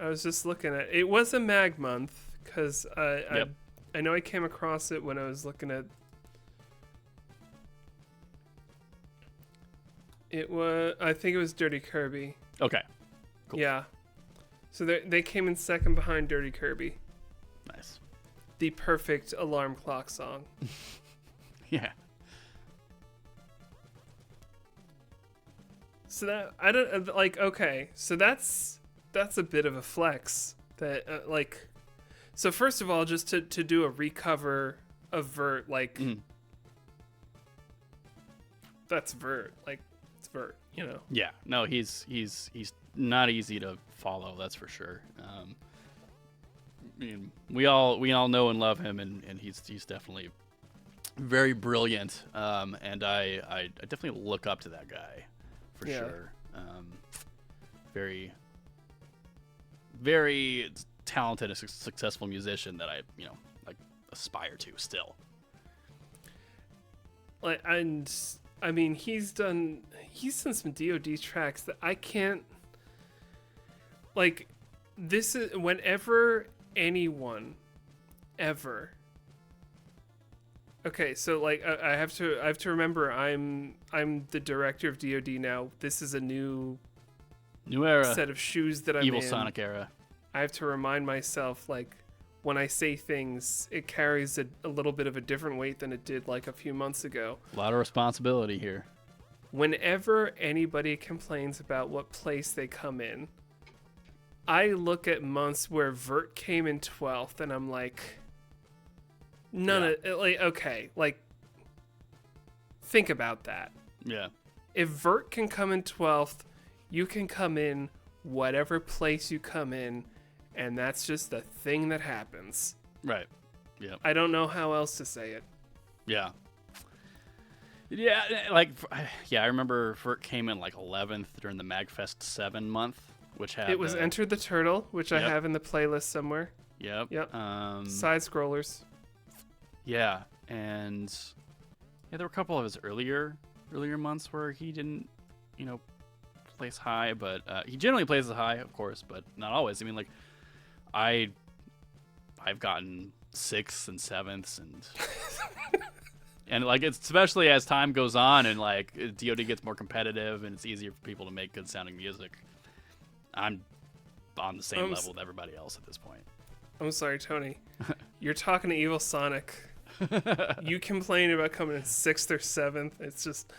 I was just looking at it. Was a mag month because I know I came across it when I was looking at. I think it was Dirty Kirby. Okay. Cool. Yeah. So they came in second behind Dirty Kirby. Nice. The perfect alarm clock song. Yeah. So that I don't okay. So that's a bit of a flex. That So first of all, just to do a recover of Vert, that's Vert. It's Vert. Yeah. No, he's not easy to follow. That's for sure. I mean, we all know and love him, and he's definitely very brilliant. And I definitely look up to that guy for sure. Very, very talented and successful musician that I aspire to still. And I mean, he's done some DoD tracks that I can't. This is whenever anyone ever. Okay, so I have to remember I'm the director of DoD now. This is a new era set of shoes that I'm Evil in. Sonic era. I have to remind myself when I say things, it carries a little bit of a different weight than it did a few months ago. A lot of responsibility here. Whenever anybody complains about what place they come in, I look at months where Vert came in 12th, and I'm like, think about that. Yeah. If Vert can come in 12th, you can come in whatever place you come in, and that's just the thing that happens. Right. Yeah. I don't know how else to say it. Yeah. Yeah, I remember Vert came in 11th during the MAGFest 7 month, which had it was Enter the Turtle, which I have in the playlist somewhere. Yep. Side scrollers. Yeah, and there were a couple of his earlier months where he didn't, place high, but he generally places high, of course, but not always. I mean, I've gotten 6th and 7ths and and it's especially as time goes on and DoD gets more competitive and it's easier for people to make good sounding music. I'm on the same level with everybody else at this point. I'm sorry, Tony. You're talking to Evil Sonic. You complain about coming in 6th or 7th. It's just,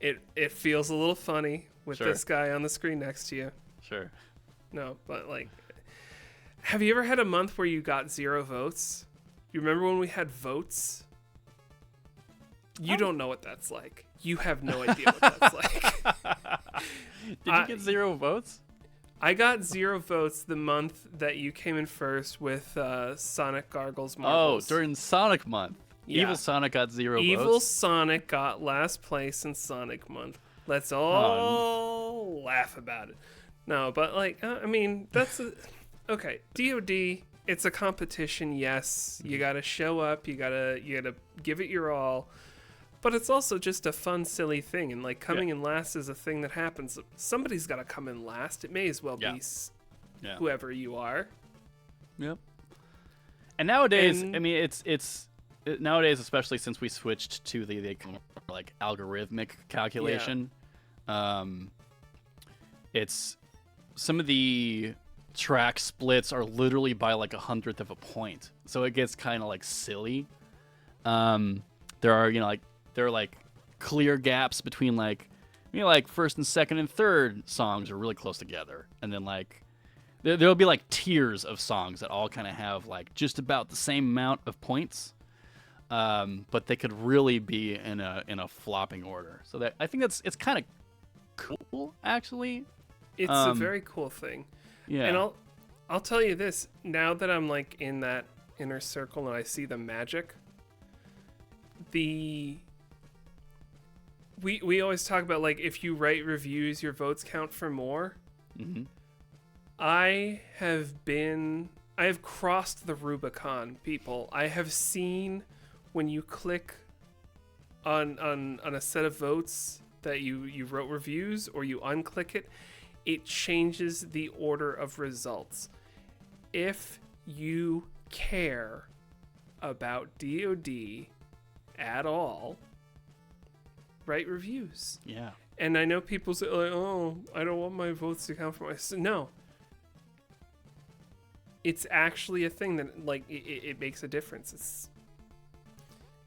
it feels a little funny with this guy on the screen next to you. Sure. No, but like, have you ever had a month where you got 0 votes? You remember when we had votes? You don't know what that's like. You have no idea what that's like. Did you get 0 votes? I got 0 votes the month that you came in first with Sonic Gargles Marbles. Oh, during Sonic Month. Yeah. Evil Sonic got 0 Evil votes. Sonic got last place in Sonic Month. Let's all laugh about it. No, but like, I mean, that's okay. DoD, it's a competition. Yes, you gotta show up. You gotta give it your all. But it's also just a fun, silly thing, and like coming in last is a thing that happens. Somebody's got to come in last. It may as well be whoever you are. Yep. And nowadays, I mean, it's nowadays, especially since we switched to the like algorithmic calculation. It's some of the track splits are literally by like 100th of a point, so it gets kind of like silly. There are there are like clear gaps between like first and second and third songs are really close together, and then like there'll be like tiers of songs that all kind of have like just about the same amount of points, but they could really be in a flopping order. So that I think it's kind of cool, actually. It's a very cool thing. Yeah. And I'll tell you this, now that I'm like in that inner circle and I see the magic, we always talk about like if you write reviews, your votes count for more. Mm-hmm. I have crossed the Rubicon, people. I have seen when you click on a set of votes that you wrote reviews, or you unclick it, it changes the order of results. If you care about DoD at all, write reviews. Yeah. And I know people say, like, oh, I don't want my votes to count for myself. No. It's actually a thing that, like, it makes a difference.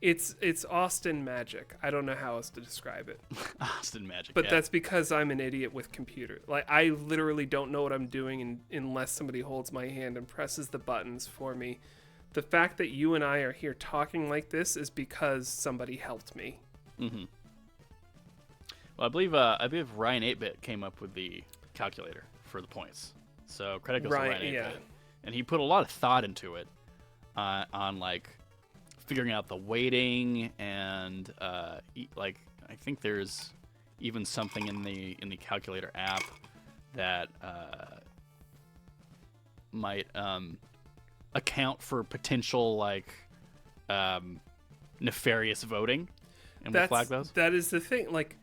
It's Austin magic. I don't know how else to describe it. Austin magic. But that's because I'm an idiot with computer. Like, I literally don't know what I'm doing unless somebody holds my hand and presses the buttons for me. The fact that you and I are here talking like this is because somebody helped me. Mm-hmm. Well, I believe Ryan 8-Bit came up with the calculator for the points. So credit goes to Ryan 8-Bit. Yeah. And he put a lot of thought into it, on like figuring out the weighting and like I think there's even something in the calculator app that might account for potential like nefarious voting, and we'll flag those. That is the thing. Like,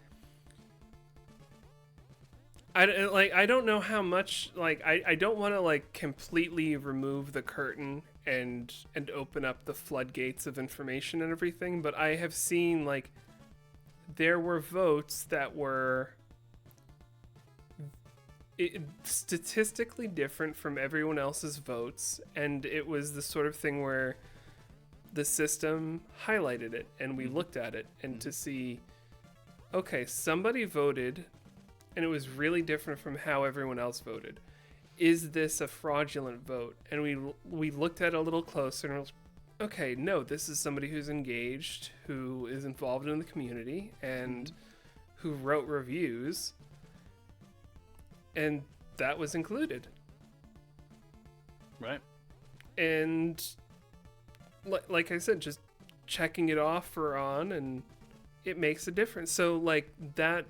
I don't know how much, like, I don't want to like completely remove the curtain and open up the floodgates of information and everything, but I have seen like there were votes that were statistically different from everyone else's votes, and it was the sort of thing where the system highlighted it and we looked at it and to see, okay, somebody voted and it was really different from how everyone else voted. Is this a fraudulent vote? And we looked at it a little closer and it was, okay, no, this is somebody who's engaged, who is involved in the community, and who wrote reviews, and that was included. Right. And like I said, just checking it off or on, and it makes a difference. So like that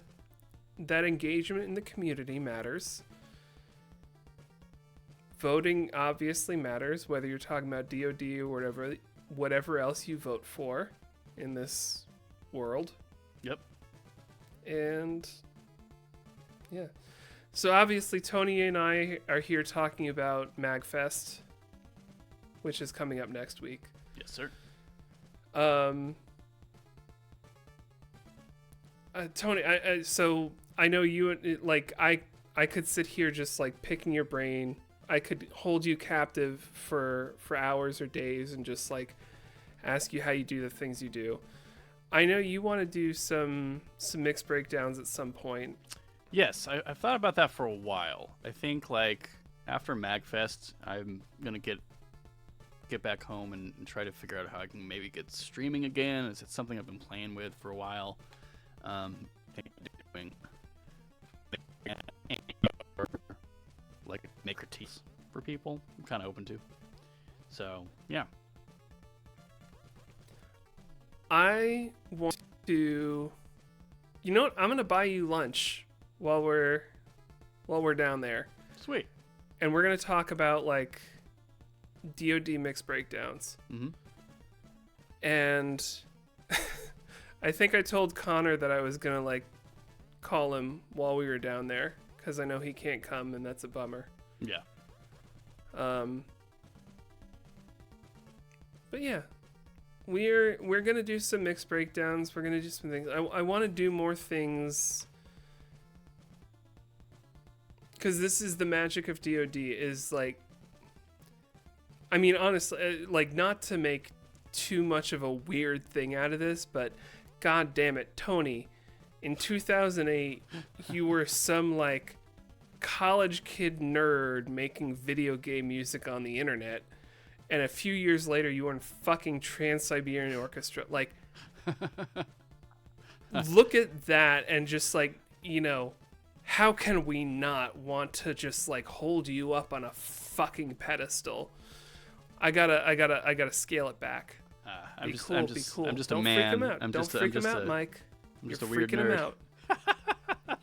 engagement in the community matters. Voting obviously matters, whether you're talking about DoD or whatever else you vote for in this world. Yep. And yeah. So obviously Tony and I are here talking about MAGFest, which is coming up next week. Yes, sir. Tony, so I know you, like, I could sit here just like picking your brain. I could hold you captive for hours or days and just like ask you how you do the things you do. I know you want to do some mixed breakdowns at some point. Yes, I've thought about that for a while. I think like after MAGFest, I'm gonna get back home and try to figure out how I can maybe get streaming again. It's something I've been playing with for a while. Doing like make critiques for people. I'm kind of open to. So yeah. I want to. You know what? I'm gonna buy you lunch while we're down there, Sweet. and we're gonna talk about like DoD mix breakdowns. Mm-hmm. And I think I told Connor that I was gonna like call him while we were down there because I know he can't come, and that's a bummer. Yeah. But yeah, we're gonna do some mix breakdowns. We're gonna do some things. I want to do more things because this is the magic of DoD. Is like, I mean, honestly, like not to make too much of a weird thing out of this, but god damn it, Tony, in 2008, you were some like college kid nerd making video game music on the internet. And a few years later, you were in fucking Trans-Siberian Orchestra. Like, look at that and just like, you know, how can we not want to just like hold you up on a fucking pedestal? I gotta scale it back. I'm Be just cool, a Don't man. freak him out. I'm Don't just freak him out, Mike. I'm just You're a weird freaking him nerd. out.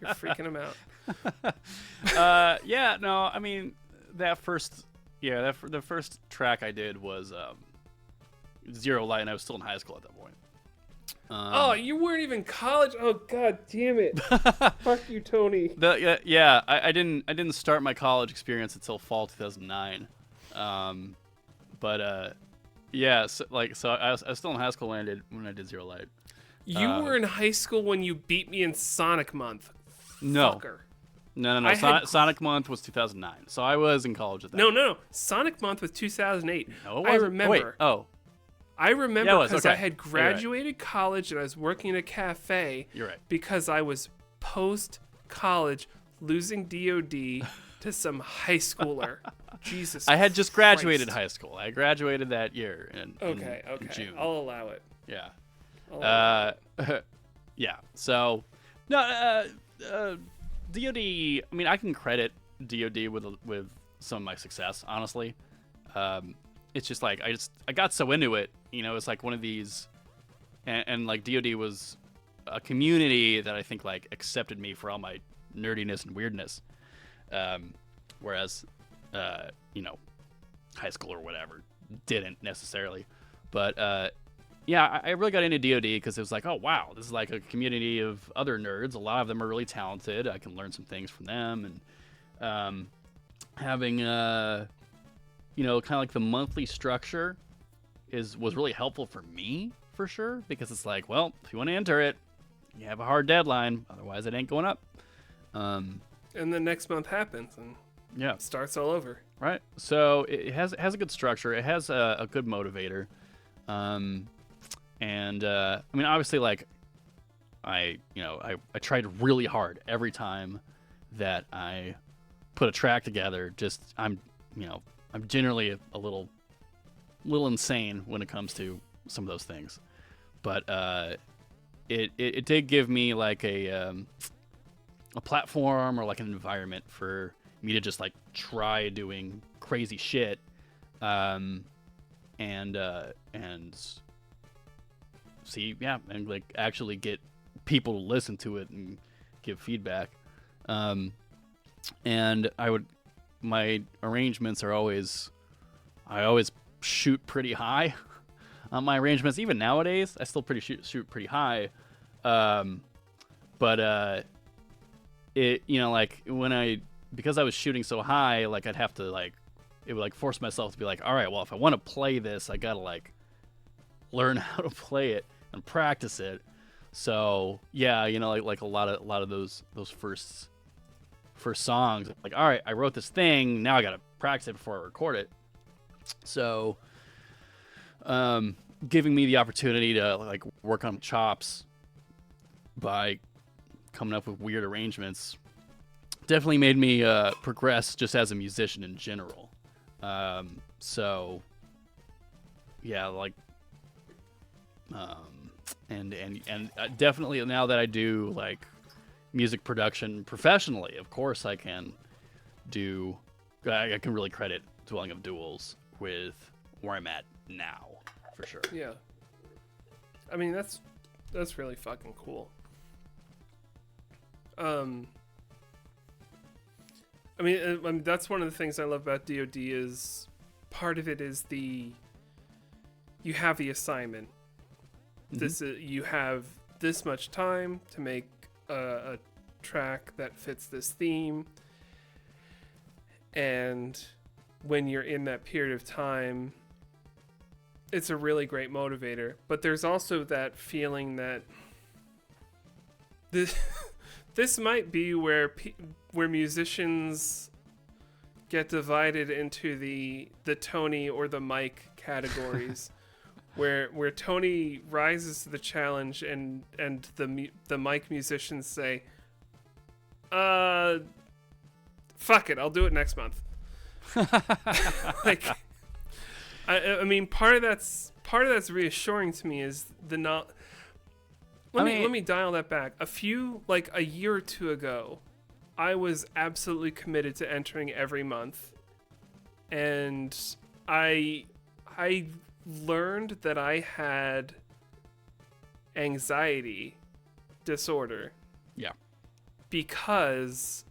You're freaking him out. Yeah, no, I mean the first track I did was Zero Light, and I was still in high school at that point. Oh, you weren't even college. Oh god damn it! Fuck you, Tony. I didn't start my college experience until fall 2009. Yeah, so I was still in high school when I did Zero Light. You were in high school when you beat me in Sonic Month. No. Fucker. No. Sonic Month was 2009, so I was in college at that. No. Sonic Month was 2008. No, it I wasn't. remember. Wait, oh. I remember Yeah, it was. because Okay. I had graduated college and I was working in a cafe. You're right. Because I was post-college losing DOD to some high schooler. Jesus I had just graduated Christ. high school. I graduated that year in June. I'll allow it. Yeah. I'll allow it. Yeah. So, no, DoD. I mean, I can credit DoD with some of my success. Honestly, it's just like I got so into it. You know, it's like one of these, and like DoD was a community that I think like accepted me for all my nerdiness and weirdness. Whereas, you know, high school or whatever didn't necessarily. But yeah, I really got into DoD because it was like, oh wow, this is like a community of other nerds. A lot of them are really talented. I can learn some things from them, and having you know, kind of like the monthly structure was really helpful for me for sure, because it's like, well, if you want to enter it, you have a hard deadline, otherwise it ain't going up. And then next month happens and Yeah. it starts all over. Right. So it has a good structure. It has a good motivator. And I mean, obviously, like, I tried really hard every time that I put a track together. Just I'm generally a little insane when it comes to some of those things, but it did give me like a platform or like an environment for me to just like try doing crazy shit, and see, yeah, and like actually get people to listen to it and give feedback. And my arrangements are always, I always shoot pretty high on my arrangements. Even nowadays, I still shoot pretty high. But it, you know, like because I was shooting so high, like I'd have to like, it would like force myself to be like, all right, well, if I want to play this, I gotta like learn how to play it and practice it. So yeah, you know, like a lot of those first songs, like, all right, I wrote this thing, now I gotta practice it before I record it. So giving me the opportunity to like work on chops by coming up with weird arrangements definitely made me progress just as a musician in general. So yeah, like and definitely now that I do like music production professionally, of course I can really credit Dwelling of Duels with where I'm at now, for sure. Yeah. I mean, that's really fucking cool. I mean, that's one of the things I love about DoD is part of it is you have the assignment. Mm-hmm. You have this much time to make a track that fits this theme, and when you're in that period of time, it's a really great motivator. But there's also that feeling that this might be where musicians get divided into the Tony or the Mike categories, where Tony rises to the challenge and the Mike musicians say, fuck it, I'll do it next month. Like, I mean, part of that's reassuring to me is let me dial that back. A year or two ago, I was absolutely committed to entering every month, and I learned that I had anxiety disorder. Yeah. Because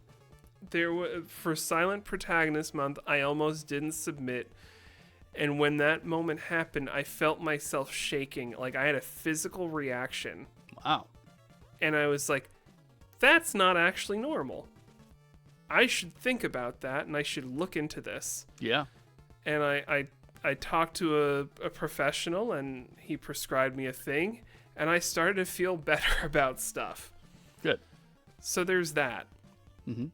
for Silent Protagonist Month, I almost didn't submit. And when that moment happened, I felt myself shaking. Like, I had a physical reaction. Wow. And I was like, that's not actually normal. I should think about that, and I should look into this. Yeah. And I talked to a professional, and he prescribed me a thing, and I started to feel better about stuff. Good. So there's that. Mm-hmm.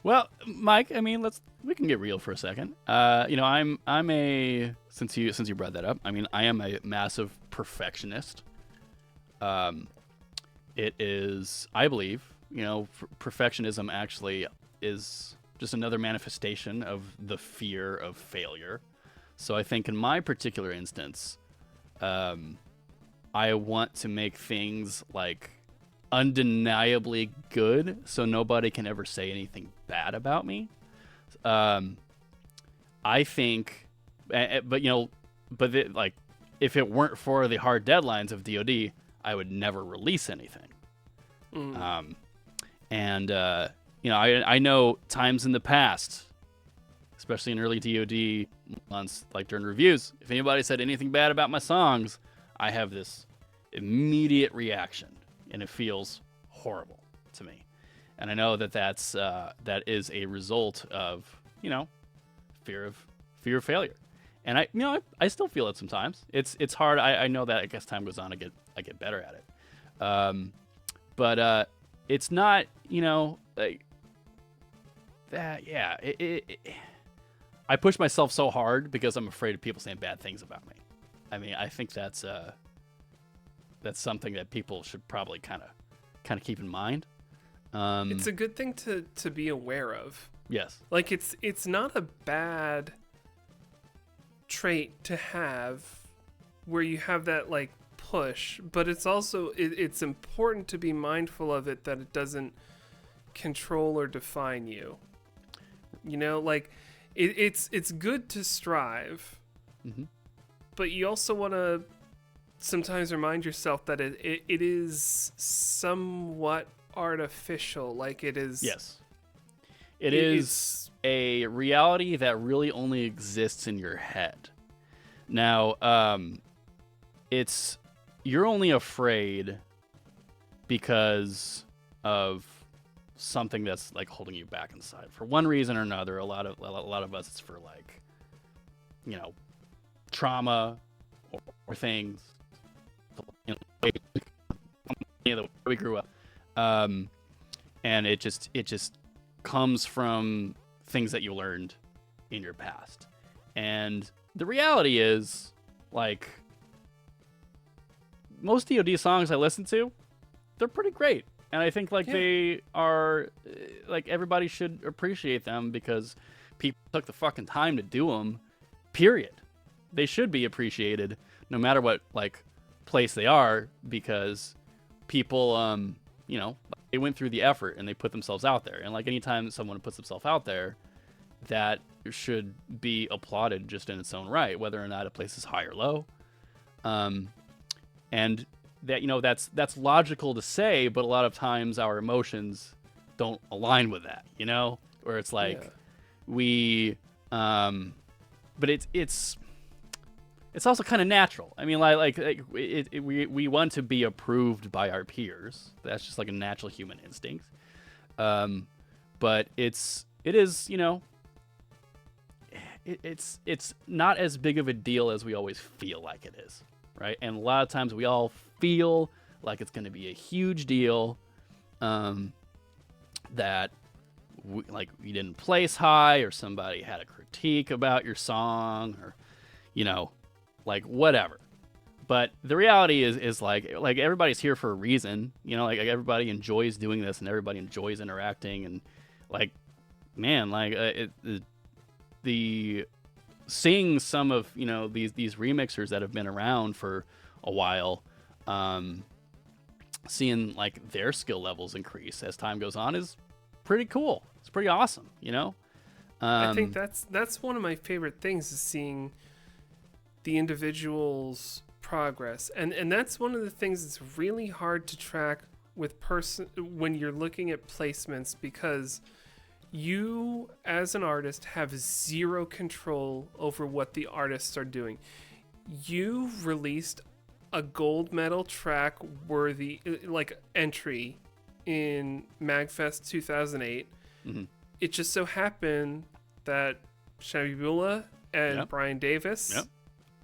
Well, Mike, I mean, we can get real for a second. I'm since you brought that up, I mean, I am a massive perfectionist. It is, I believe, perfectionism actually is just another manifestation of the fear of failure. So I think in my particular instance, I want to make things like undeniably good so nobody can ever say anything bad about me. I think, but if it weren't for the hard deadlines of DoD, I would never release anything. I know times in the past, especially in early DoD months, like during reviews, if anybody said anything bad about my songs, I have this immediate reaction, and it feels horrible to me. And I know that is a result of fear of failure. And I still feel it sometimes. It's hard. I know that as time goes on, I get better at it. But it's not like that. Yeah. I push myself so hard because I'm afraid of people saying bad things about me. I mean, I think that's something that people should probably kind of keep in mind. It's a good thing to be aware of. Yes. Like, it's not a bad trait to have where you have that, like, push, but it's also it's important to be mindful of it, that it doesn't control or define you. Like, it's good to strive, mm-hmm. but you also want to sometimes remind yourself that it is somewhat artificial. Like, it is. Yes. It is a reality that really only exists in your head. Now, you're only afraid because of something that's like holding you back inside for one reason or another. A lot of us, it's for like, trauma or things. The way we grew up, and it just comes from things that you learned in your past. And the reality is, like, most DoD songs I listen to, they're pretty great. And I think like they are like everybody should appreciate them because people took the fucking time to do them. Period. They should be appreciated no matter what like place they are because people you know, they went through the effort and they put themselves out there. And like anytime someone puts themselves out there, that should be applauded just in its own right, whether or not a place is high or low. And that, you know, that's logical to say, but a lot of times our emotions don't align with that, you know, where it's like we, but it's also kind of natural. I mean, we want to be approved by our peers. That's just like a natural human instinct. But it is, you know, it's not as big of a deal as we always feel like it is, right? And a lot of times we all feel like it's going to be a huge deal, that you didn't place high, or somebody had a critique about your song, or you know, like whatever. But the reality is like everybody's here for a reason, you know, like everybody enjoys doing this and everybody enjoys interacting, and like, man, like seeing some of, you know, these remixers that have been around for a while, seeing like their skill levels increase as time goes on is pretty cool. It's pretty awesome, you know. I think that's one of my favorite things, is seeing the individual's progress, and that's one of the things that's really hard to track with when you're looking at placements, because you as an artist have zero control over what the artists are doing. You released a gold medal track worthy like entry in MAGFest 2008. Mm-hmm. It just so happened that Shabibullah and Brian Davis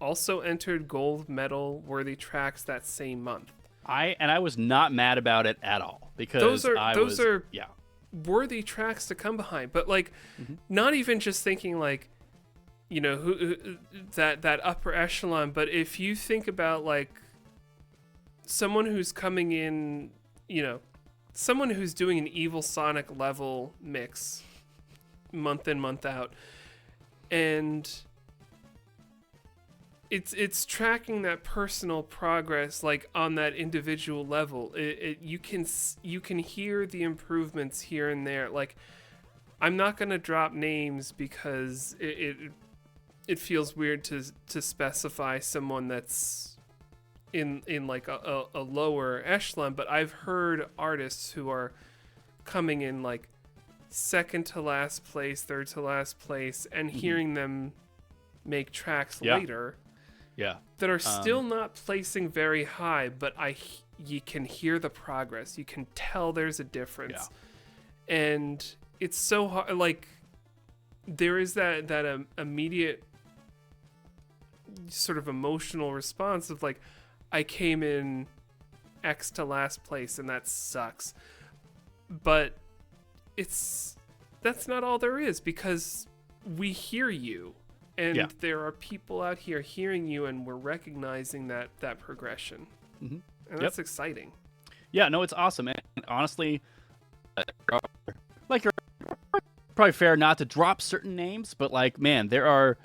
also entered gold medal worthy tracks that same month. I was not mad about it at all, because those are worthy tracks to come behind. But like, not even just thinking like, you know, who that upper echelon, but if you think about like someone who's coming in, you know, someone who's doing an Evil Sonic level mix month in, month out, and it's tracking that personal progress like on that individual level. You can hear the improvements here and there. Like, I'm not gonna drop names because it feels weird to specify someone that's in like a lower echelon, but I've heard artists who are coming in like second to last place, third to last place, and hearing them make tracks later that are still not placing very high, but you can hear the progress. You can tell there's a difference. And it's so hard, like there is that immediate sort of emotional response of like, I came in X to last place and that sucks. But that's not all there is, because we hear you, and there are people out here hearing you, and we're recognizing that progression. And that's exciting. Yeah, no, it's awesome. And honestly, like, you're probably fair not to drop certain names, but like, man, there are,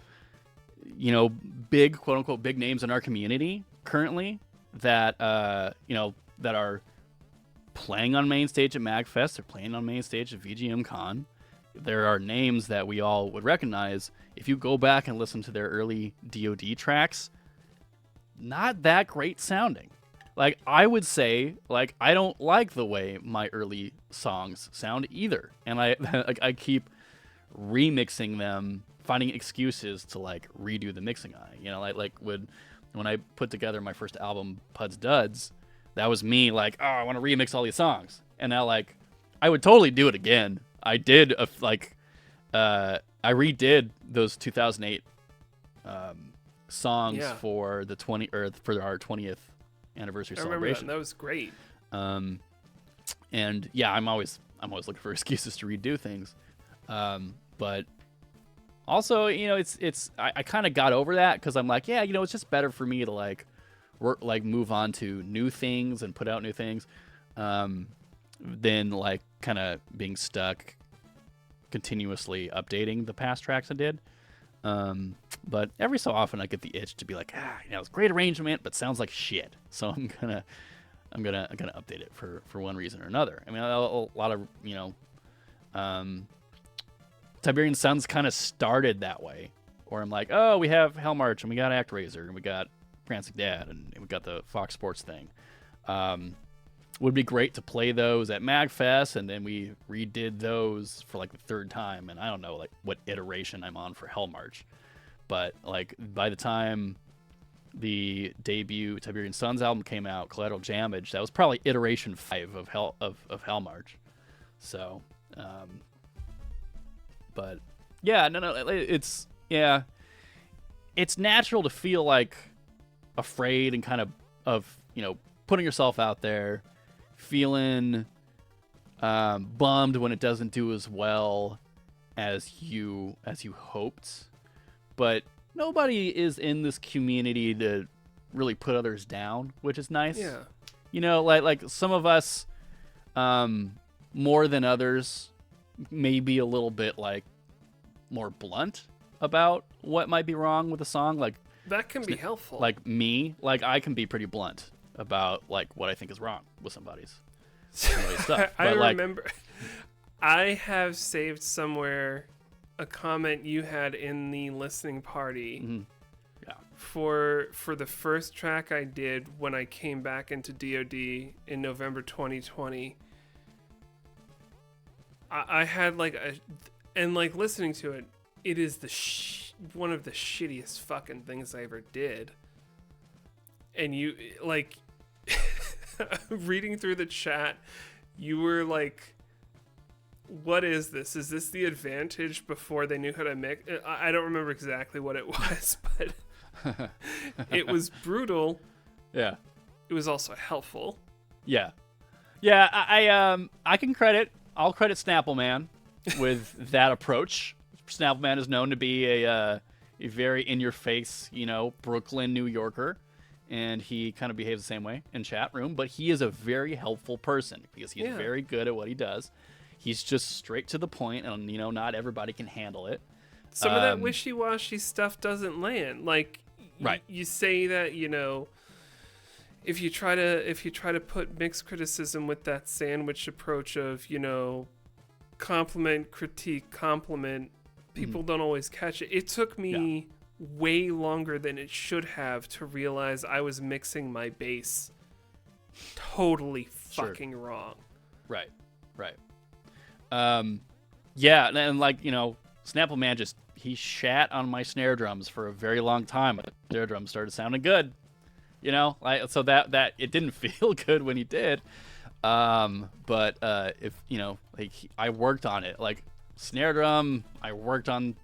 you know, big, quote unquote, big names in our community currently that, you know, that are playing on main stage at MAGFest. They're playing on main stage at VGM Con. There are names that we all would recognize. If you go back and listen to their early DoD tracks, not that great sounding. Like, I would say, like, I don't like the way my early songs sound either. And I keep remixing them, finding excuses to like redo the mixing on it. You know, like when I put together my first album, Puds Duds, that was me like, oh, I want to remix all these songs. And now, like, I would totally do it again. I did I redid those 2008 songs for the for our 20th anniversary celebration. That was great. And yeah, I'm always looking for excuses to redo things. But also, you know, I kind of got over that, because I'm like, yeah, you know, it's just better for me to like move on to new things and put out new things. than like kind of being stuck continuously updating the past tracks I did. But every so often I get the itch to be like, it's great arrangement, but sounds like shit. So I'm gonna update it for one reason or another. I mean, a lot of Tiberian Suns kind of started that way, where I'm like, oh, we have Hellmarch and we got ActRaiser and we got Prancing Dad and we got the Fox Sports thing. Would be great to play those at MAGFest, and then we redid those for like the third time, and I don't know like what iteration I'm on for Hellmarch, but like by the time the debut Tiberian Suns album came out, Collateral Damage, that was probably iteration 5 of Hellmarch. So, but yeah, it's natural to feel like afraid and kind of putting yourself out there, feeling bummed when it doesn't do as well as you hoped, but nobody is in this community to really put others down, which is nice. Yeah. Like some of us, more than others, may be a little bit like more blunt about what might be wrong with a song. Like that can be helpful. Like me, like I can be pretty blunt about like what I think is wrong with somebody's stuff. I remember I have saved somewhere a comment you had in the listening party. Mm-hmm. Yeah. For the first track I did when I came back into DoD in November 2020. I had like listening to it, it is one of the shittiest fucking things I ever did. And you like reading through the chat, you were like, what is this? Is this the Advantage before they knew how to mix? I don't remember exactly what it was, but it was brutal. Yeah. It was also helpful. Yeah. I'll credit Snappleman with that approach. Snappleman is known to be a very in-your-face, Brooklyn, New Yorker, and he kind of behaves the same way in chat room. But he is a very helpful person because he's very good at what he does. He's just straight to the point, and not everybody can handle it. Some of that wishy-washy stuff doesn't land. Like, right? You say that if you try to put mixed criticism with that sandwich approach of compliment, critique, compliment, people don't always catch it. It took me way longer than it should have to realize I was mixing my bass totally fucking wrong. Right. Yeah, and like Snappleman he shat on my snare drums for a very long time. My snare drums started sounding good, so that it didn't feel good when he did. But if I worked on it, like snare drum, I worked on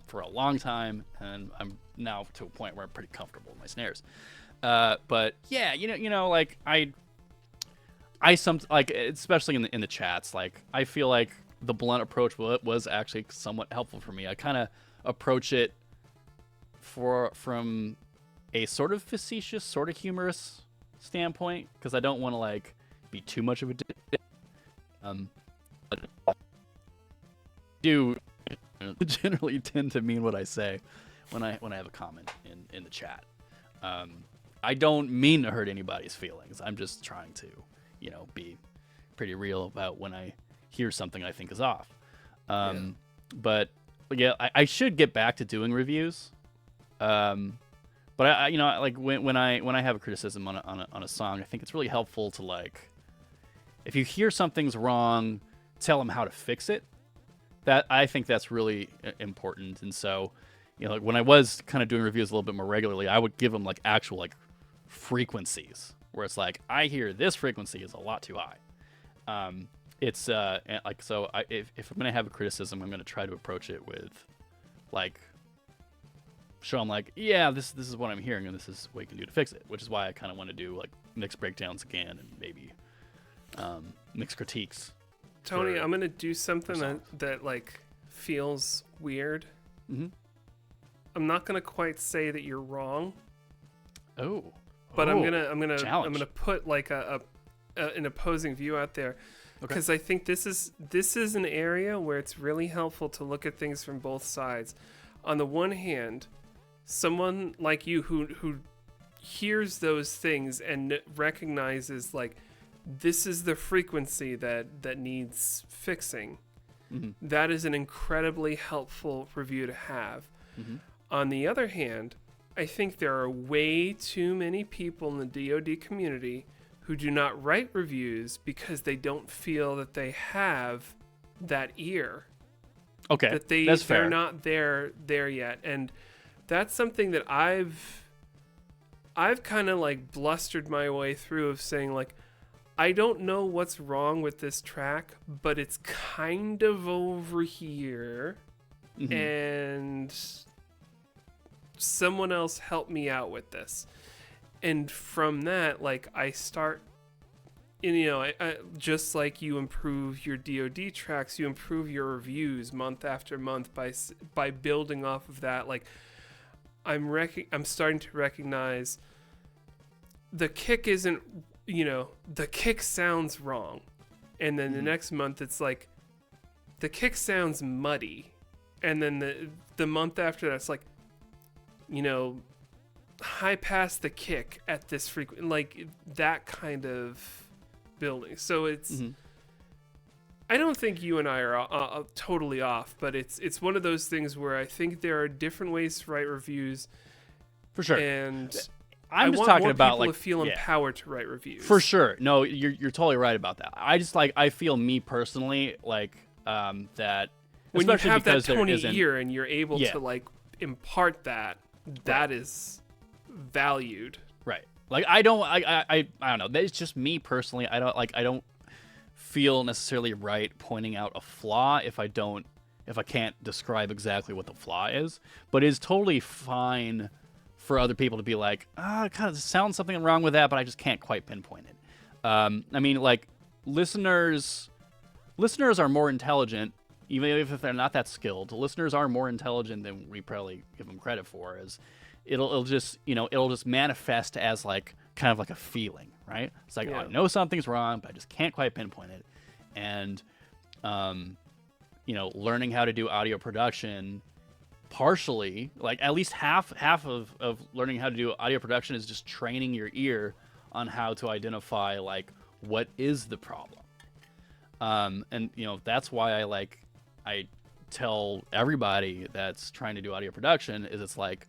for a long time, and I'm now to a point where I'm pretty comfortable with my snares. But yeah, like I especially in the chats, like I feel like the blunt approach was actually somewhat helpful for me. I kind of approach it from a sort of facetious, sort of humorous standpoint, because I don't want to like be too much of a dick. But I do generally tend to mean what I say when I have a comment in the chat. I don't mean to hurt anybody's feelings. I'm just trying to be pretty real about when I hear something I think is off. But yeah, I should get back to doing reviews. But I like when I have a criticism on a song, I think it's really helpful to like, if you hear something's wrong, tell them how to fix it. That I think that's really important. And so, like when I was kind of doing reviews a little bit more regularly, I would give them like actual like frequencies where it's like, I hear this frequency is a lot too high. It's like, so if I'm gonna have a criticism, I'm gonna try to approach it with like, show them like, yeah, this is what I'm hearing, and this is what you can do to fix it. Which is why I kind of want to do like mixed breakdowns again, and maybe mixed critiques. Tony, I'm gonna do something that like feels weird. Mm-hmm. I'm not gonna quite say that you're wrong. Oh. But I'm gonna put like a an opposing view out there, because I think this is an area where it's really helpful to look at things from both sides. On the one hand, someone like you who hears those things and recognizes like this is the frequency that needs fixing. That is an incredibly helpful review to have. On the other hand, I think there are way too many people in the DoD community who do not write reviews because they don't feel that they have that ear. Okay, that that's fair. they're not there yet, and that's something that I've kind of like blustered my way through of saying like, I don't know what's wrong with this track, but it's kind of over here, and someone else help me out with this. And from that, like, I start, and, you know, I, just like you improve your DoD tracks, you improve your reviews month after month by building off of that. Like, I'm starting to recognize the kick isn't, you know, the kick sounds wrong. And then the next month it's like, the kick sounds muddy. And then the month after that, it's like, you know, high pass the kick at this frequency, like that kind of building. So it's, I don't think you and I are totally off, but it's one of those things where I think there are different ways to write reviews. For sure. And I'm just want talking more about people like to feel empowered to write reviews. For sure. No, you're totally right about that. I feel me personally like that when you especially have that because there Tony isn't- ear and you're able to like impart that is valued. Right. Like I don't know. That's just me personally. I don't feel necessarily right pointing out a flaw if I can't describe exactly what the flaw is. But it's totally fine for other people to be like, it kind of sounds something wrong with that, but I just can't quite pinpoint it. I mean, like listeners are more intelligent, even if they're not that skilled. Listeners are more intelligent than we probably give them credit for. As it'll just manifest as like kind of like a feeling, right? It's like, I know something's wrong, but I just can't quite pinpoint it. And learning how to do audio production, partially, like at least half of learning how to do audio production is just training your ear on how to identify like what is the problem. And that's why I tell everybody that's trying to do audio production is it's like,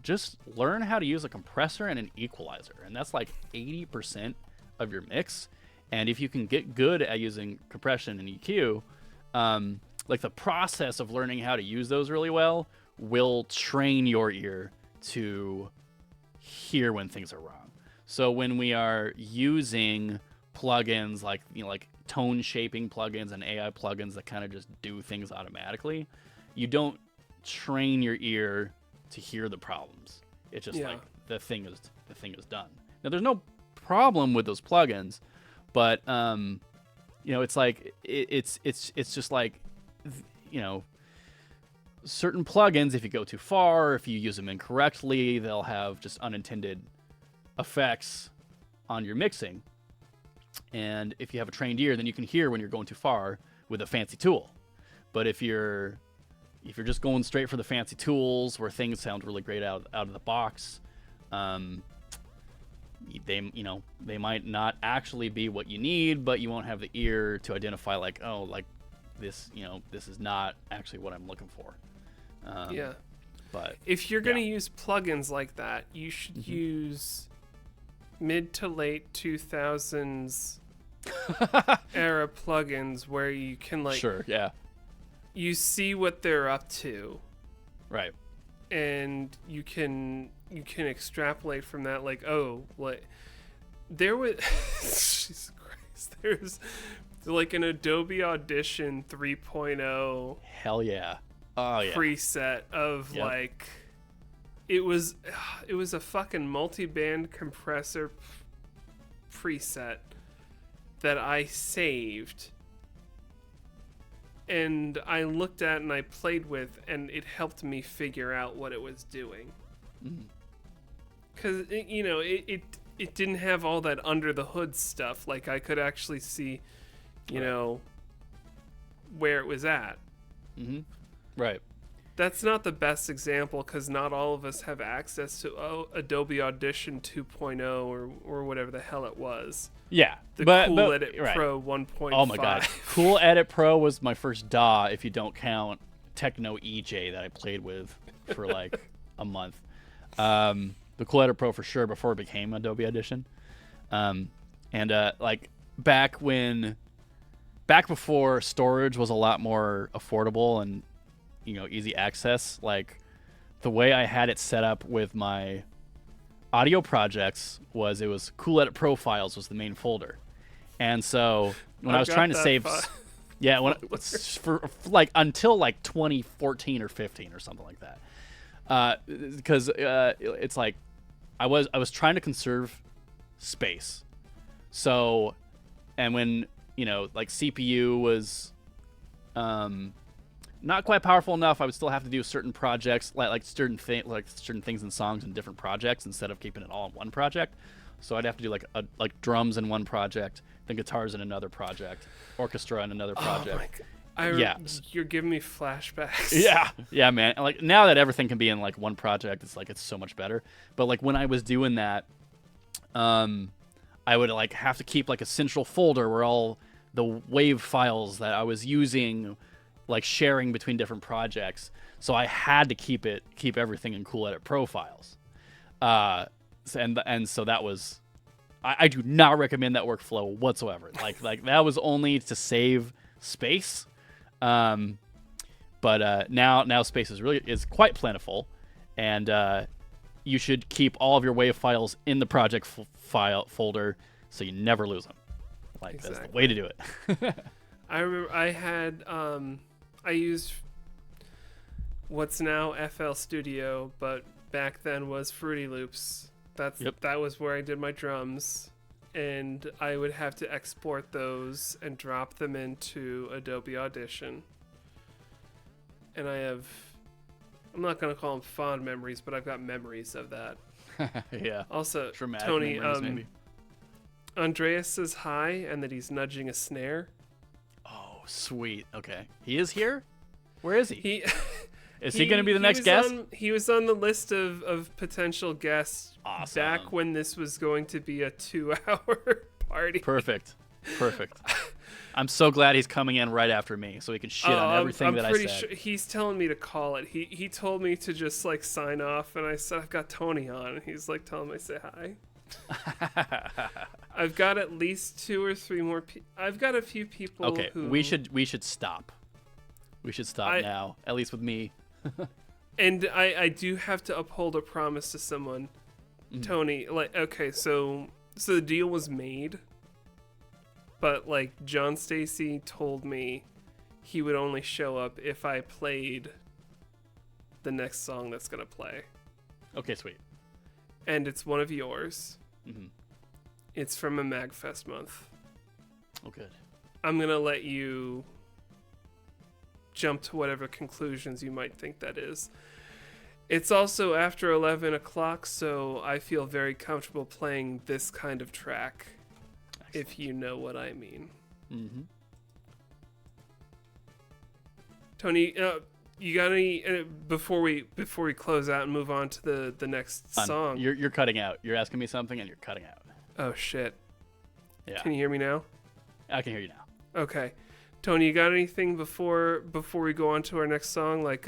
just learn how to use a compressor and an equalizer, and that's like 80% of your mix. And if you can get good at using compression and EQ, like the process of learning how to use those really well will train your ear to hear when things are wrong. So when we are using plugins like tone shaping plugins and AI plugins that kind of just do things automatically, you don't train your ear to hear the problems. It's just like the thing is done. Now there's no problem with those plugins, but it's like it's just like certain plugins, if you go too far, if you use them incorrectly, they'll have just unintended effects on your mixing. And if you have a trained ear, then you can hear when you're going too far with a fancy tool. But if you're just going straight for the fancy tools where things sound really great out of the box, they might not actually be what you need, but you won't have the ear to identify like, oh, like this, this is not actually what I'm looking for. But if you're going to use plugins like that, you should use mid to late 2000s era plugins where you can you see what they're up to, right? And you can extrapolate from that, like, oh, what there was Jesus Christ, there's like an Adobe Audition 3.0 hell yeah preset of like it was a fucking multi-band compressor preset that I saved and I looked at and I played with, and it helped me figure out what it was doing. Because it didn't have all that under the hood stuff. Like I could actually see, you know, where it was at. Mm-hmm. Right. That's not the best example because not all of us have access to Adobe Audition 2.0 or whatever the hell it was. Yeah, The but Cool Edit right. Pro 1.5. Oh my god, Cool Edit Pro was my first DAW. If you don't count Techno EJ that I played with for like a month. The Cool Edit Pro for sure before it became Adobe Audition. Like back before storage was a lot more affordable and, you know, easy access, like the way I had it set up with my audio projects was it was Cool Edit Pro files was the main folder. And so when I was trying to save yeah, when for like until like 2014 or 15 or something like that. Because it's like I was trying to conserve space. So, and when, you know, like CPU was not quite powerful enough, I would still have to do certain projects, like certain things and songs in different projects instead of keeping it all in one project. So I'd have to do like drums in one project, then guitars in another project, orchestra in another project. You're giving me flashbacks. Yeah, man. And like now that everything can be in like one project, it's so much better. But like when I was doing that, I would like have to keep like a central folder where all the wave files that I was using, like sharing between different projects. So I had to keep everything in Cool Edit Pro files. And so that was, I do not recommend that workflow whatsoever. Like that was only to save space. But now space is quite plentiful, and you should keep all of your WAV files in the project file folder so you never lose them. Like That's the way to do it. I remember I had I used what's now FL Studio, but back then was Fruity Loops. That was where I did my drums, and I would have to export those and drop them into Adobe Audition. And I'm not going to call them fond memories, but I've got memories of that. Yeah. Also, dramatic Tony, memories, maybe. Andreas says hi and that he's nudging a snare. Oh, sweet. Okay. He is here? Where is he? Is he going to be the he next was guest? He was on the list of potential guests Awesome. back when this was going to be a 2-hour party. Perfect. I'm so glad he's coming in right after me so he can shit on everything that I said. I'm pretty sure he's telling me to call it. He told me to just like sign off, and I said I've got Tony on, and he's like telling me to say hi. I've got at least 2 or 3 more I've got a few people. Okay, we should stop. We should stop now, at least with me. And I do have to uphold a promise to someone. Tony, like, okay, so the deal was made, but like John Stacy told me he would only show up if I played the next song that's gonna play. Okay, sweet. And it's one of yours. Mm-hmm. It's from a MAGFest month. Oh, good. I'm gonna let you jump to whatever conclusions you might think that is. It's also after 11 o'clock, so I feel very comfortable playing this kind of track. Excellent. If you know what I mean. Mm-hmm. Tony, you got any before we close out and move on to the next song? You're cutting out. You're asking me something and you're cutting out. Oh shit. Yeah. Can you hear me now? I can hear you now. Okay. Tony, you got anything before we go on to our next song? Like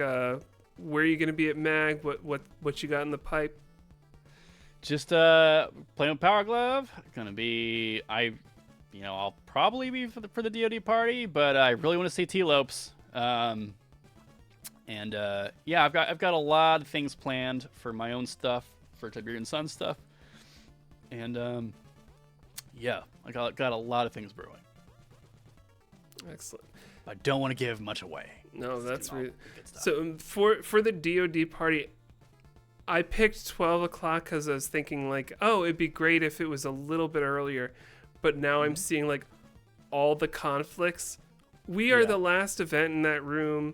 where are you gonna be at MAG? What you got in the pipe? Just playing with Power Glove. Gonna be I'll probably be for the DoD party, but I really want to see T-Lopes. I've got a lot of things planned for my own stuff, for Tiberian Sun stuff, and I got a lot of things brewing. Excellent. I don't want to give much away. No, that's really so. For the DoD party, I picked 12 o'clock because I was thinking like, oh, it'd be great if it was a little bit earlier, but now I'm seeing like all the conflicts. We are the last event in that room.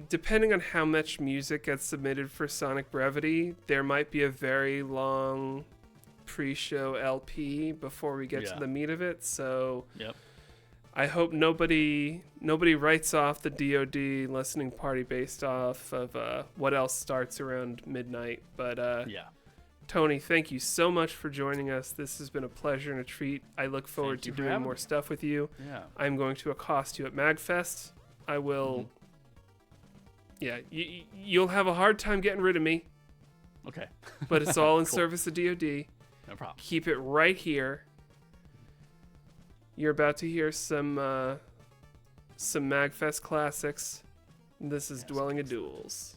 depending on how much music gets submitted for Sonic Brevity, there might be a very long pre-show LP before we get to the meat of it. So I hope nobody writes off the DoD listening party based off of what else starts around midnight. But Tony, thank you so much for joining us. This has been a pleasure and a treat. I look forward to doing more stuff with you. Yeah. I'm going to accost you at MAGFest. I will. You'll have a hard time getting rid of me. Okay. But it's all in service of DoD. No problem. Keep it right here. You're about to hear some MAGFest classics. This is Dwelling of Duels.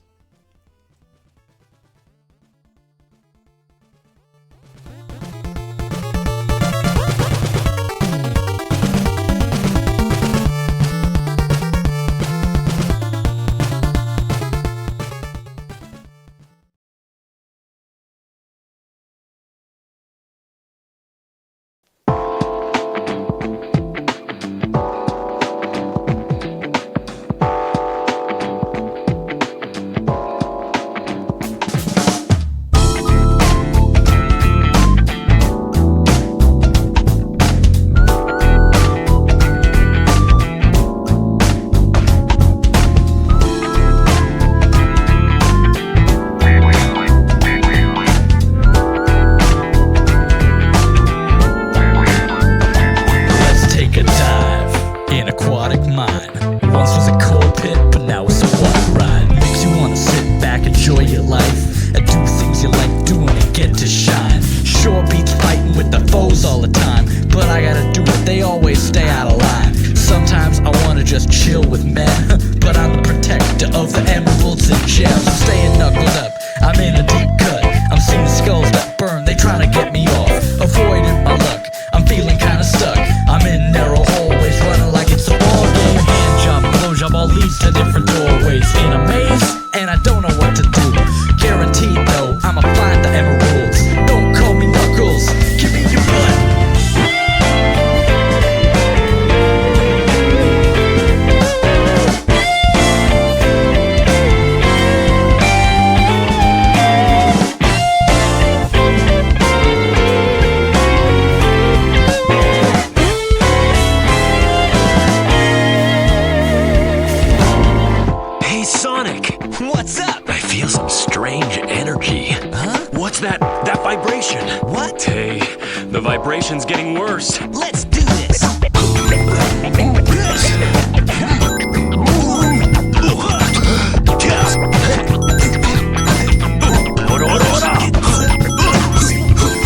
vibration's getting worse. Let's do this.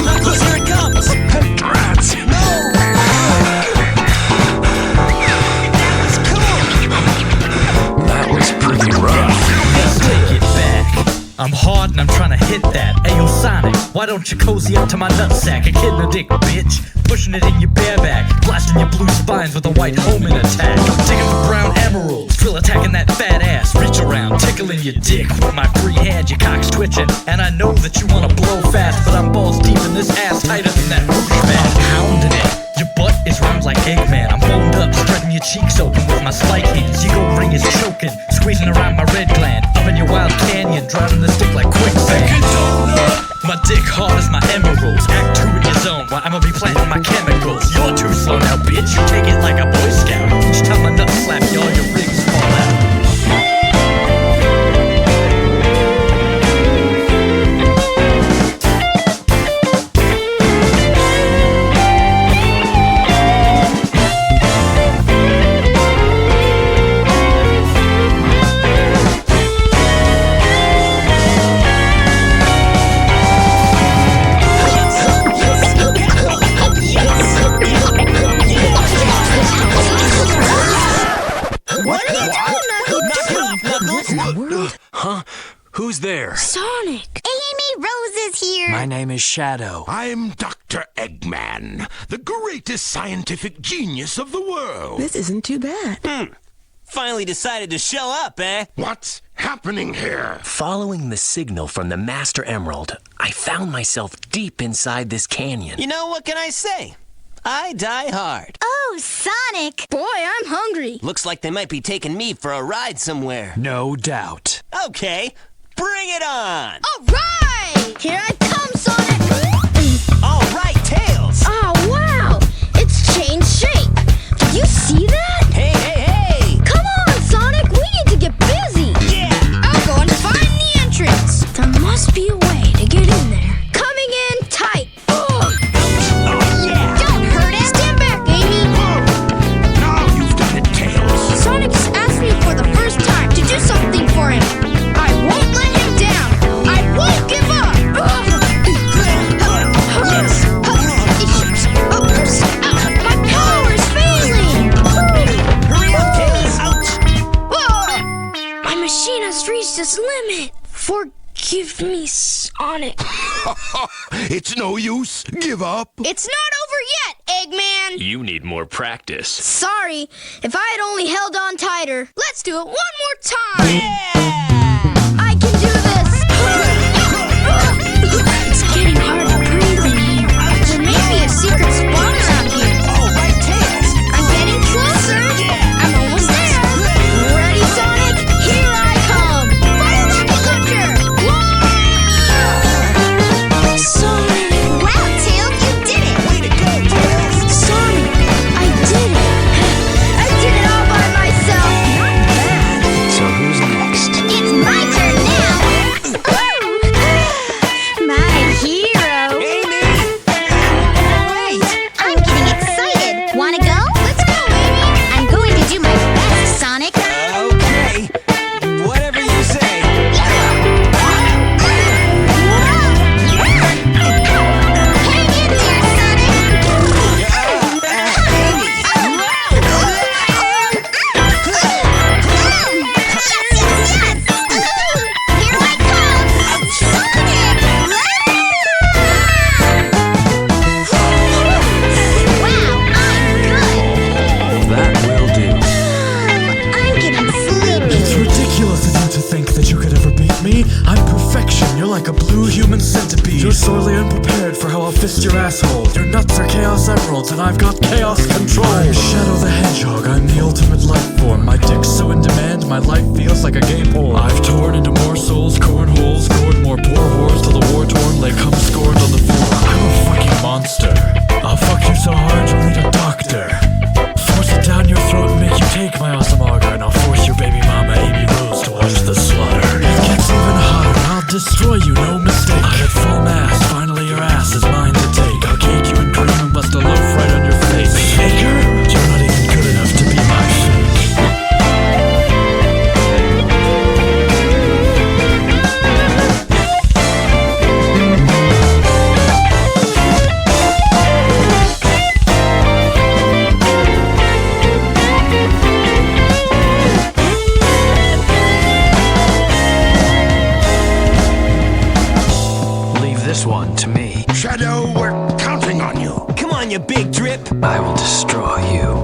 Knuckles, here it comes. Rats. No. That was cool. That was pretty rough. Let's take it back. I'm hard and I'm trying to hit that. Ayo, Sonic, why don't you cozy up to my nutsack? A kid in a dick, bitch. Pushing it in your bareback. Blasting your blue spines with a white homing attack. Digging for brown emeralds. Drill attacking that fat ass. Reach around, tickling your dick with my free hand. Your cock's twitching. And I know that you wanna blow fast, but I'm balls deep in this ass tighter than that roosh mat. I'm pounding it. Your butt is round like Eggman. I'm boned up, spreading your cheeks open with my spike hands. Your gold ring is choking, squeezing around my red gland. Up in your wild canyon, drowning the stick like quicksand. My dick hard as my emeralds. Act 2 in your zone while I'ma be planting my chemicals. You're too slow now, bitch. You take it like a Boy Scout. Each time my nuts slap you, all your rings fall out. Huh? Who's there? Sonic! Amy Rose is here! My name is Shadow. I'm Dr. Eggman, the greatest scientific genius of the world. This isn't too bad. Finally decided to show up, eh? What's happening here? Following the signal from the Master Emerald, I found myself deep inside this canyon. You know, what can I say? I die hard. Oh, Oh, Sonic! Boy, I'm hungry. Looks like they might be taking me for a ride somewhere. No doubt. Okay, bring it on! All right! Here I come, Sonic! All right, Tails! Oh, wow! It's changed shape. Did you see that? Hey, hey, hey! Come on, Sonic! We need to get busy! Yeah! I'll go and find the entrance. There must be a way to get in there. Coming in tight. Oh, yeah! Don't hurt it! Stand back, Amy! Now you've done it, Tails. Sonic just asked me for the first time to do something for him. I won't let him down. I won't give up. My power's failing. Hurry up, Tails! Ouch! My machine has reached its limit. Forgive me, Sonic. It's no use. Give up. It's not over yet, Eggman. You need more practice. Sorry, if I had only held on tighter. Let's do it one more time. I can do this. It's getting hard to breathe in here. There may be a secret spot around here. All right, Tails! I'm getting closer. I'm almost there. Ready, Sonic? Here I come. Fire rocket launcher. Whoa! Sonic. Wow, Tails, you did it. Way to go, Tails! Sonic, I did it. I did it all by myself. Not bad. So who's next? It's my turn now. My hero. Amy! Wait! I'm getting excited. Wanna go? Let's go, Amy. I'm going to do my best, Sonic. Okay, whatever you say. Hang in there, Sonic. Here I come, Sonic. Wow, I'm good. That will do. I'm getting sleepy. It's ridiculous of you to think that you could ever beat me. I'm perfection. You're like a blue human centipede. You're sorely unprepared for how I'll fist your asshole. Your nuts are chaos emeralds, and I've got chaos control. I'm Shadow the Hedgehog. I'm the ultimate life form. My dick's so in demand, my life feels like a gay porn. I've torn into more souls, cornholes, scored more poor whores till the war-torn lay cum scored on the floor. I'm a fucking monster. I'll fuck you so hard you'll need a doctor. Force it down your throat and make you take my awesome auger, and I'll force your baby mama Amy Rose to watch the slaughter. It gets even hotter. I'll destroy you, no mistake. I'm at full mass. Finally, your ass is mine to take. I'll cake you in cream and bust a loaf right on your face. Faker, you're not even good enough to be my fake. Leave this one to me. Shadow, we're counting on you. Come on, you big drip! I will destroy you.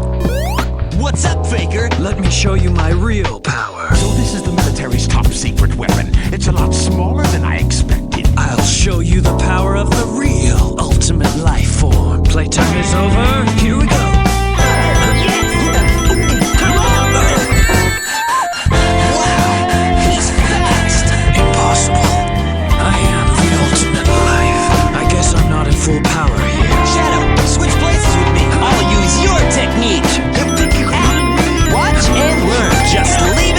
What's up, Faker? Let me show you my real power. So this is the military's top secret weapon. It's a lot smaller than I expected. I'll show you the power of the real ultimate life form. Playtime is over. Here we go. Wow, he's fast! Impossible. I am the ultimate life. I guess I'm not in full power here. Shadow, switch places with me. I'll use your technique. You think you can? Watch and learn. Just leave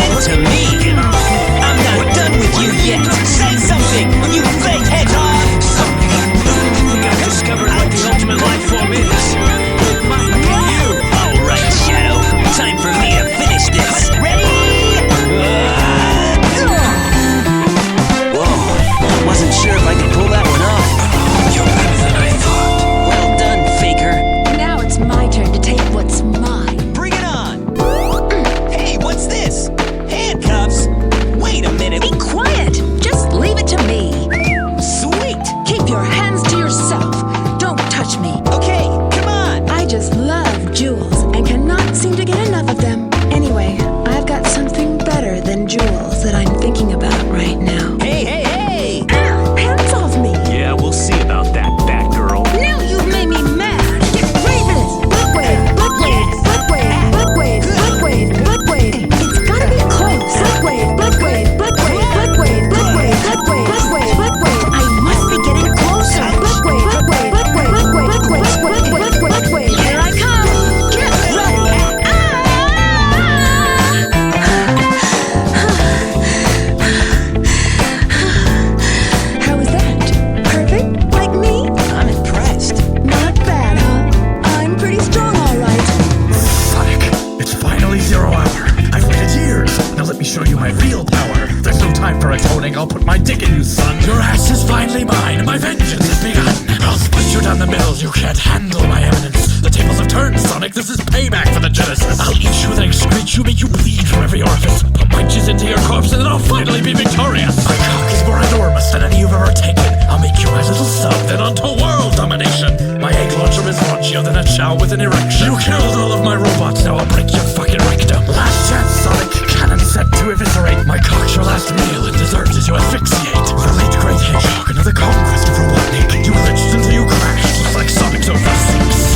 Sonic, I'll put my dick in you, son. Your ass is finally mine, my vengeance has begun. I'll split you down the middle, you can't handle my eminence. The tables have turned, Sonic, this is payback for the Genesis. I'll eat you, then excrete you, make you bleed from every orifice. Put my jizz into your corpse, and then I'll finally be victorious. My cock is more enormous than any you've ever taken. I'll make you my little sub, then onto world domination. My egg launcher is launchier than a chow with an erection. You killed all of my robots, now I'll break your fucking rectum. Last chance, Sonic, cannon set to eviscerate. My cock's your last meal, and dessert is you asphyxiate. The late great Hedgehog, another conquest for Robotnik. You glitched until you crashed, just like Sonic's over 6.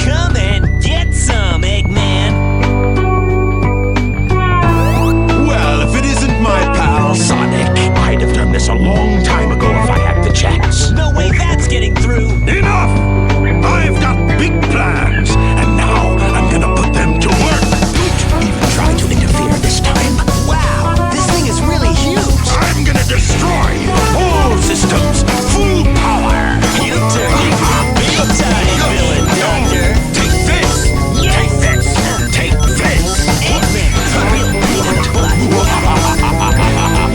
Come and get some, Eggman. Well, if it isn't my pal Sonic, I'd have done this a long time ago if I had the chance. No way that's getting through. Enough! I've got big plans, and now I'm gonna put them to work. Don't even try to interfere this time. Wow, this thing is really huge. I'm gonna destroy all systems, full power. You turned into a big-time villain, Doctor. Take this! Take this! Take this! Eggman's a real blood.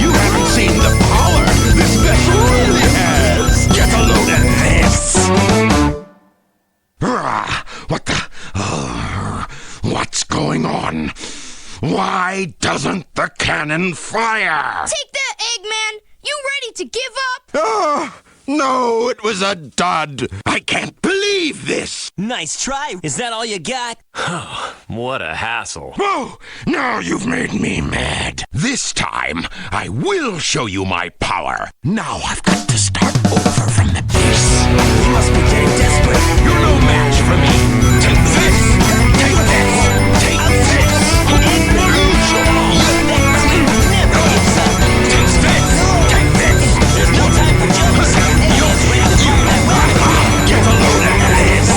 You haven't seen the power this vessel really has. Get a load of this. What the? What's going on? Why doesn't the cannon fire? Take that, Eggman! You ready to give up? Oh, no, it was a dud. I can't believe this. Nice try. Is that all you got? What a hassle. Oh, now you've made me mad. This time, I will show you my power. Now I've got to start over from the base. You must be getting desperate. You're no match for me. Take this. Take this. Take this. Never gives up. Take this. Take this. There's no time for jealousy. Eggman's ready to throw that weapon. Get a load of this.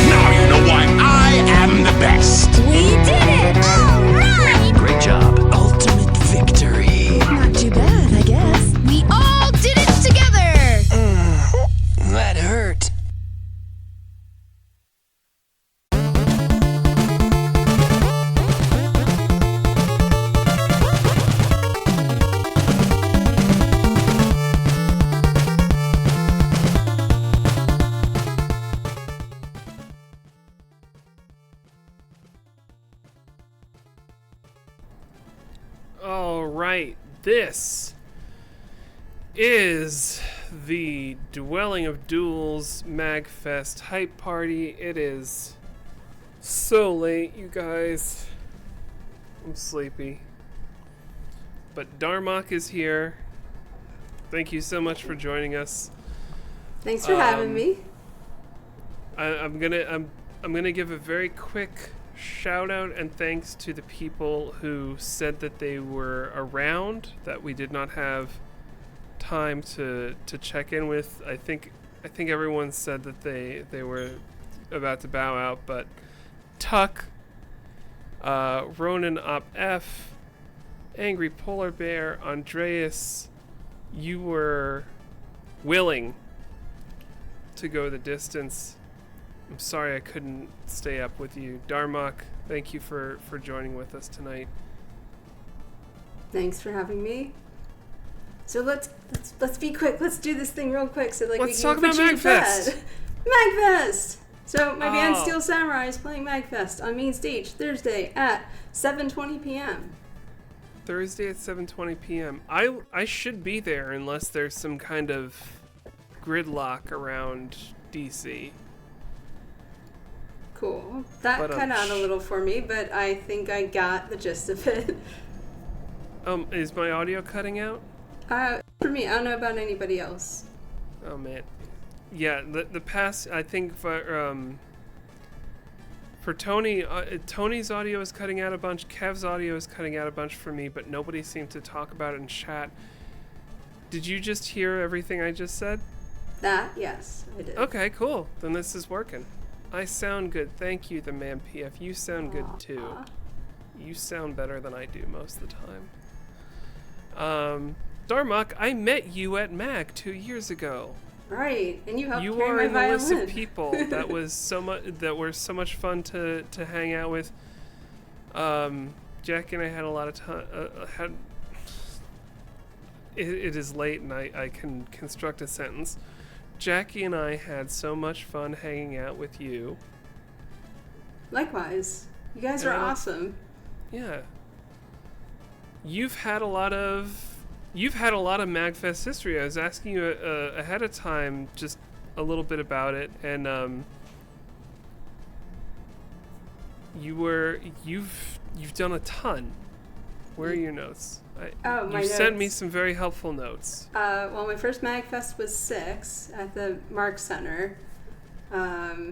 Now you know why I am the best. We did it! All right! Great job. Ultimate victory. Not too bad, I guess. We all did it together! That hurt. All right, this is the Dwelling of Duels MAGFest hype party. It is so late, you guys. I'm sleepy. But Darmok is here. Thank you so much for joining us. Thanks for having me. I'm gonna give a very quick shout out and thanks to the people who said that they were around, that we did not have time to check in with. I think everyone said that they were about to bow out, but Tuck, Ronan Op F, Angry Polar Bear, Andreas, you were willing to go the distance. I'm sorry I couldn't stay up with you. Darmok, thank you for joining with us tonight. Thanks for having me. So let's be quick. Let's do this thing real quick so like Let's we talk can about put you to MAGFest. bed. MAGFest. So my band Oh. Steel Samurai is playing MAGFest on main stage Thursday at 7:20 p.m. Thursday at 7:20 p.m. I should be there unless there's some kind of gridlock around DC. Cool. That But, cut out a little for me, but I think I got the gist of it. Is my audio cutting out? For me, I don't know about anybody else. Oh man, yeah. The past, I think for Tony, Tony's audio is cutting out a bunch. Kev's audio is cutting out a bunch for me, but nobody seemed to talk about it in chat. Did you just hear everything I just said? That, yes, I did. Okay, cool. Then this is working. I sound good. Thank you, the man PF. You sound good too. You sound better than I do most of the time. Darmok, I met you at MAG 2 years ago. Right, and you helped You carry are my in the violin. list of people that was were so much fun to hang out with. Jackie and I had a lot of time. It is late and I can construct a sentence. Jackie and I had so much fun hanging out with you. Likewise. You guys are awesome. Yeah. You've had a lot of MAGFest history. I was asking you ahead of time just a little bit about it, and you've done a ton. Where are your notes? My you sent me notes. some very helpful notes. Well, my first MAGFest was 6 at the Mark Center. I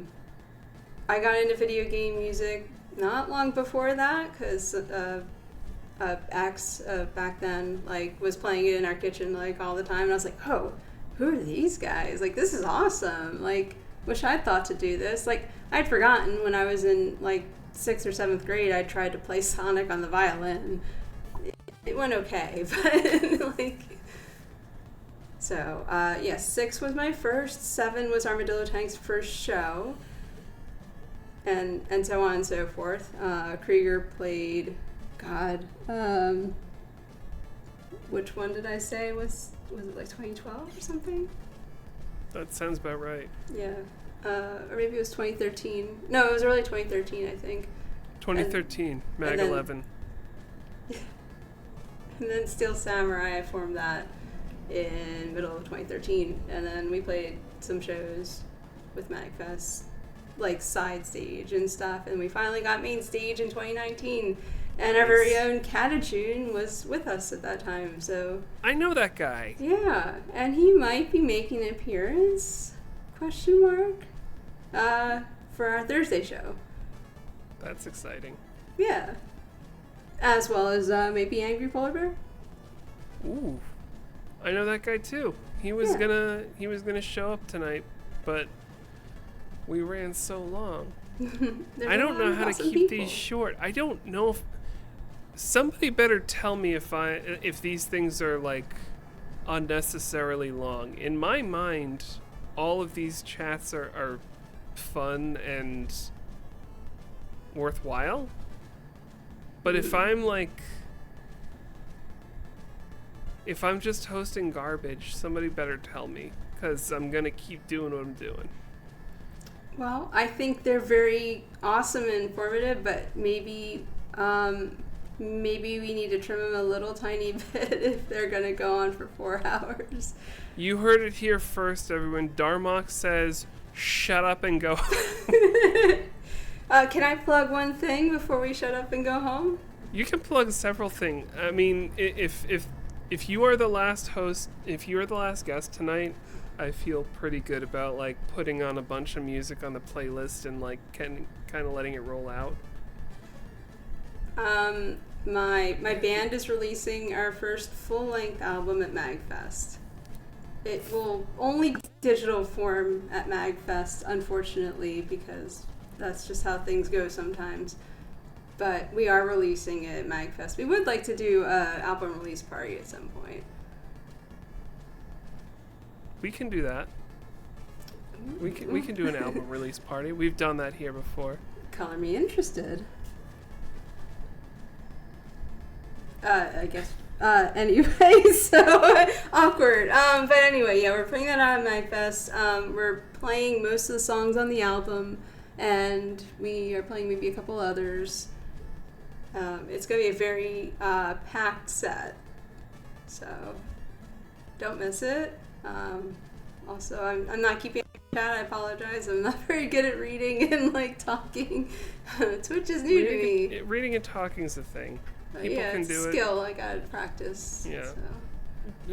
got into video game music not long before that, because X back then was playing it in our kitchen all the time, and I was like, oh, who are these guys? This is awesome. Wish I'd thought to do this. I'd forgotten when I was in 6th or 7th grade, I tried to play Sonic on the violin. It went okay, but so 6 was my first, 7 was Armadillo Tank's first show, and so on and so forth. Krieger played, which one did I say was it 2012 or something? That sounds about right. Yeah, or maybe it was 2013. No, it was early 2013, I think. 2013, MAG 11. And then Steel Samurai, I formed that in middle of 2013, and then we played some shows with MAGFest, side stage and stuff, and we finally got main stage in 2019, and our very own Catachune was with us at that time, so... I know that guy. Yeah, and he might be making an appearance, for our Thursday show. That's exciting. Yeah. As well as maybe Angry Polar Bear. Ooh, I know that guy too. He was gonna show up tonight, but we ran so long. I don't know how to keep these short. I don't know if somebody better tell me if these things are unnecessarily long. In my mind, all of these chats are fun and worthwhile. But if I'm just hosting garbage, somebody better tell me, because I'm going to keep doing what I'm doing. Well, I think they're very awesome and informative, but maybe we need to trim them a little tiny bit if they're going to go on for 4 hours. You heard it here first, everyone. Darmok says, shut up and go. Can I plug one thing before we shut up and go home? You can plug several things. I mean, if you are the last host, if you are the last guest tonight, I feel pretty good about putting on a bunch of music on the playlist and kind of letting it roll out. My band is releasing our first full-length album at MAGFest. It will only be digital form at MAGFest, unfortunately, because that's just how things go sometimes. But we are releasing it at MAGFest. We would like to do an album release party at some point. We can do that. We can do an album release party. We've done that here before. Color me interested. I guess. Anyway, so awkward. But anyway, yeah, we're putting that out at MAGFest. We're playing most of the songs on the album, and we are playing maybe a couple others. It's going to be a very packed set, so don't miss it. Also, I'm not keeping chat. I apologize. I'm not very good at reading and talking. Twitch is new to me. Reading and talking is a thing. People yeah, can it's do a skill. I gotta practice. Yeah.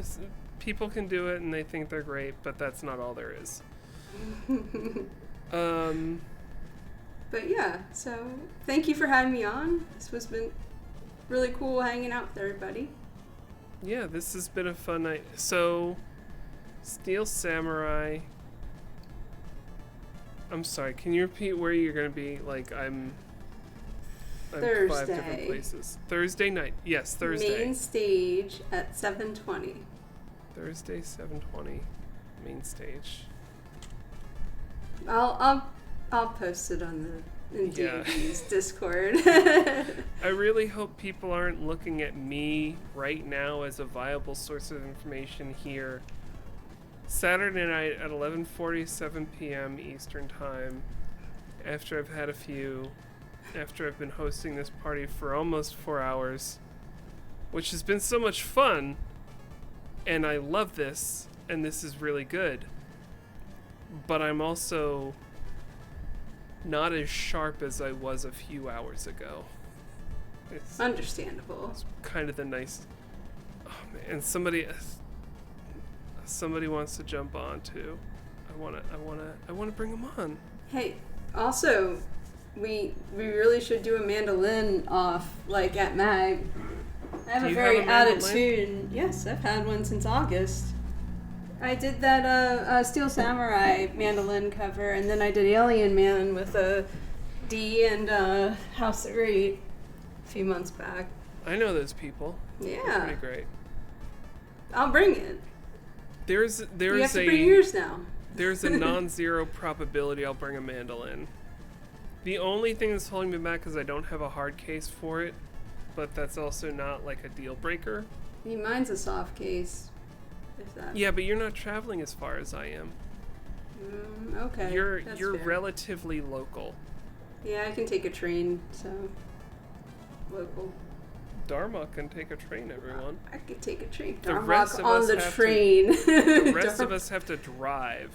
So. People can do it and they think they're great, but that's not all there is. But yeah, so thank you for having me on. This has been really cool hanging out with everybody. Yeah, this has been a fun night. So, Steel Samurai. I'm sorry, can you repeat where you're gonna be? Like, I'm 5 different Thursday. places. Thursday night. Yes, Thursday. Main stage at 7:20. Thursday, 7:20. Main stage. I'll post it on the Yeah. DMV's Discord. I really hope people aren't looking at me right now as a viable source of information here. Saturday night at 11:47 p.m. Eastern Time, after I've had a few, after I've been hosting this party for almost 4 hours, which has been so much fun, and I love this, and this is really good. But I'm also not as sharp as I was a few hours ago. It's Understandable. kind of the nice. Oh man, somebody wants to jump on too. I wanna bring them on. Hey, also, we really should do a mandolin off, like, at MAG. I have Do a you very have a added mandolin? tune. Yes, I've had one since August. I did that Steel Samurai mandolin cover, and then I did Alien Man with a D and House of Great a few months back. I know those people. Yeah. They're pretty great. I'll bring it. There's You have to bring yours now. There's a non-zero probability I'll bring a mandolin. The only thing that's holding me back is I don't have a hard case for it, but that's also not like a deal breaker. Mine's a soft case. If that. Yeah, but you're not traveling as far as I am. Okay. You're that's fair. relatively local. Yeah, I can take a train, so local. Dharma can take a train, everyone. I could take a train. The Darmok rest of on us the have train. The rest of us have to drive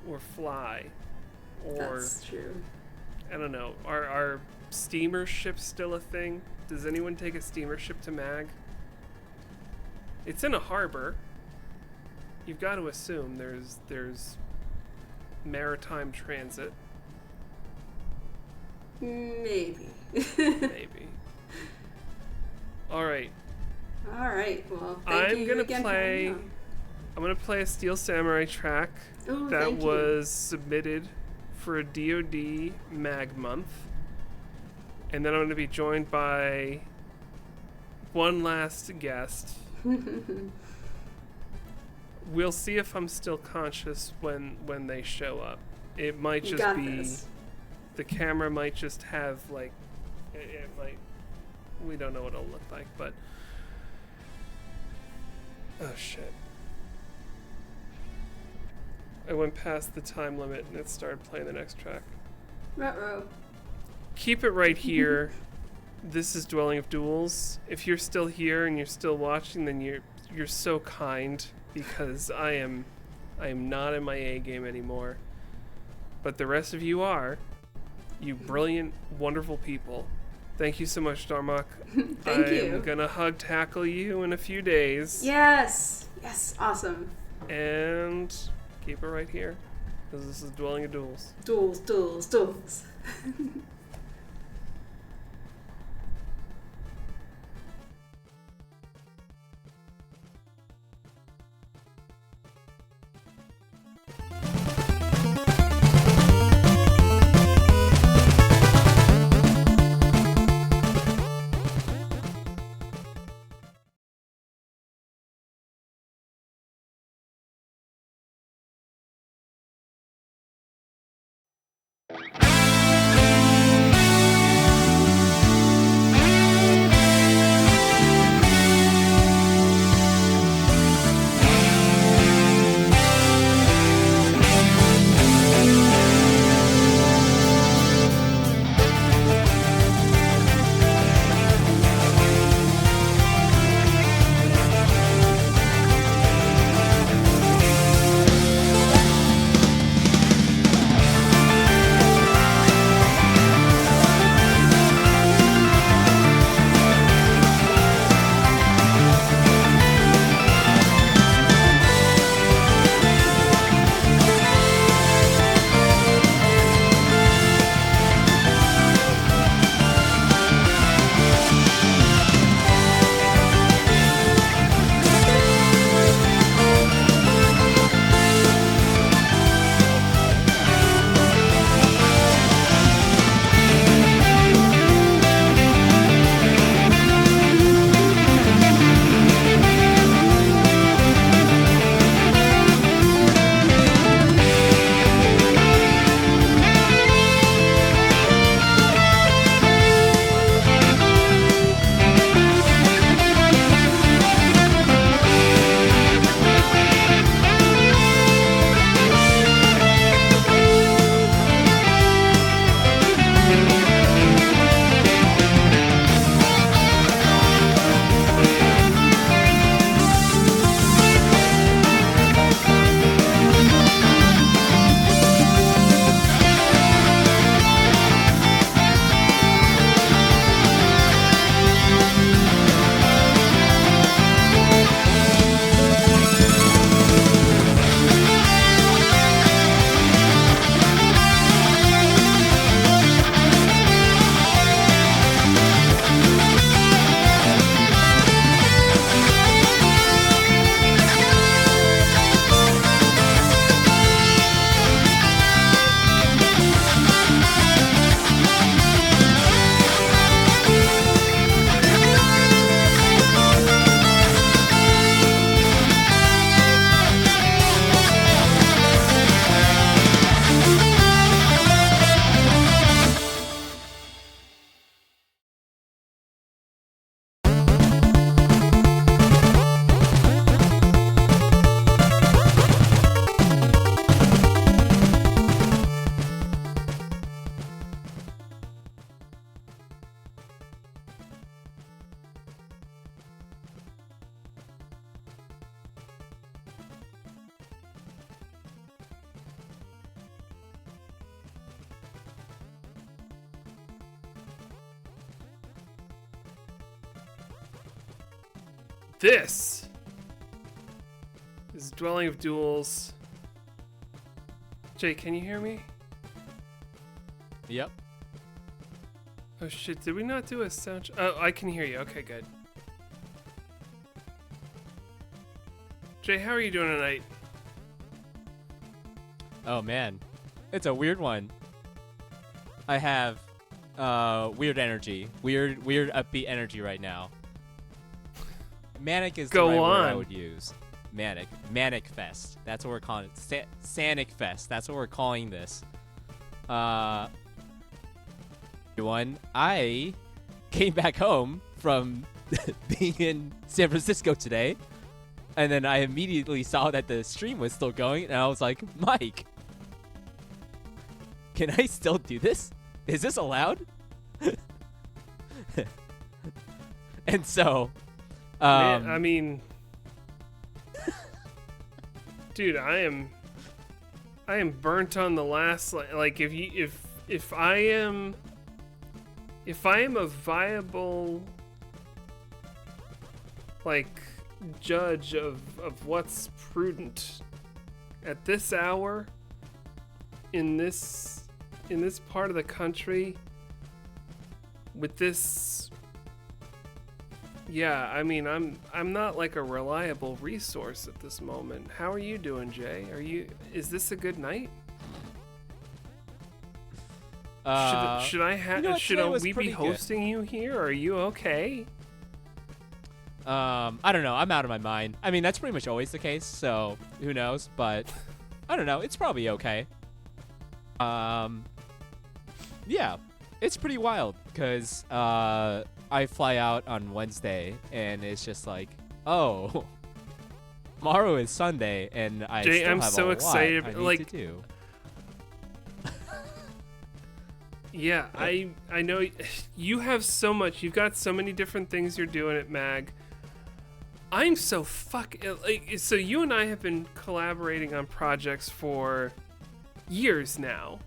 or fly or That's true. I don't know. Are steamer ships still a thing? Does anyone take a steamer ship to MAG? It's in a harbor. You've got to assume there's maritime transit. Maybe. Maybe. All right. All right. Well, thank you again for having me on. I'm gonna play a Steel Samurai track Ooh, that thank you. was submitted for a DoD Mag Month, and then I'm gonna be joined by one last guest. We'll see if I'm still conscious when they show up. It might You just got be this. the camera might just have like it might. We don't know what it'll look like, but oh shit. I went past the time limit and it started playing the next track. Ruh-roh. Keep it right here. This is Dwelling of Duels. If you're still here and you're still watching, then you're so kind, because I am not in my A game anymore. But the rest of you are. You brilliant, wonderful people. Thank you so much, Darmok. Thank you. I'm gonna hug tackle you in a few days. Yes. Yes. Awesome. And keep it right here, because this is Dwelling of Duels. Duels. Duels. Duels. This is Dwelling of Duels. Jay, can you hear me? Yep. Oh shit, did we not do a sound? Oh, I can hear you. Okay, good. Jay, how are you doing tonight? Oh man, it's a weird one. I have weird energy, weird upbeat energy right now. Manic is the right word I would use. Manic Fest. That's what we're calling it. Sanic Fest. That's what we're calling this. One, I came back home from being in San Francisco today, and then I immediately saw that the stream was still going, and I was like, Mike, can I still do this? Is this allowed? And so, Man, I mean, dude, I am burnt on the last, like if I am a viable, like, judge of what's prudent at this hour in this part of the country with this, yeah, I mean, I'm not like a reliable resource at this moment. How are you doing, Jay? Is this a good night? Should we be hosting you here? Are you okay? I don't know. I'm out of my mind. I mean, that's pretty much always the case, so who knows? But I don't know. It's probably okay. Yeah, it's pretty wild because I fly out on Wednesday, and it's just like, oh, tomorrow is Sunday, and I Jay, still I'm have so a excited. lot I need Like, to do. Yeah, I know you have so much. You've got so many different things you're doing at MAG. I'm so so you and I have been collaborating on projects for years now.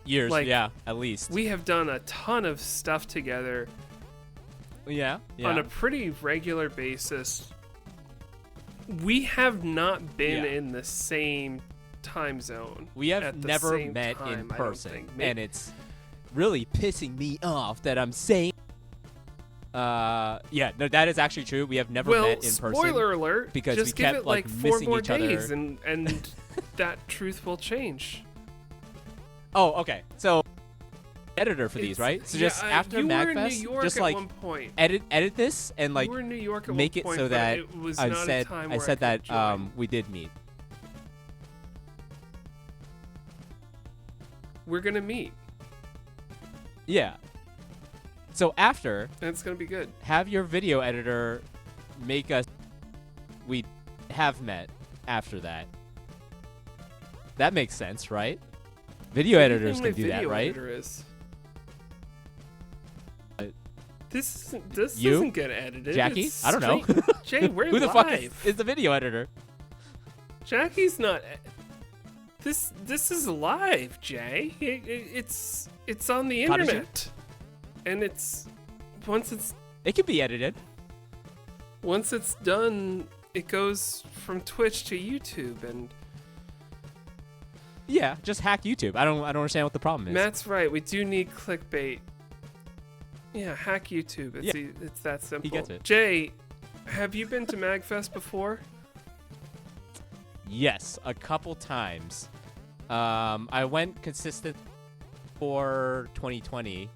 Years, like, yeah, at least. We have done a ton of stuff together. Yeah. On a pretty regular basis. We have not been in the same time zone. We have never met in person, and it's really pissing me off that I'm saying. Yeah, no, that is actually true. We have never met in person. Spoiler alert! Because just we give kept it like 4 missing more each days, other. and that truth will change. Oh, okay. So, editor for these, right? So just after you were in New MAGFest, York just at like one point. edit this and like You were in New York at make one it point, so but that it was I not a said time I where said could that join. we did meet. We're gonna meet. Yeah. So after, and it's gonna be good. Have your video editor make us. We have met after that. That makes sense, right? Video editors can do that, right? This You? doesn't get edited. Jackie? It's I don't know. straight- Jay, we're Who the live. fuck is the video editor? Jackie's not. This is live, Jay. It's on the How did you- internet, and once it's. It can be edited. Once it's done, it goes from Twitch to YouTube, and Yeah, just hack YouTube. I don't understand what the problem is. Matt's right. We do need clickbait. Yeah, hack YouTube. It's Yeah. it's that simple. He gets it. Jay, have you been to MAGFest before? Yes, a couple times. I went consistent for 2020,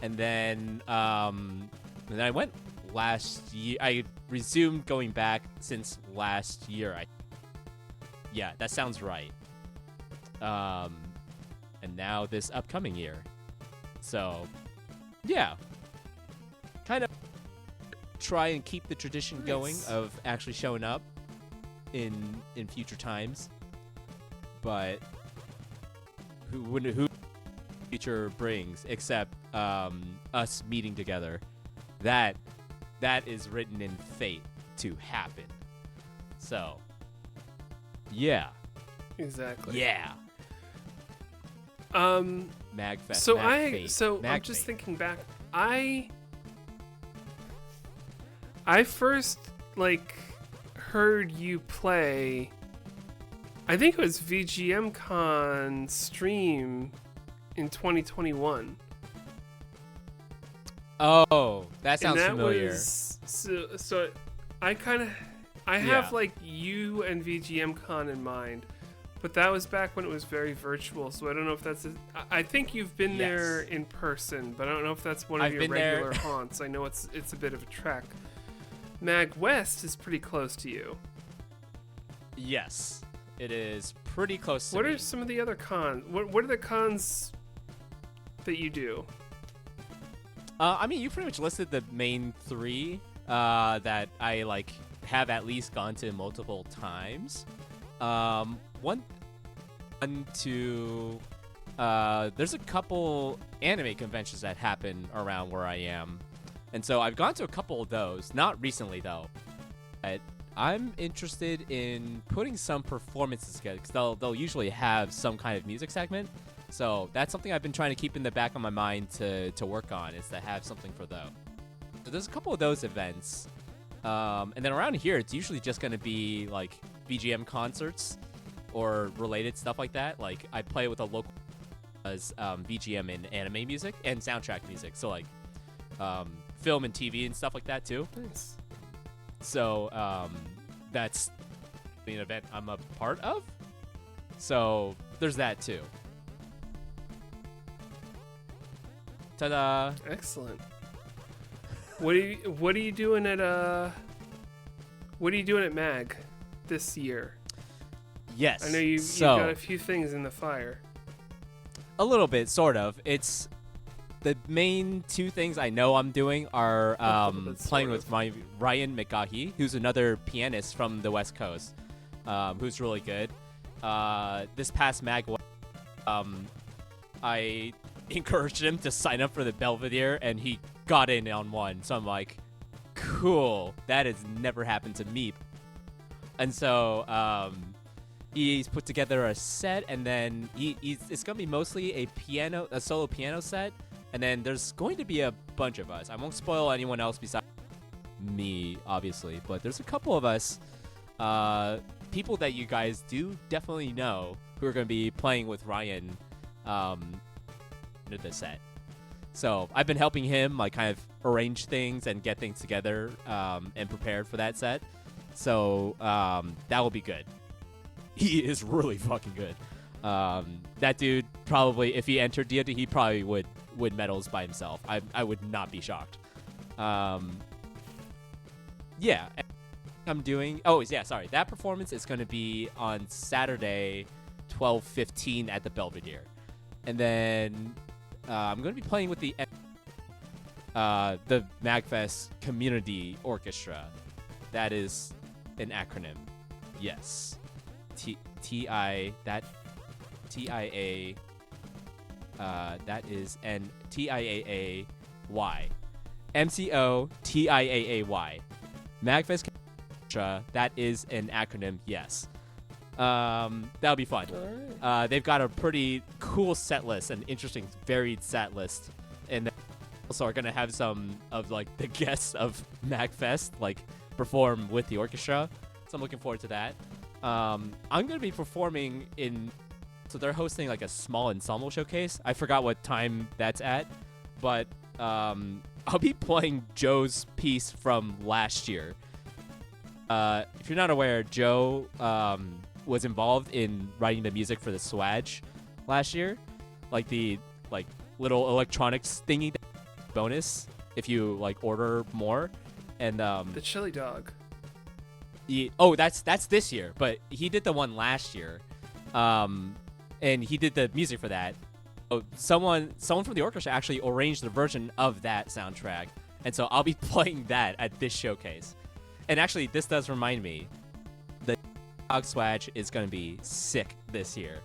and then I went last year. I resumed going back since last year. Yeah, that sounds right. And now this upcoming year. So, yeah. Kind of try and keep the tradition going of actually showing up in future times. But who future brings except us meeting together. That is written in fate to happen. So, yeah. Exactly. Yeah. MAGFest. So MAGFate, I'm just thinking back. I first like heard you play. I think it was VGM Con stream in 2021. Oh, that sounds and that familiar. Was, so I have like you and VGM Con in mind, but that was back when it was very virtual. So I don't know if that's. I think you've been there in person, but I don't know if that's one of your regular haunts. I know it's a bit of a trek. MAGFest is pretty close to you. Yes, it is pretty close to What me. are some of the other cons? What are the cons that you do? I mean, you pretty much listed the main three that I like have at least gone to multiple times. There's a couple anime conventions that happen around where I am, and so I've gone to a couple of those. Not recently though. I'm interested in putting some performances together because they'll usually have some kind of music segment. So that's something I've been trying to keep in the back of my mind to work on, is to have something for those. So there's a couple of those events. And then around here, it's usually just going to be like VGM concerts or related stuff like that. Like I play with a local VGM in anime music and soundtrack music. So like film and TV and stuff like that too. Nice. So that's the event I'm a part of. So there's that too. Ta-da! Excellent. What are you doing at MAG this year? Yes. I know you've got a few things in the fire. A little bit, sort of. It's the main two things I know I'm doing are playing with my Ryan McGahee, who's another pianist from the West Coast, who's really good. This past MAG, I encouraged him to sign up for the Belvedere, and he got in on one. So I'm like, cool. That has never happened to me. And so he's put together a set, and then it's gonna be mostly a solo piano set. And then there's going to be a bunch of us. I won't spoil anyone else besides me, obviously, but there's a couple of us, people that you guys do definitely know, who are going to be playing with Ryan into the set. So I've been helping him like kind of arrange things and get things together and prepared for that set. So that will be good. He is really fucking good. That dude probably, if he entered DoD, he probably would win medals by himself. I would not be shocked. Yeah, I'm doing. Oh yeah, sorry. That performance is going to be on Saturday, 12:15 at the Belvedere, and then I'm going to be playing with the MAGFest Community Orchestra. That is an acronym. Yes. TIA. That is an TIAAY. MCOTIAAY. MAGFest Orchestra. That is an acronym. Yes. That'll be fun. They've got a pretty cool set list, an interesting, varied set list, and they also are gonna have some of like the guests of MAGFest like perform with the orchestra. So I'm looking forward to that. I'm gonna be performing in. So they're hosting like a small ensemble showcase. I forgot what time that's at, but I'll be playing Joe's piece from last year. If you're not aware, Joe was involved in writing the music for the Swag last year, like the little electronics thingy bonus if you like order more, and the chili dog. That's this year, but he did the one last year, and he did the music for that. Oh, someone from the orchestra actually arranged the version of that soundtrack, and so I'll be playing that at this showcase. And actually, this does remind me, the Dog Swag is going to be sick this year.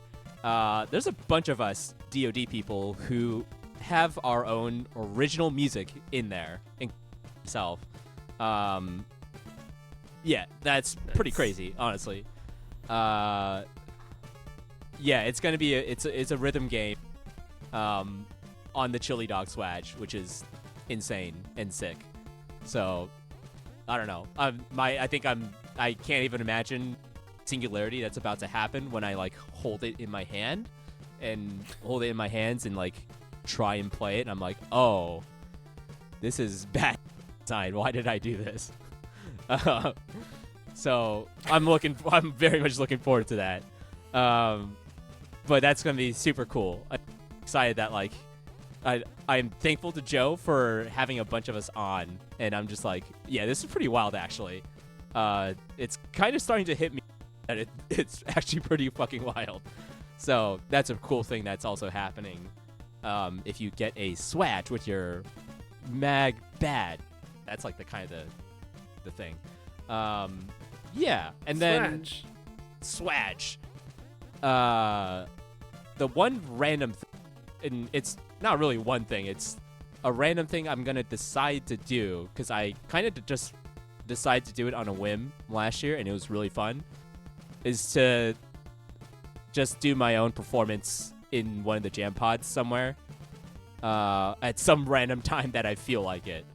There's a bunch of us DoD people who have our own original music in there, including myself. Yeah, that's pretty crazy, honestly. Yeah, it's gonna be it's a rhythm game, on the Chili Dog Swag, which is insane and sick. So I don't know. I can't even imagine singularity that's about to happen when I like hold it in my hand and hold it in my hands and like try and play it. And I'm like, oh, this is bad design. Why did I do this? So I'm very much looking forward to that. But that's gonna be super cool. I'm excited that like I'm thankful to Joe for having a bunch of us on, and I'm just like, yeah, this is pretty wild actually. It's kind of starting to hit me that it's actually pretty fucking wild. So that's a cool thing that's also happening. If you get a swatch with your mag bad, that's like the kind of the thing. Yeah, and then swatch. The one random and it's not really one thing, it's a random thing I'm gonna decide to do, because I kind of just decided to do it on a whim last year and it was really fun, is to just do my own performance in one of the jam pods somewhere at some random time that I feel like it.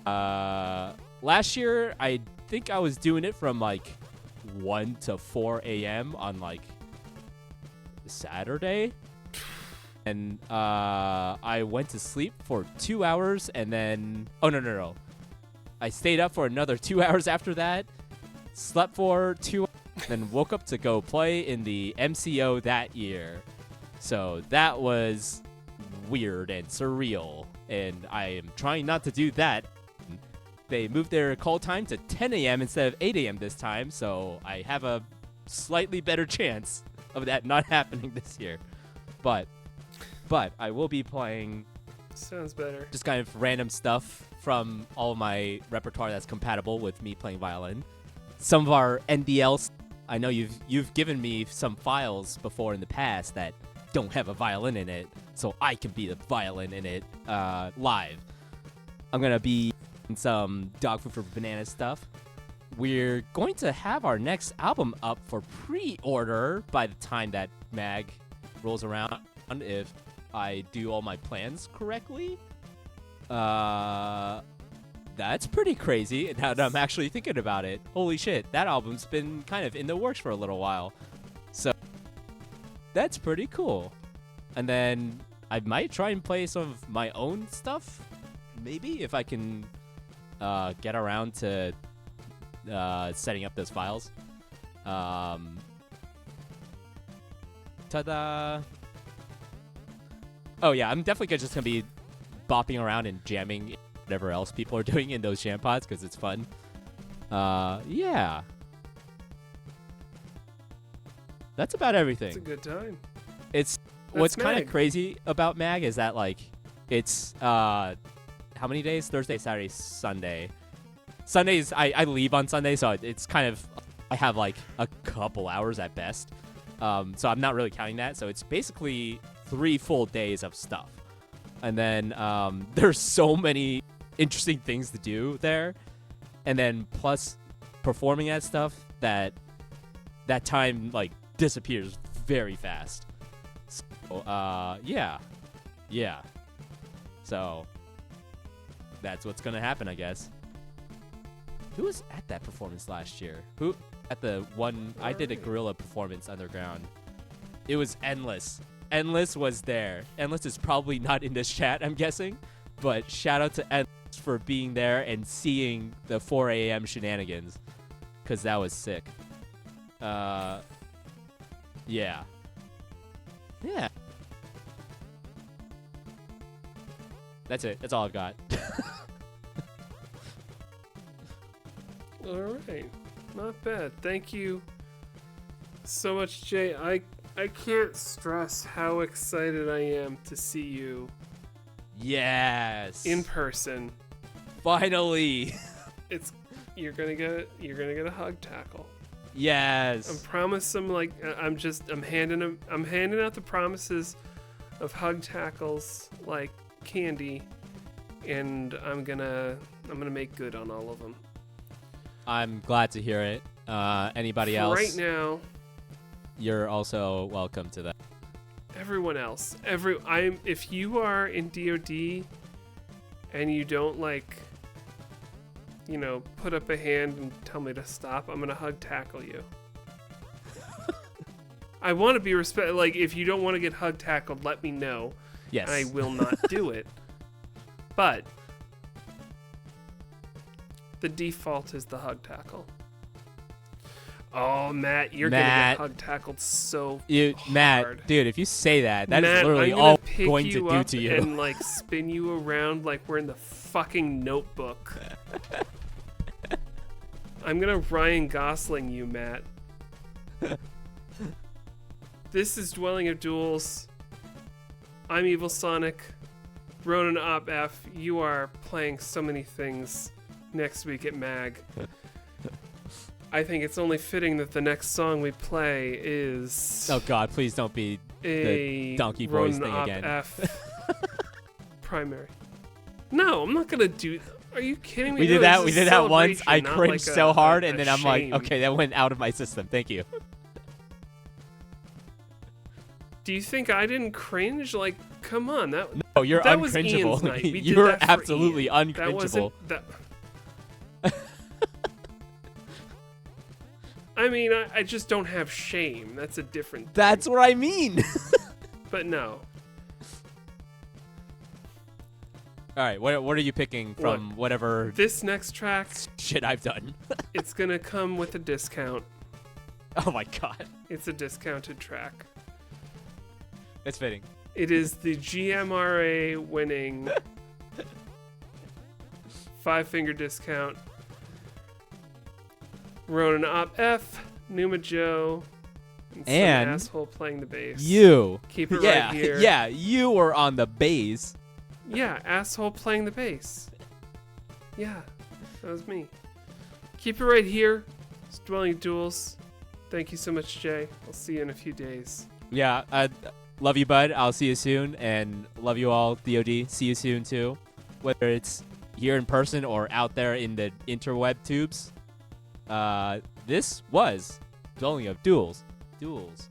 Last year I think I was doing it from like 1 to 4 a.m. on like Saturday, and I went to sleep for 2 hours, and then no, I stayed up for another 2 hours after that, slept for 2 hours, then woke up to go play in the MCO that year. So that was weird and surreal, and I am trying not to do that. They moved their call time to 10 a.m. instead of 8 a.m. this time, so I have a slightly better chance of that not happening this year. But I will be playing... Sounds better. Just kind of random stuff from all my repertoire that's compatible with me playing violin. Some of our NDLs, I know you've given me some files before in the past that don't have a violin in it, so I can be the violin in it live. I'm going to be some Dog Food for Banana stuff. We're going to have our next album up for pre-order by the time that MAG rolls around, if I do all my plans correctly. That's pretty crazy now that I'm actually thinking about it. Holy shit, that album's been kind of in the works for a little while. So that's pretty cool. And then I might try and play some of my own stuff, maybe, if I can get around to setting up those files. Ta-da! Oh yeah, I'm definitely just gonna be bopping around and jamming whatever else people are doing in those jam pods because it's fun. Yeah. That's about everything. It's a good time. What's kind of crazy about MAG is that like it's how many days? Thursday, Saturday, Sunday. Sundays I leave on Sunday, so it's kind of I have like a couple hours at best. So I'm not really counting that. So it's basically 3 full days of stuff. And then there's so many interesting things to do there. And then plus performing that stuff, that time like disappears very fast. So yeah. So that's what's gonna happen, I guess. Who was at that performance last year? Who at the one I did a gorilla performance underground? It was Endless. Endless was there. Endless is probably not in this chat, I'm guessing, but shout out to Endless for being there and seeing the 4 a.m. shenanigans, because that was sick. Yeah. That's it. That's all I've got. All right. Not bad. Thank you so much, Jay. I can't stress how excited I am to see you. Yes. In person. Finally. You're gonna get a hug tackle. Yes. I'm handing out the promises of hug tackles like candy, and I'm gonna make good on all of them. I'm glad to hear it. Anybody else? Right now, you're also welcome to that. Everyone else, if you are in DoD and you don't put up a hand and tell me to stop, I'm gonna hug tackle you. I want to be like, if you don't want to get hug tackled, let me know. Yes. I will not do it. But the default is the hug tackle. Oh, Matt, you're gonna get hug tackled so hard. Matt, dude, if you say that, that Matt, is literally I'm gonna all pick I'm going you to do up to you. and like spin you around like we're in the fucking Notebook. I'm gonna Ryan Gosling you, Matt. This is Dwelling of Duels. I'm Evil Sonic. Ronan Op F. You are playing so many things next week at MAG. I think it's only fitting that the next song we play is... Oh god, please don't be the Donkey Boys thing again. F primary. No, I'm not gonna do... Are you kidding me? We No, did that. this We is did that once. celebration, I not cringed like so hard, a and then I'm like, shame. okay, that went out of my system. Thank you. Do you think I didn't cringe? Like, come on, that. No, you're that was Ian's uncringeable. night. We did You're that for absolutely Ian. That uncringeable. wasn't that. I mean, I just don't have shame. That's a different thing. That's what I mean. But no. All right, what are you picking from whatever This next track, shit I've done? it's gonna come with a discount. Oh my god, It's a discounted track. it's fitting. It is the GMRA winning 5-finger discount. Ronan Op F, Numa Joe, and some And asshole playing the bass. You. Keep it yeah, right here. Yeah, you were on the bass. Yeah, asshole playing the bass. Yeah, that was me. Keep it right here. It's Dwelling Duels. Thank you so much, Jay. I'll see you in a few days. Yeah, love you, bud. I'll see you soon, and love you all, DOD. See you soon too, whether it's here in person or out there in the interweb tubes. This was Dwelling of Duels. Duels.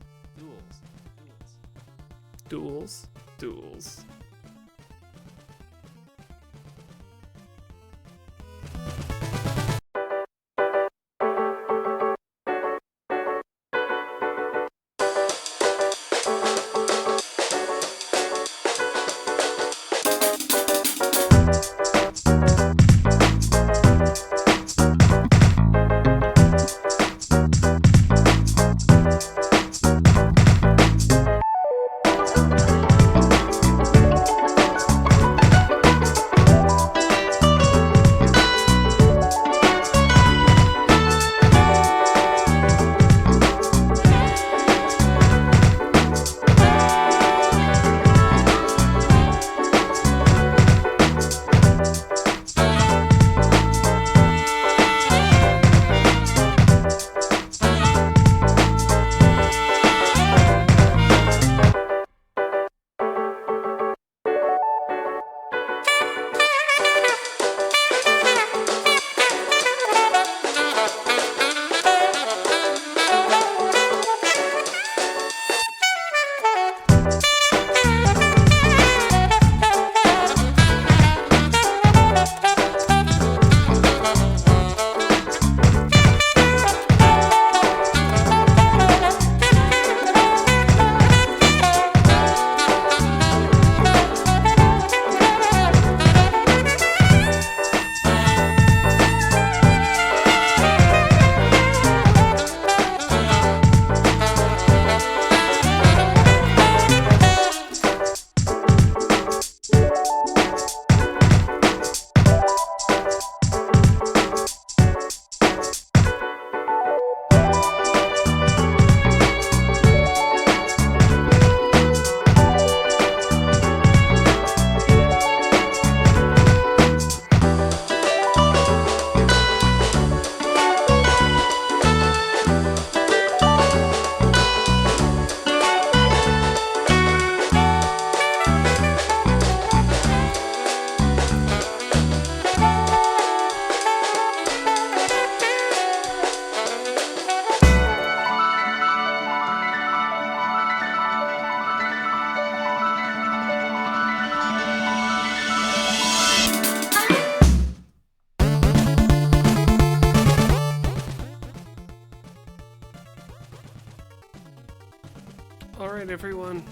Alright, everyone.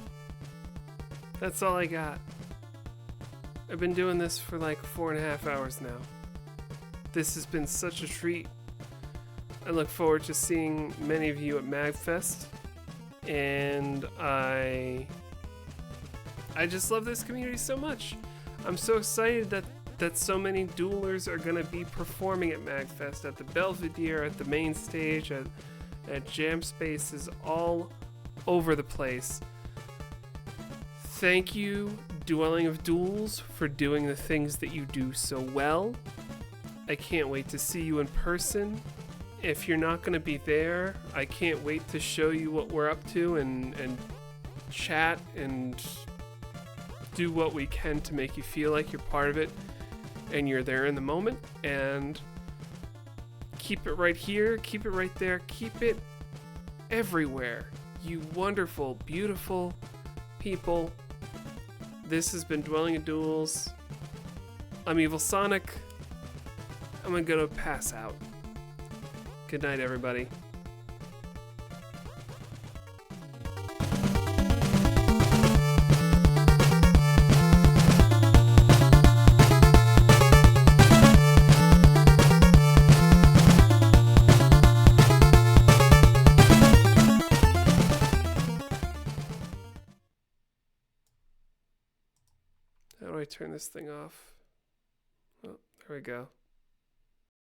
That's all I got. I've been doing this for like 4.5 hours now. This has been such a treat. I look forward to seeing many of you at MAGFest. And I just love this community so much. I'm so excited that so many duelers are going to be performing at MAGFest, at the Belvedere, at the main stage, at jam spaces, all over the place. Thank you, Dwelling of Duels, for doing the things that you do so well. I can't wait to see you in person. If you're not going to be there, I can't wait to show you what we're up to and chat and do what we can to make you feel like you're part of it and you're there in the moment. And keep it right here, keep it right there, keep it everywhere. You wonderful, beautiful people. This has been Dwelling of Duels. I'm Evil Sonic. I'm gonna go pass out. Good night, everybody. How do I turn this thing off? Oh, there we go.